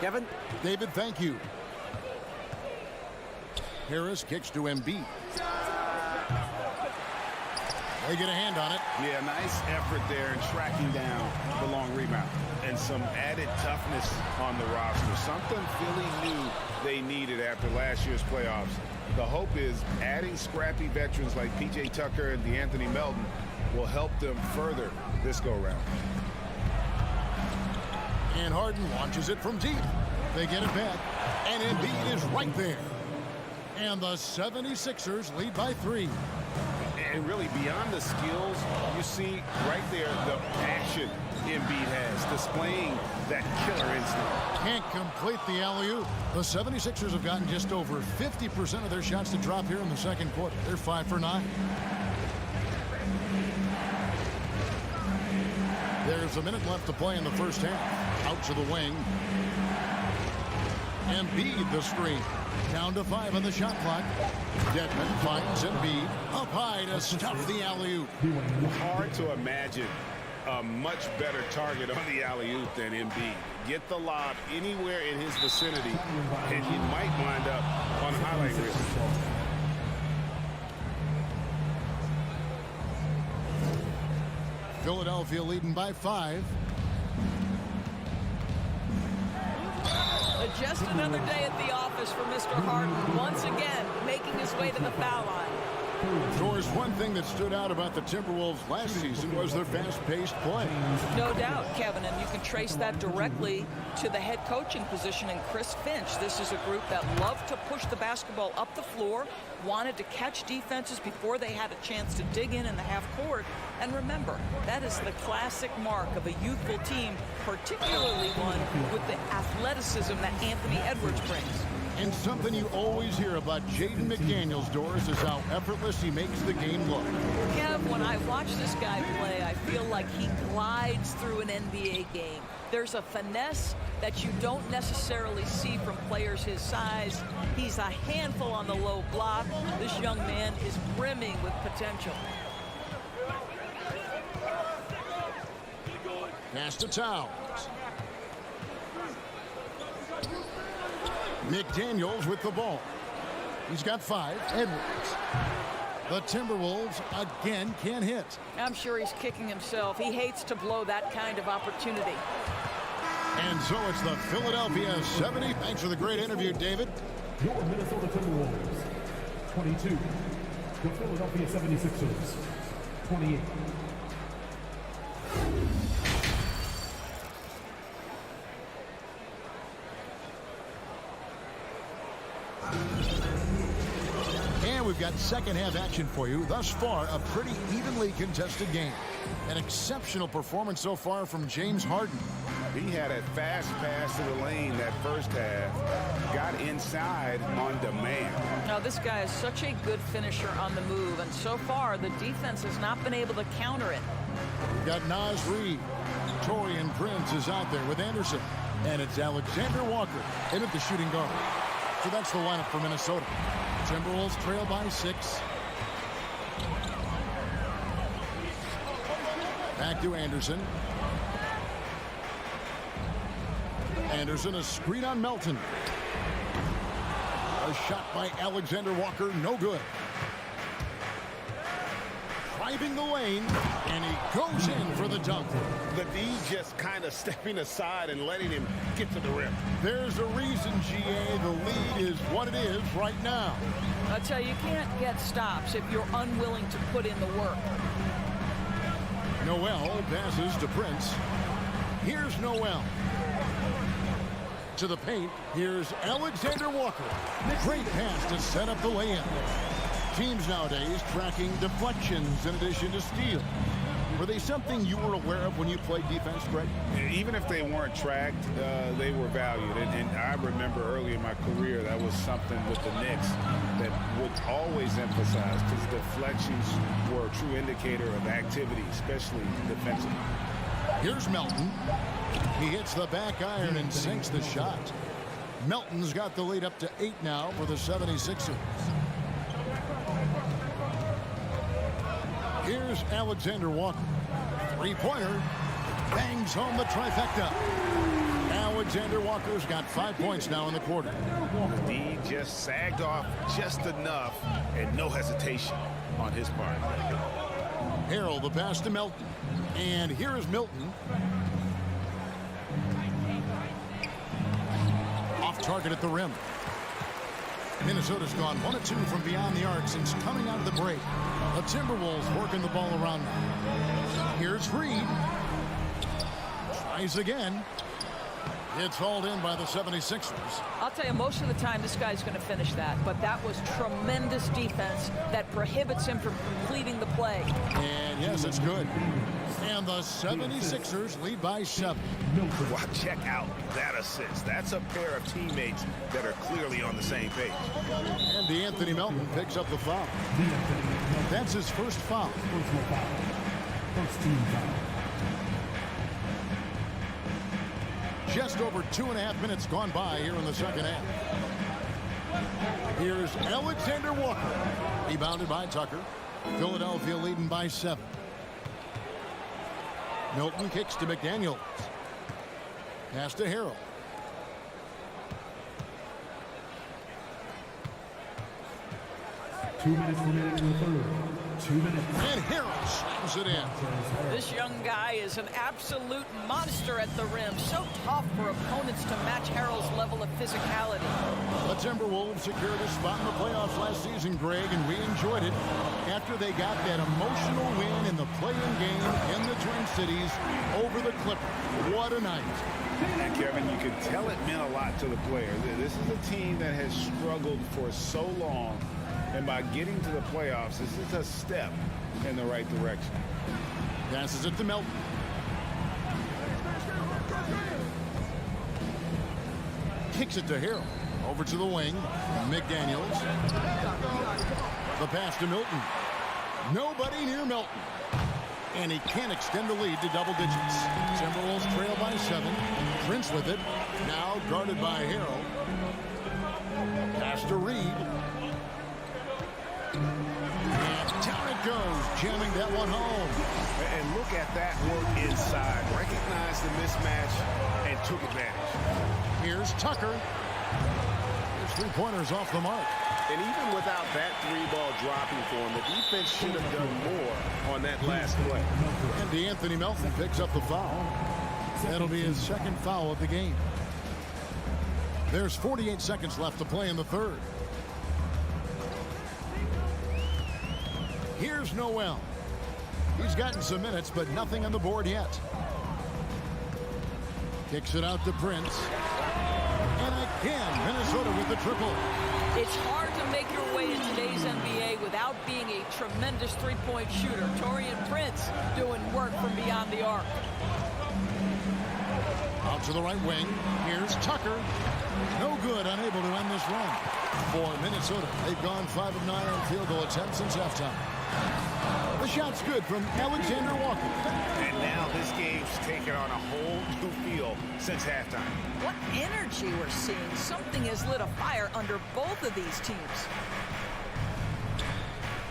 G: Kevin?
A: David, thank you. Harris kicks to Embiid. They get a hand on it.
C: Yeah, nice effort there in tracking down the long rebound. And some added toughness on the roster. Something Philly knew they needed after last year's playoffs. The hope is adding scrappy veterans like P.J. Tucker and DeAnthony Melton will help them further this go-round.
A: And Harden launches it from deep. They get it back. And Embiid is right there. And the 76ers lead by 3.
C: And really, beyond the skills, you see right there the passion Embiid has, displaying that killer instinct.
A: Can't complete the alley-oop. The 76ers have gotten just over 50% of their shots to drop here in the second quarter. They're 5 for 9. There's a minute left to play in the first half. Out to the wing. Embiid the screen. Down to 5 on the shot clock. Dedman finds Embiid up high to stuff the alley-oop.
C: Hard to imagine a much better target on the alley-oop than Embiid. Get the lob anywhere in his vicinity, and he might wind up on a highlight reel.
A: Philadelphia leading by 5.
M: Just another day at the office for Mr. Harden, once again making his way to the foul line.
A: George, one thing that stood out about the Timberwolves last season was their fast-paced play.
M: No doubt, Kevin, and you can trace that directly to the head coaching position in Chris Finch. This is a group that loved to push the basketball up the floor, wanted to catch defenses before they had a chance to dig in the half court. And remember, that is the classic mark of a youthful team, particularly one with the athleticism that Anthony Edwards brings.
A: And something you always hear about Jaden McDaniels, Doris, is how effortless he makes the game look.
M: Kev, when I watch this guy play, I feel like he glides through an NBA game. There's a finesse that you don't necessarily see from players his size. He's a handful on the low block. This young man is brimming with potential.
A: Pass to Towns. McDaniels with the ball. He's got 5. Edwards. The Timberwolves again can't hit.
M: I'm sure he's kicking himself. He hates to blow that kind of opportunity.
A: And so it's the Philadelphia 70. Thanks for the great interview, David.
N: Your Minnesota Timberwolves, 22. The Philadelphia 76ers, 28.
A: And we've got second half action for you. Thus far, a pretty evenly contested game. An exceptional performance so far from James Harden.
C: He had a fast pass to the lane that first half. Got inside on demand.
M: Now, this guy is such a good finisher on the move, and so far, the defense has not been able to counter it.
A: We've got Naz Reid. Torian Prince is out there with Anderson. And it's Alexander Walker in at the shooting guard. So that's the lineup for Minnesota. Timberwolves trail by 6. Back to Anderson. Anderson, a screen on Melton. A shot by Alexander Walker, no good. driving the lane, and he goes in for the dunk.
C: The D just kind of stepping aside and letting him get to the rim.
A: There's a reason, GA, the lead is what it is right now.
M: I'll tell you, you can't get stops if you're unwilling to put in the work.
A: Noel passes to Prince. Here's Noel. To the paint, here's Alexander Walker. Great pass to set up the lay-in. Teams nowadays tracking deflections in addition to steals. Were they something you were aware of when you played defense, Greg?
C: Even if they weren't tracked, they were valued. And I remember early in my career, that was something with the Knicks that would always emphasize, because deflections were a true indicator of activity, especially defensively.
A: Here's Melton. He hits the back iron and sinks the shot. Melton's got the lead up to 8 now for the 76ers. Here's Alexander Walker. Three-pointer. Bangs home the trifecta. Alexander Walker's got 5 points now in the quarter.
C: The D just sagged off just enough, and no hesitation on his part.
A: Harrell the pass to Melton. And here is Milton. Off target at the rim. Minnesota's gone 1 of 2 from beyond the arc since coming out of the break. The Timberwolves working the ball around now. Here's Reed. Tries again. It's hauled in by the 76ers.
M: I'll tell you, most of the time this guy's going to finish that, but that was tremendous defense that prohibits him from completing the play.
A: And yes, it's good. And the 76ers lead by 7.
C: Wow, check out that assist. That's a pair of teammates that are clearly on the same page.
A: And DeAnthony Melton picks up the foul. That's his first foul.
N: First team foul.
A: Just over 2.5 minutes gone by here in the second half. Here's Alexander Walker. Rebounded by Tucker. Philadelphia leading by 7. Milton kicks to McDaniels. Pass to Harrell.
N: Two minutes remaining in the third. 2 minutes.
A: And Harrell slams it in.
M: This young guy is an absolute monster at the rim. So tough for opponents to match Harrell's level of physicality.
A: The Timberwolves secured a spot in the playoffs last season, Greg, and we enjoyed it after they got that emotional win in the play-in game in the Twin Cities over the Clippers. What a night.
C: And Kevin, you could tell it meant a lot to the players. This is a team that has struggled for so long, and by getting to the playoffs, this is a step in the right direction.
A: Passes it to Melton. Kicks it to Harrell. Over to the wing. McDaniels. The pass to Milton. Nobody near Melton. And he can't extend the lead to double digits. Timberwolves trail by 7. Prince with it. Now guarded by Harrell. Pass to Reed. And down it goes, jamming that one home.
C: And look at that work inside. Recognized the mismatch and took advantage.
A: Here's Tucker. His three-pointers off the mark.
C: And even without that three-ball dropping for him, the defense should have done more on that last play.
A: And DeAnthony Melton picks up the foul. That'll be his second foul of the game. There's 48 seconds left to play in the third. Here's Noel. He's gotten some minutes, but nothing on the board yet. Kicks it out to Prince. And again, Minnesota with the triple.
M: It's hard to make your way in today's NBA without being a tremendous three-point shooter. Taurean Prince doing work from beyond the arc.
A: Out to the right wing. Here's Tucker. No good, unable to end this run. For Minnesota, they've gone 5 of 9 on field goal attempts since halftime. The shot's good from Alexander Walker.
C: And now this game's taken on a whole new feel since halftime.
M: What energy we're seeing. Something has lit a fire under both of these teams.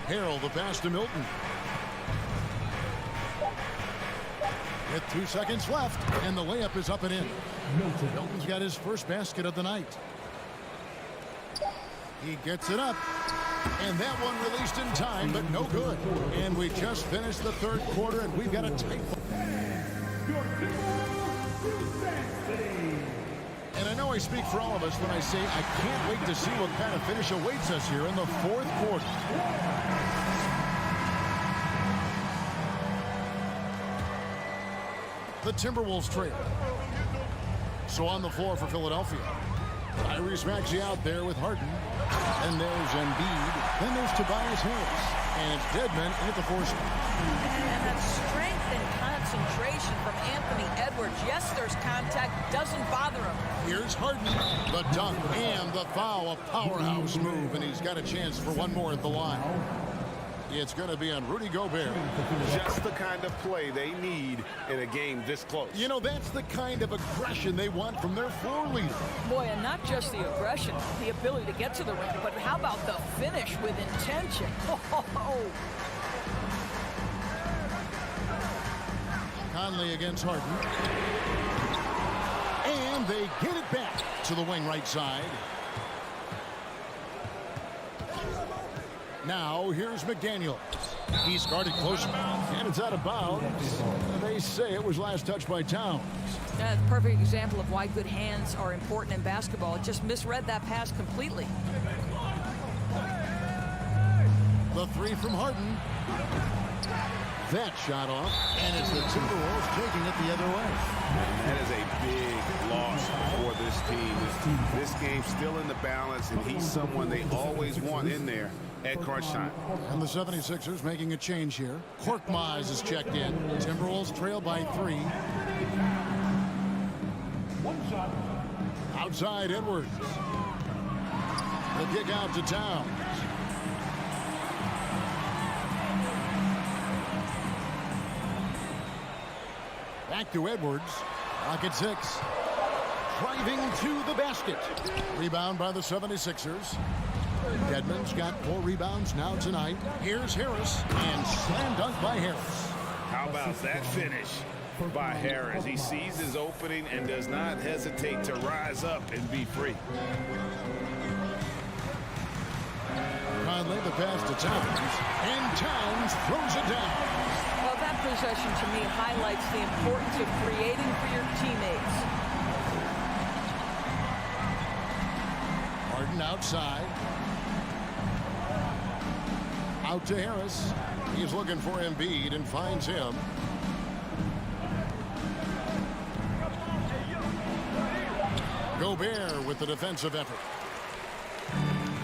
A: Harrell the pass to Milton. With 2 seconds left, and the layup is up and in. Milton's got his first basket of the night. He gets it up, And that one released in time, but no good. And we just finished the third quarter, and we've got a tight. And I know I speak for all of us when I say I can't wait to see what kind of finish awaits us here in the fourth quarter. The Timberwolves trail. So on the floor for Philadelphia. Tyrese Maxey out there with Harden. And there's Embiid. Then there's Tobias Harris. And it's Deadman in at the force.
M: And that strength and concentration from Anthony Edwards. Yes, there's contact. Doesn't bother him.
A: Here's Harden. The dunk and the foul. A powerhouse move. And he's got a chance for one more at the line. It's going to be on Rudy Gobert.
C: Just the kind of play they need in a game this close.
A: You know, that's the kind of aggression they want from their floor leader.
M: Boy, and not just the aggression, the ability to get to the ring, but how about the finish with intention? Oh.
A: Conley against Harden. And they get it back to the wing right side. Now, here's McDaniel. He's guarded close, and it's out of bounds. They say it was last touched by Towns.
M: That's a perfect example of why good hands are important in basketball. It just misread that pass completely.
A: The three from Harden. That shot off, and it's the Timberwolves taking it the other way.
C: That is a big loss for this team. This game's still in the balance, and he's someone they always want in there at crunch time.
A: And the 76ers making a change here. Korkmaz is checked in. Timberwolves trail by 3.
N: One shot.
A: Outside Edwards. The kick out to Towns. Back to Edwards. Clock at 6. Driving to the basket. Rebound by the 76ers. Deadman's got 4 rebounds now tonight. Here's Harris, and slam dunk by Harris.
C: How about that finish by Harris? He sees his opening and does not hesitate to rise up and be free.
A: Conley, the pass to Towns, and Towns throws it down.
M: Well, that possession to me highlights the importance of creating for your teammates.
A: Harden outside. Out to Harris. He's looking for Embiid and finds him. Gobert with the defensive effort.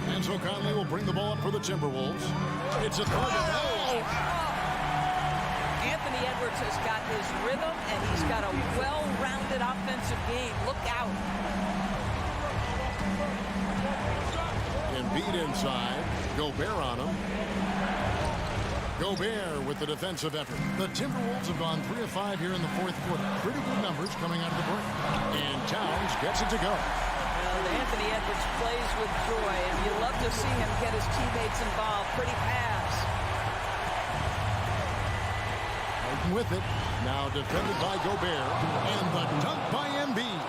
A: And so Conley will bring the ball up for the Timberwolves. It's a third.
M: Anthony Edwards has got his rhythm, and he's got a well-rounded offensive game. Look out.
A: Embiid inside. Gobert on him. Gobert with the defensive effort. The Timberwolves have gone 3 of 5 here in the fourth quarter. Pretty good numbers coming out of the break. And Towns gets it to go.
M: Well, Anthony Edwards plays with joy, and you love to see him get his teammates involved. Pretty pass.
A: Harden with it. Now defended by Gobert. And the dunk by Embiid.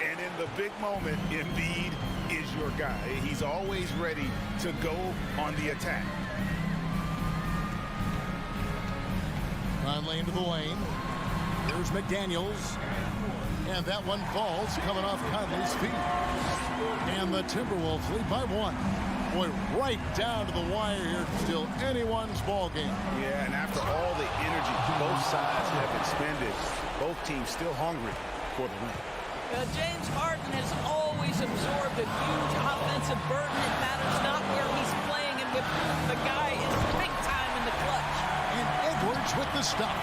C: And in the big moment, Embiid is your guy. He's always ready to go on the attack.
A: Conley into the lane. Here's McDaniels. And that one falls coming off Conley's feet. And the Timberwolves lead by 1. Boy, right down to the wire here. Still anyone's ball game.
C: Yeah, and after all the energy both sides have expended, both teams still hungry for the win.
M: James Harden has always absorbed a huge offensive burden. It matters not where he's playing, and with the guy is big time in the clutch.
A: And Edwards with the stop.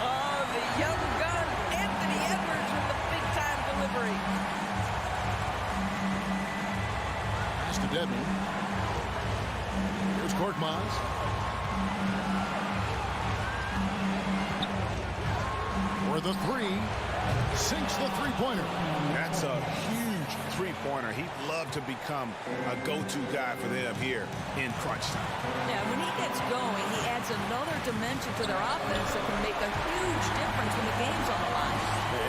M: Oh, the young gun, Anthony Edwards with the big time delivery.
A: Pass to Deadman. Here's Korkmaz. For the 3. Sinks the three-pointer.
C: That's a huge three-pointer. He'd love to become a go-to guy for them here in crunch time.
M: Yeah, when he gets going, he adds another dimension to their offense that can make a huge difference when the game's on the line.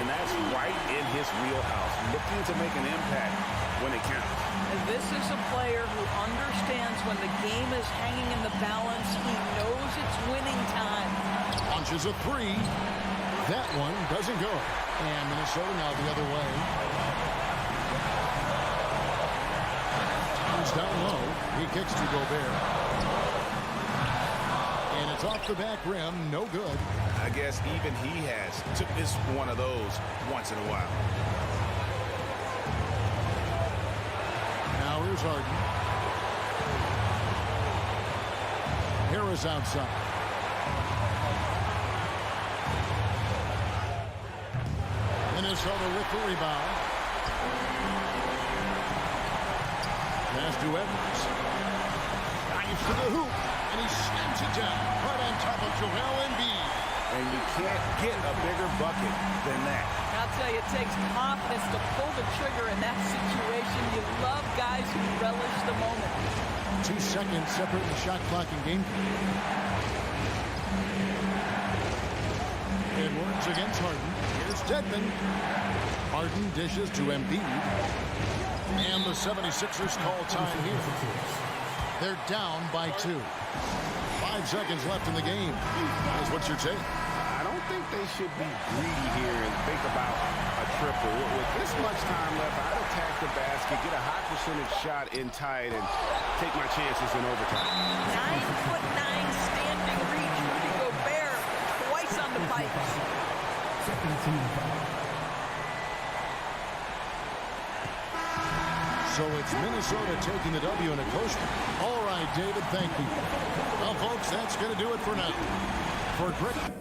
C: And that's right in his wheelhouse, looking to make an impact when it counts.
M: And this is a player who understands times when the game is hanging in the balance, he knows it's winning time.
A: Launches a three. That one doesn't go. And Minnesota now the other way. He's down low. He kicks to Gobert. And it's off the back rim. No good.
C: I guess even he has to miss one of those once in a while.
A: Now here's Harden. Harris outside. Minnesota with the rebound. Pass to Edwards. Dives to the hoop, and he slams it down right on top of Joel Embiid.
C: And you can't get a bigger bucket than that.
M: I'll tell you, it takes confidence to pull the trigger in that situation. You love guys who relish the moment.
A: 2 seconds separating the shot clock and game. Edwards against Harden. Here's Dedmon. Harden dishes to Embiid. And the 76ers call time here. They're down by 2. 5 seconds left in the game. Guys, what's your take?
C: I don't think they should be greedy here and think about a triple. With this much time left, I'd attack the basket, get a high percentage shot in tight, and take my chances in overtime.
M: 9'9" standing reach. Rudy Gobert twice on the pipes.
N: Second team foul.
A: So it's Minnesota taking the W in a close one. All right, David, thank you. Well, folks, that's going to do it for now. For Greg.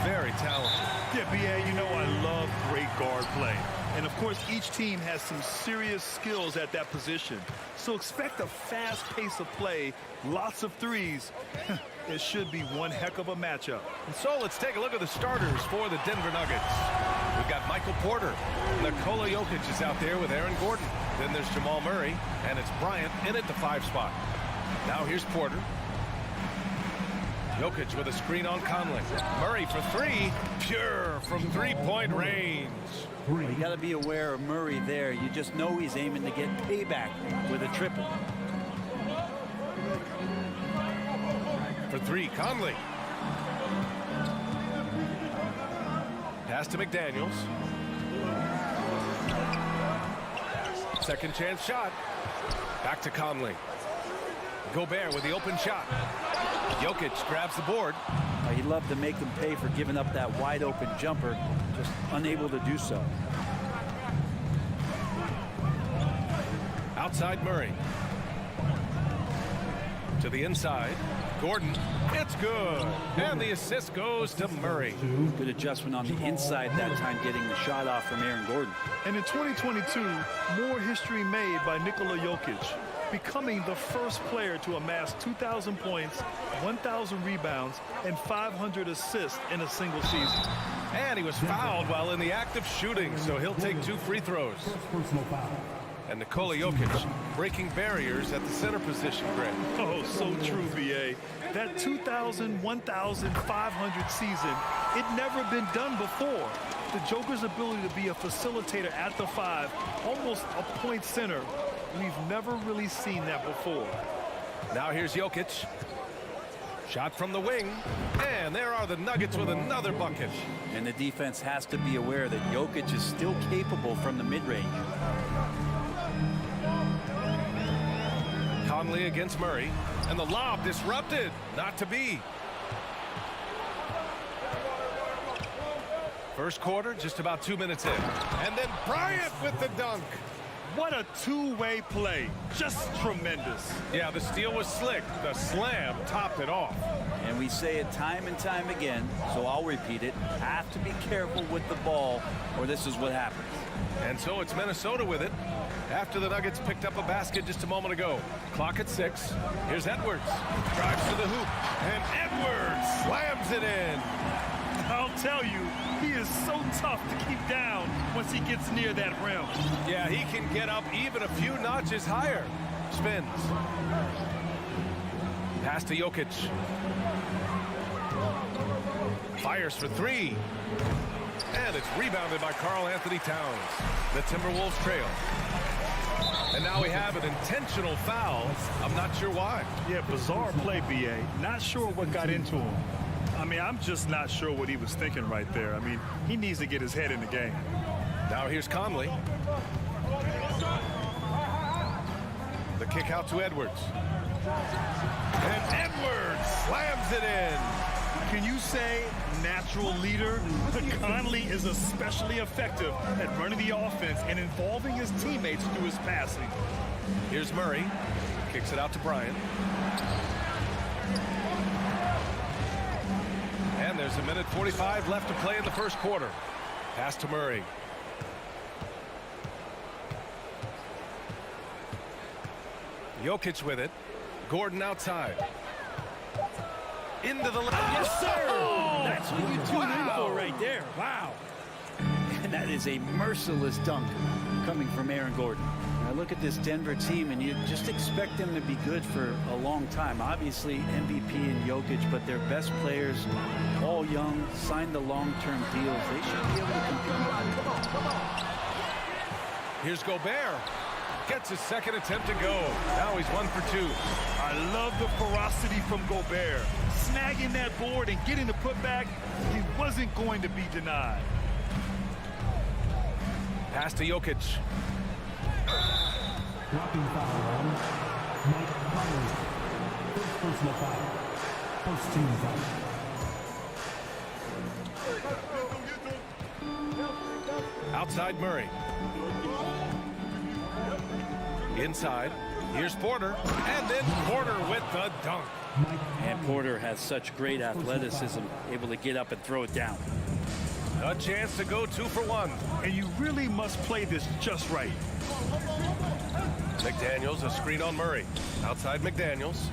H: very talented.
I: Yeah, BA, you know I love great guard play. And, of course, each team has some serious skills at that position. So expect a fast pace of play, lots of threes. It should be one heck of a matchup.
H: And so let's take a look at the starters for the Denver Nuggets. We've got Michael Porter. Nikola Jokic is out there with Aaron Gordon. Then there's Jamal Murray, and it's Bryant in at the 5 spot. Now here's Porter. Jokic with a screen on Conley. Murray for 3, pure from 3-point range.
J: Well, you got to be aware of Murray there. You just know he's aiming to get payback with a triple.
H: For 3, Conley. Pass to McDaniels. Second chance shot. Back to Conley. Gobert with the open shot. Jokic grabs the board.
J: He'd love to make them pay for giving up that wide open jumper, just unable to do so.
H: Outside Murray. To the inside. Gordon. It's good. And the assist goes to Murray.
J: Good adjustment on the inside that time, getting the shot off from Aaron Gordon.
I: And in 2022, more history made by Nikola Jokic, becoming the first player to amass 2,000 points, 1,000 rebounds, and 500 assists in a single season.
H: And he was fouled while in the act of shooting, so he'll take 2 free throws. And Nikola Jokic breaking barriers at the center position, Greg.
I: Oh, so true, BA. That 2,000, 1,500 season, it never been done before. The Joker's ability to be a facilitator at the 5, almost a point center, we've never really seen that before.
H: Now here's Jokic. Shot from the wing. And there are the Nuggets with another bucket.
J: And the defense has to be aware that Jokic is still capable from the mid-range.
H: Conley against Murray. And the lob disrupted. Not to be. First quarter, just about 2 minutes in. And then Bryant with the dunk.
I: What a two-way play. Just tremendous.
H: Yeah, the steal was slick. The slam topped it off.
J: And we say it time and time again, so I'll repeat it. Have to be careful with the ball, or this is what happens.
H: And so it's Minnesota with it. After the Nuggets picked up a basket just a moment ago. Clock at 6. Here's Edwards. Drives to the hoop. And Edwards slams it in.
I: I'll tell you, he is so tough to keep down once he gets near that rim.
H: Yeah, he can get up even a few notches higher. Spins. Pass to Jokic. Fires for 3. And it's rebounded by Karl Anthony Towns. The Timberwolves trail. And now we have an intentional foul. I'm not sure why.
I: Yeah, bizarre play, BA. Not sure what got into him. I mean, I'm just not sure what he was thinking right there. I mean, he needs to get his head in the game.
H: Now here's Conley. The kick out to Edwards. And Edwards slams it in.
I: Can you say natural leader? Conley is especially effective at running the offense and involving his teammates through his passing.
H: Here's Murray. Kicks it out to Bryant. And there's 1:45 left to play in the first quarter. Pass to Murray. Jokic with it. Gordon outside. Into the left.
J: Yes, sir! That's what you tune in for right there. Wow. And that is a merciless dunk coming from Aaron Gordon. Now look at this Denver team, and you just expect them to be good for a long time. Obviously, MVP and Jokic, but their best players, all young, signed the long-term deals. They should be able to compete.
H: Here's Gobert. Gets his second attempt to go. Now he's 1 for 2.
I: I love the ferocity from Gobert. Snagging that board and getting the putback, he wasn't going to be denied.
H: Pass to Jokic.
N: Dropping foul on Mike Conley. First personal foul. First team foul.
H: Outside Murray. Inside. Here's Porter. And then Porter with the dunk.
J: And Porter has such great athleticism, able to get up and throw it down.
H: A chance to go 2 for 1.
I: And you really must play this just right.
H: McDaniels, a screen on Murray. Outside McDaniels.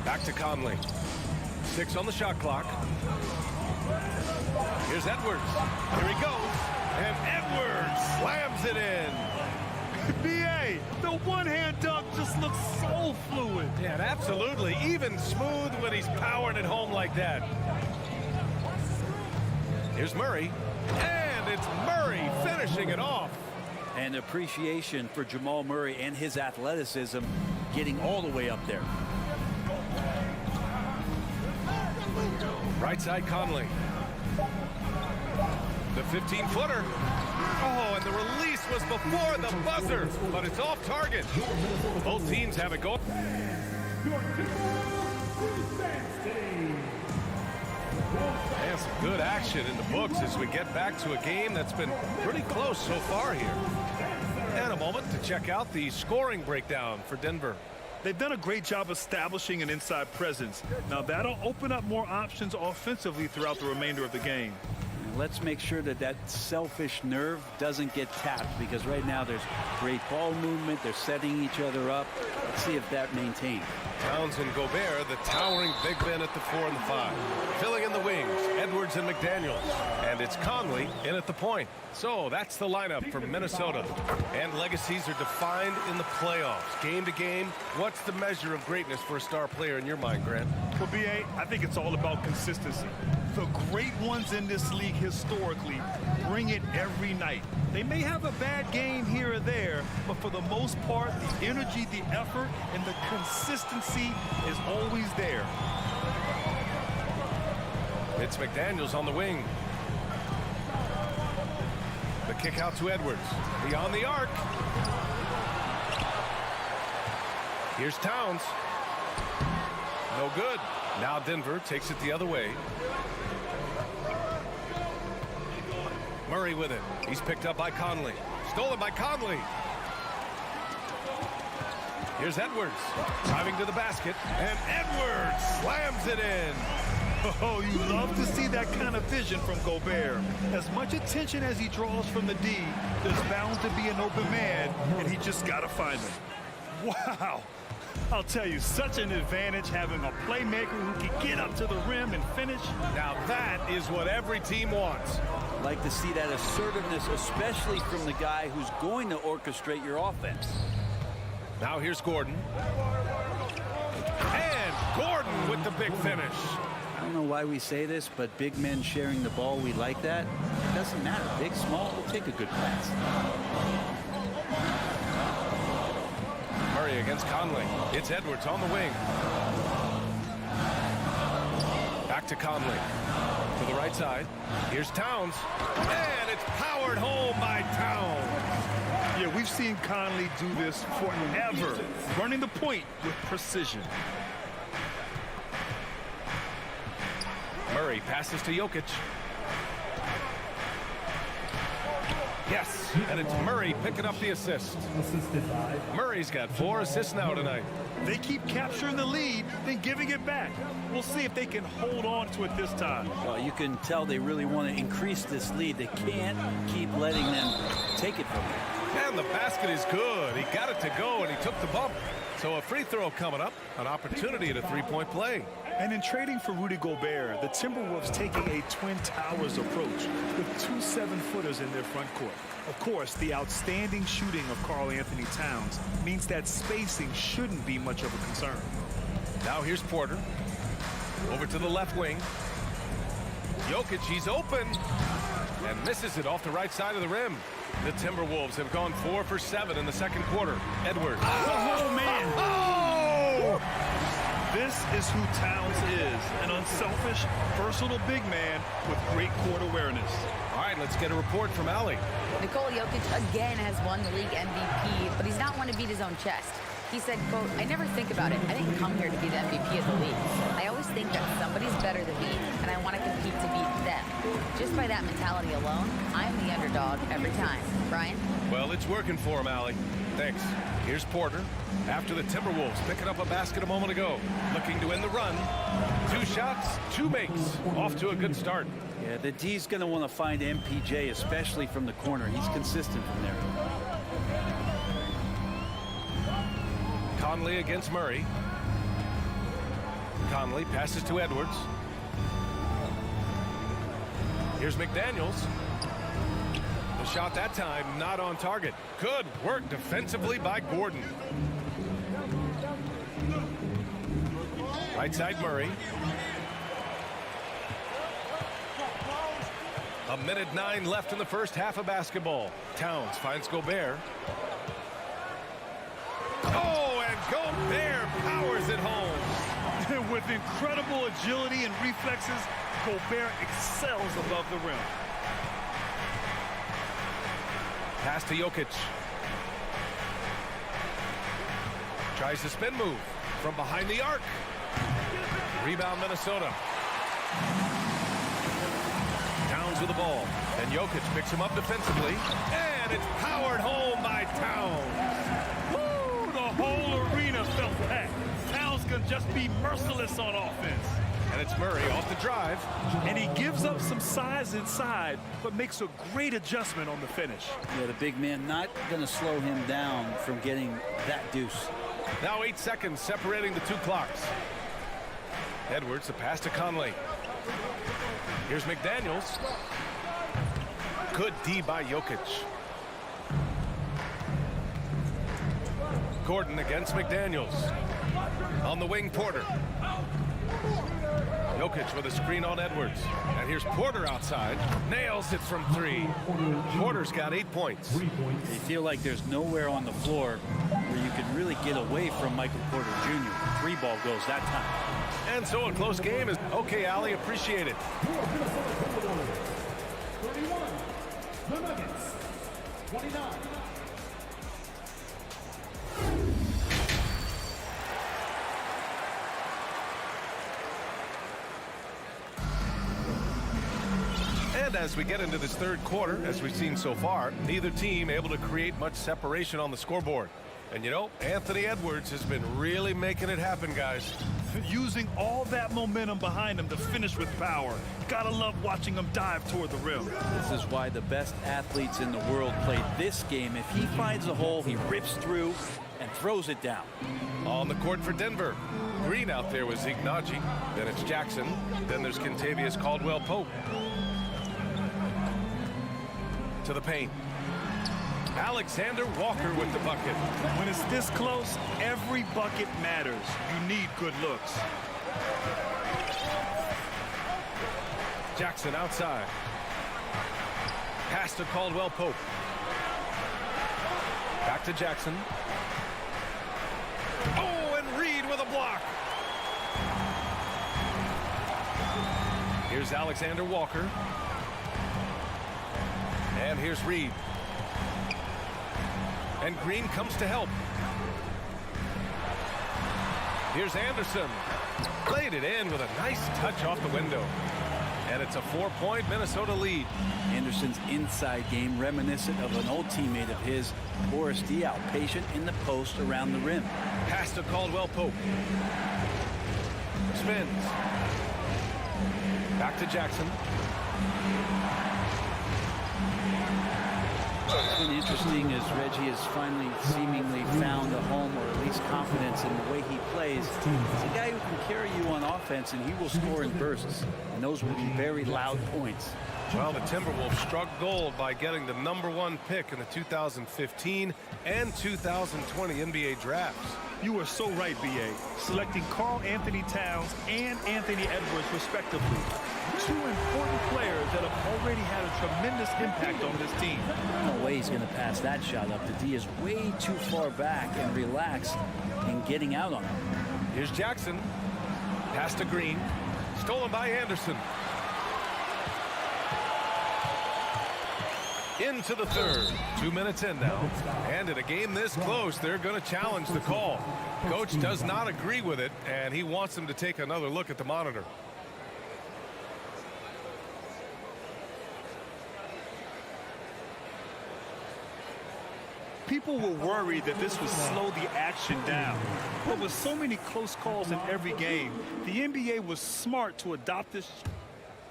H: Back to Conley. 6 on the shot clock. Here's Edwards. Here he goes. And Edwards slams it in.
I: BA, the one-hand dunk just looks so fluid.
H: Yeah, and absolutely. Even smooth when he's powering it home like that. Here's Murray. And it's Murray finishing it off.
J: And appreciation for Jamal Murray and his athleticism getting all the way up there.
H: Right side Conley. The 15-footer. Oh, and the release was before the buzzer, but it's off target. Both teams have it going. And some good action in the books as we get back to a game that's been pretty close so far here. And a moment to check out the scoring breakdown for Denver.
I: They've done a great job establishing an inside presence. Now that'll open up more options offensively throughout the remainder of the game.
J: Let's make sure that that selfish nerve doesn't get tapped, because right now there's great ball movement. They're setting each other up. Let's see if that maintains.
H: Towns and Gobert, the towering big men at the 4 and the 5. Filling in the wings, Edwards and McDaniels. And it's Conley in at the point. So that's the lineup for Minnesota. And legacies are defined in the playoffs. Game to game, what's the measure of greatness for a star player in your mind, Grant?
I: For BA, I think it's all about consistency. The great ones in this league historically bring it every night. They may have a bad game here or there, but for the most part, the energy, the effort, and the consistency is always there.
H: It's McDaniels on the wing. The kick out to Edwards. Beyond the arc. Here's Towns. No good. Now Denver takes it the other way. Murray with it. He's picked up by Conley. Stolen by Conley. Here's Edwards. Driving to the basket. And Edwards slams it in.
I: Oh, you love to see that kind of vision from Gobert. As much attention as he draws from the D, there's bound to be an open man, and he just got to find him. Wow. I'll tell you, such an advantage having a playmaker who can get up to the rim and finish.
H: Now that is what every team wants.
J: Like to see that assertiveness, especially from the guy who's going to orchestrate your offense.
H: Now here's Gordon. And Gordon with the big finish.
J: I don't know why we say this, but big men sharing the ball, we like that. It doesn't matter. Big, small, we'll take a good pass.
H: Murray against Conley. It's Edwards on the wing. Back to Conley. To the right side. Here's Towns. And it's powered home by Towns.
I: Yeah, we've seen Conley do this forever, running the point with precision.
H: Murray passes to Jokic. Yes, and it's Murray picking up the assist. Murray's got 4 assists now tonight.
I: They keep capturing the lead, then giving it back. We'll see if they can hold on to it this time.
J: Well, you can tell they really want to increase this lead. They can't keep letting them take it from them.
H: And the basket is good. He got it to go, and he took the bump. So a free throw coming up, an opportunity at a three-point play.
I: And in trading for Rudy Gobert, the Timberwolves taking a Twin Towers approach with 2 7-footers in their front court. Of course, the outstanding shooting of Karl-Anthony Towns means that spacing shouldn't be much of a concern.
H: Now here's Porter. Over to the left wing. Jokic, he's open. And misses it off the right side of the rim. The Timberwolves have gone 4 for 7 in the second quarter. Edwards.
I: Oh, man.
H: Oh!
I: This is who Towns is, an unselfish, versatile big man with great court awareness.
H: All right, let's get a report from Allie.
K: Nikola Jokic again has won the league MVP, but he's not one to beat his own chest. He said, quote, "I never think about it. I didn't come here to be the MVP of the league. I always think that somebody's better than me, and I want to compete to beat them. them. Just by that mentality alone, I'm the underdog every time. Brian?
H: Well, it's working for him, Allie. Thanks. Here's Porter. After the Timberwolves picking up a basket a moment ago. Looking to end the run. 2 shots, 2 makes. Off to a good start.
J: Yeah, the D's going to want to find MPJ, especially from the corner. He's consistent from there.
H: Conley against Murray. Conley passes to Edwards. Here's McDaniels. The shot that time not on target. Good work defensively by Gordon. Right side Murray. 1:09 left in the first half of basketball. Towns finds Gobert. Oh, and Gobert powers it home.
I: With incredible agility and reflexes, Gobert excels above the rim.
H: Pass to Jokic. Tries the spin move from behind the arc. Rebound Minnesota. Towns with the ball. And Jokic picks him up defensively. And it's powered home by Towns.
I: Woo! The whole arena felt that. Towns can just be merciless on offense.
H: And it's Murray off the drive.
I: And he gives up some size inside, but makes a great adjustment on the finish.
J: Yeah, the big man not going to slow him down from getting that deuce.
H: Now 8 seconds separating the 2 clocks. Edwards, the pass to Conley. Here's McDaniels. Good D by Jokic. Gordon against McDaniels. On the wing, Porter. Jokic with a screen on Edwards. And here's Porter outside. Nails it from 3. Porter's got 8 points.
J: They feel like there's nowhere on the floor where you can really get away from Michael Porter Jr. 3 ball goes that time.
H: And so a close game is okay, Allie. Appreciate it.
N: 31. The Nuggets. 29.
H: And as we get into this third quarter, as we've seen so far, neither team able to create much separation on the scoreboard. And you know, Anthony Edwards has been really making it happen, guys.
I: Using all that momentum behind him to finish with power. Gotta love watching him dive toward the rim.
J: This is why the best athletes in the world play this game. If he finds a hole, he rips through and throws it down.
H: On the court for Denver. Green out there with Zignaji. Then it's Jackson. Then there's Kentavious Caldwell-Pope. To the paint. Alexander Walker with the bucket.
I: When it's this close, every bucket matters. You need good looks.
H: Jackson outside. Pass to Caldwell-Pope. Back to Jackson. Oh, and Reed with a block. Here's Alexander Walker. And here's Reed. And Green comes to help. Here's Anderson. Played it in with a nice touch off the window. And it's a 4-point Minnesota lead.
J: Anderson's inside game reminiscent of an old teammate of his, Boris Diaw, patient in the post around the rim.
H: Pass to Caldwell-Pope. Spins. Back to Jackson.
J: What's been interesting is Reggie has finally seemingly found a home, or at least confidence in the way he plays. He's a guy who can carry you on offense, and he will score in bursts. And those will be very loud points.
H: Well, the Timberwolves struck gold by getting the #1 pick in the 2015 and 2020 NBA drafts.
I: You are so right, B.A. Selecting Karl Anthony Towns and Anthony Edwards, respectively. 2 important players that have already had a tremendous impact on this team.
J: No way he's going to pass that shot up. The D is way too far back and relaxed in getting out on him.
H: Here's Jackson. Pass to Green. Stolen by Anderson. Into the third. 2 minutes in now. And in a game this close, they're going to challenge the call. Coach does not agree with it, and he wants them to take another look at the monitor.
I: People were worried that this would slow the action down. But with so many close calls in every game, the NBA was smart to adopt this.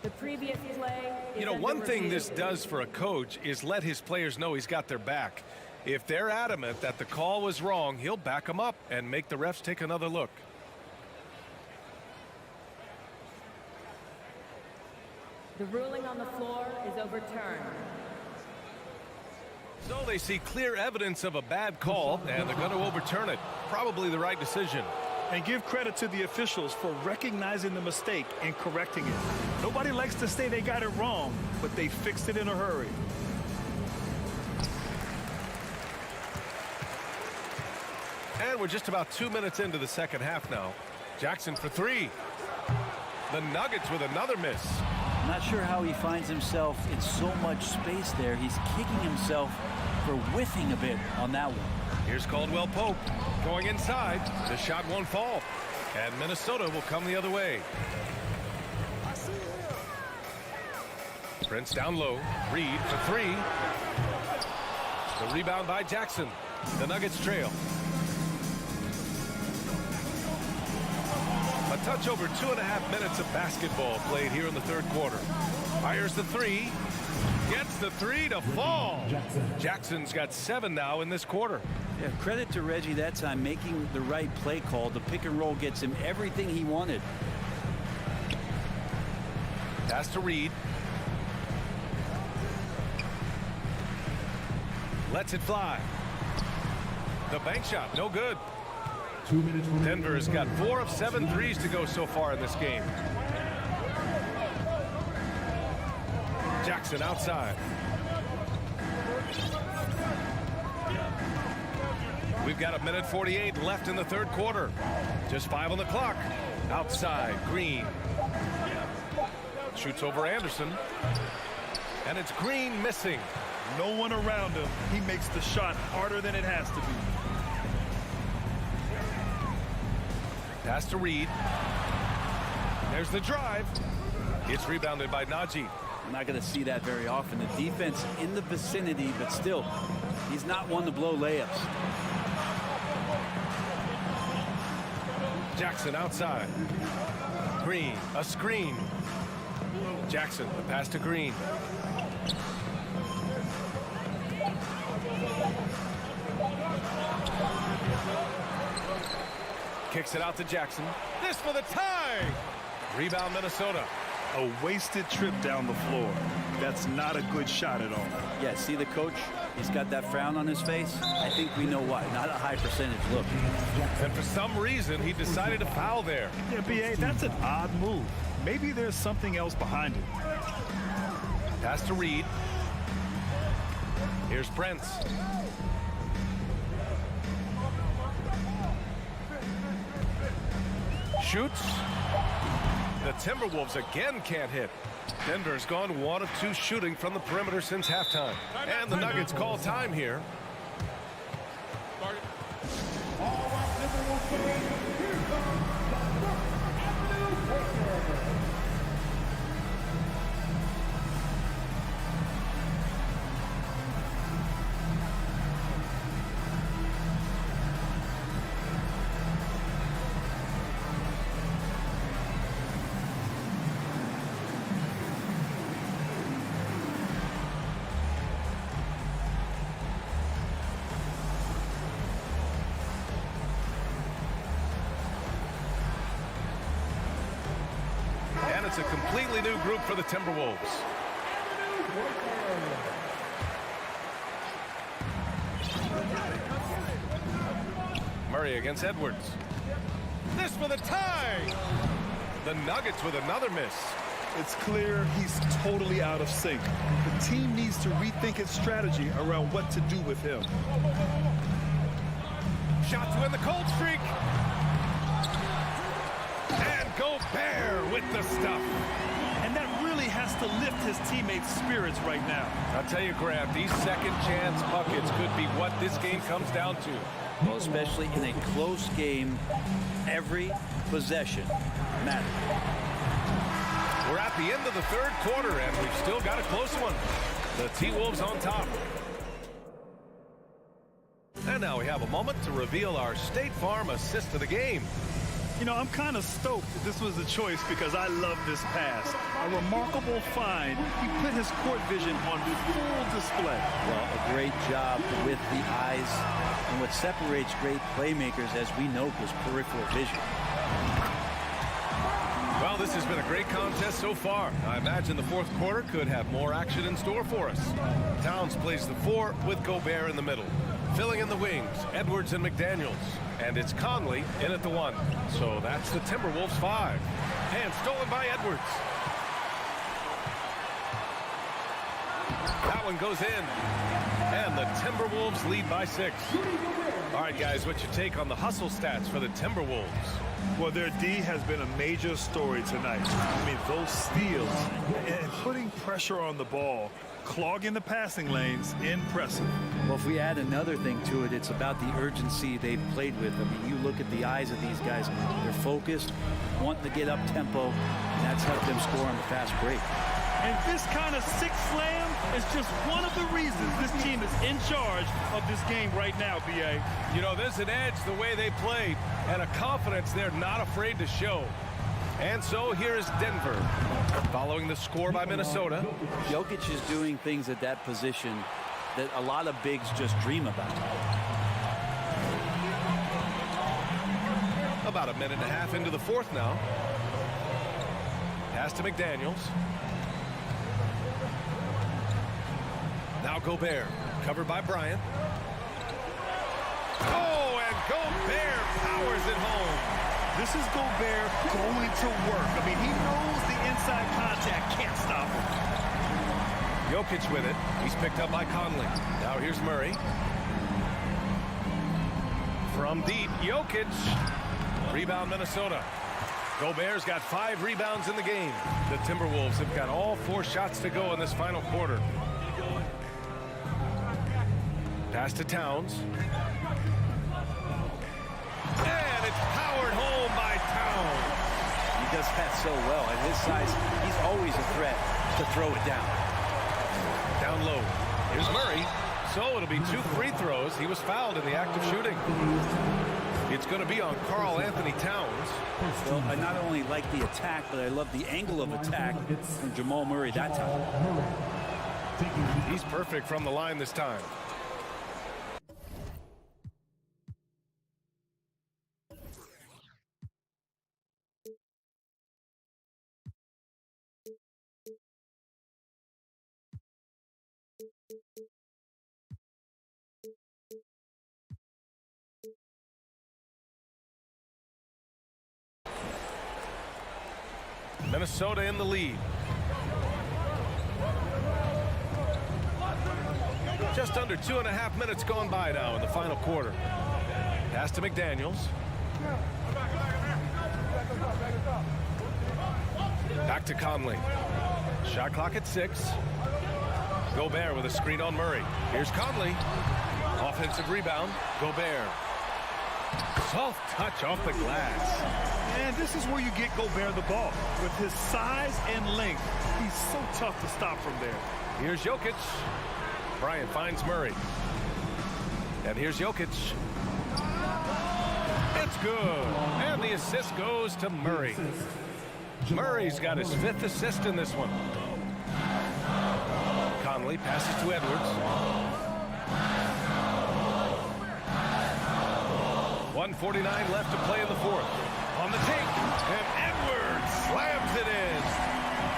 L: The previous play.
H: You know, one thing this does for a coach is let his players know he's got their back. If they're adamant that the call was wrong, he'll back them up and make the refs take another look.
L: The ruling on the floor is overturned.
H: So they see clear evidence of a bad call, and they're going to overturn it. Probably the right decision.
I: And give credit to the officials for recognizing the mistake and correcting it. Nobody likes to say they got it wrong, but they fixed it in a hurry.
H: And we're just about 2 minutes into the second half now. Jackson for three. The Nuggets with another miss.
J: Not sure how he finds himself in so much space there. He's kicking himself for whiffing a bit on that one.
H: Here's Caldwell Pope going inside. The shot won't fall. And Minnesota will come the other way. Prince down low. Reed for three. The rebound by Jackson. The Nuggets trail. A touch over 2.5 minutes of basketball played here in the third quarter. Fires the three. Gets the three to fall. Jackson's got 7 now in this quarter.
J: Yeah, credit to Reggie that time making the right play call. The pick and roll gets him everything he wanted.
H: Pass to Reed. Lets it fly. The bank shot, no good.
N: 2 minutes remaining.
H: Denver has got 4 of 7 threes to go so far in this game. Jackson outside. We've got 1:48 left in the third quarter. Just 5 on the clock. Outside, Green. Shoots over Anderson. And it's Green missing.
I: No one around him. He makes the shot harder than it has to be.
H: Pass to Reed. There's the drive. It's rebounded by Najee.
J: I'm not going to see that very often. The defense in the vicinity, but still, he's not one to blow layups.
H: Jackson outside. Green, a screen. Jackson, the pass to Green. Kicks it out to Jackson. This for the tie. Rebound Minnesota.
I: A wasted trip down the floor. That's not a good shot at all.
J: Yeah, see the coach? He's got that frown on his face. I think we know why. Not a high percentage look.
H: And for some reason, he decided to foul there.
I: Yeah, B.A., that's an odd move. Maybe there's something else behind it.
H: Pass to Reed. Here's Prince. Shoots. The Timberwolves again can't hit. Denver's gone 1 of 2 shooting from the perimeter since halftime. And the Nuggets call time here. And it's a completely new group for the Timberwolves. Murray against Edwards. This for the tie. The Nuggets with another miss.
I: It's clear he's totally out of sync. The team needs to rethink its strategy around what to do with him.
H: Shot to end the cold streak. And Gobert with the stuff.
I: And that really has to lift his teammates' spirits right now.
H: I'll tell you, Grant, these second chance buckets could be what this game comes down to.
J: Well, especially in a close game, every possession matters.
H: We're at the end of the third quarter, and we've still got a close one. The T-Wolves on top. Now we have a moment to reveal our State Farm assist of the game.
I: You know, I'm kind of stoked that this was the choice because I love this pass. A remarkable find. He put his court vision on full display.
J: Well, a great job with the eyes. And what separates great playmakers, as we know, is peripheral vision.
H: Well, this has been a great contest so far. I imagine the fourth quarter could have more action in store for us. Towns plays the 4 with Gobert in the middle. Filling in the wings, Edwards and McDaniels. And it's Conley in at the 1. So that's the Timberwolves 5. And stolen by Edwards. That one goes in. And the Timberwolves lead by 6. All right, guys, what's your take on the hustle stats for the Timberwolves?
I: Well, their D has been a major story tonight. I mean, those steals and putting pressure on the ball, clogging the passing lanes, impressive.
J: Well, if we add another thing to it, it's about the urgency they've played with. I mean, you look at the eyes of these guys, they're focused, wanting to get up tempo, and that's helped them score on the fast break.
I: And this kind of six slam is just one of the reasons this team is in charge of this game right now, B.A.
H: You know, there's an edge the way they played and a confidence they're not afraid to show. And so here is Denver following the score by Minnesota.
J: Jokic is doing things at that position that a lot of bigs just dream about.
H: About a minute and a half into the fourth now. Pass to McDaniels. Now Gobert, covered by Bryant. Oh, and Gobert powers it home.
I: This is Gobert going to work. I mean, he knows the inside contact can't stop him.
H: Jokic with it. He's picked up by Conley. Now here's Murray. From deep, Jokic. Rebound Minnesota. Gobert's got 5 rebounds in the game. The Timberwolves have got all 4 shots to go in this final quarter. Pass to Towns. And it's powered home by Towns.
J: He does that so well. At his size, he's always a threat to throw it down.
H: Down low. Here's Murray. So it'll be 2 free throws. He was fouled in the act of shooting. It's going to be on Karl Anthony Towns.
J: Well, I not only like the attack, but I love the angle of attack from Jamal Murray that time.
H: He's perfect from the line this time. Minnesota in the lead. Just under 2.5 minutes gone by now in the final quarter. Pass to McDaniels. Back to Conley. Shot clock at 6. Gobert with a screen on Murray. Here's Conley. Offensive rebound. Gobert. Soft touch off the glass.
I: And this is where you get Gobert the ball. With his size and length, he's so tough to stop from there.
H: Here's Jokic. Bryant finds Murray. And here's Jokic. It's good. And the assist goes to Murray. Murray's got his 5th assist in this one. Conley passes to Edwards. 1:49 left to play in the fourth. On the take, and Edwards slams it in.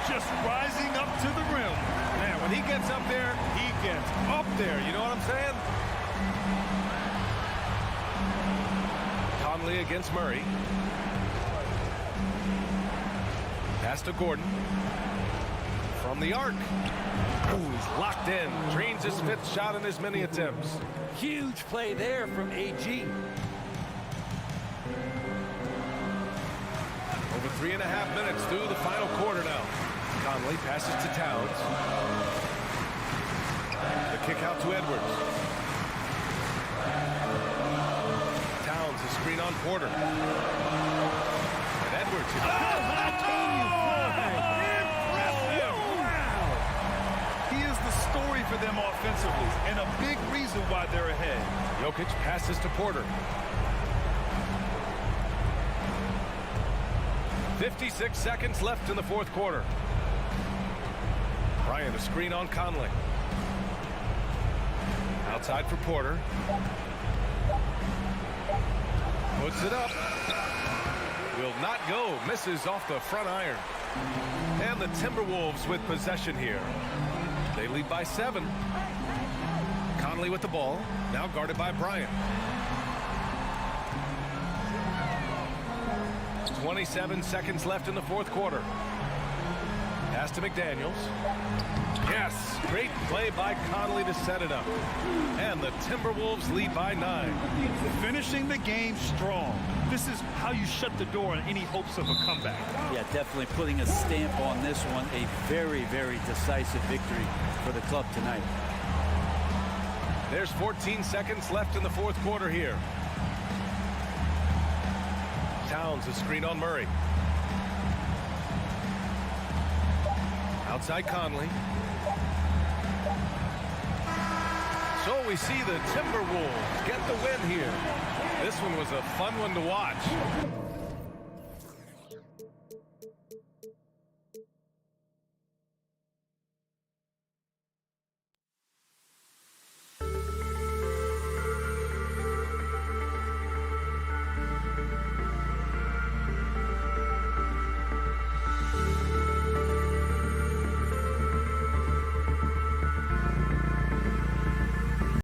I: Just rising up to the rim.
H: Man, when he gets up there, he gets up there. You know what I'm saying? Conley against Murray. Pass to Gordon. From the arc. Ooh, he's locked in. Drains his 5th shot in as many attempts.
J: Huge play there from AG.
H: Over 3.5 minutes through the final quarter now. Conley passes to Towns. The kick out to Edwards. Towns is screen on Porter. And Edwards.
I: He is the story for them offensively, and a big reason why they're ahead.
H: Jokic passes to Porter. 56 seconds left in the fourth quarter. Bryant, a screen on Conley. Outside for Porter. Puts it up. Will not go. Misses off the front iron. And the Timberwolves with possession here. They lead by 7. Conley with the ball. Now guarded by Bryant. 27 seconds left in the fourth quarter. Pass to McDaniels. Yes, great play by Conley to set it up. And the Timberwolves lead by 9.
I: Finishing the game strong. This is how you shut the door on any hopes of a comeback.
J: Yeah, definitely putting a stamp on this one. A very, very decisive victory for the club tonight.
H: There's 14 seconds left in the fourth quarter here. Towns a screen on Murray. Outside Conley. So we see the Timberwolves get the win here. This one was a fun one to watch.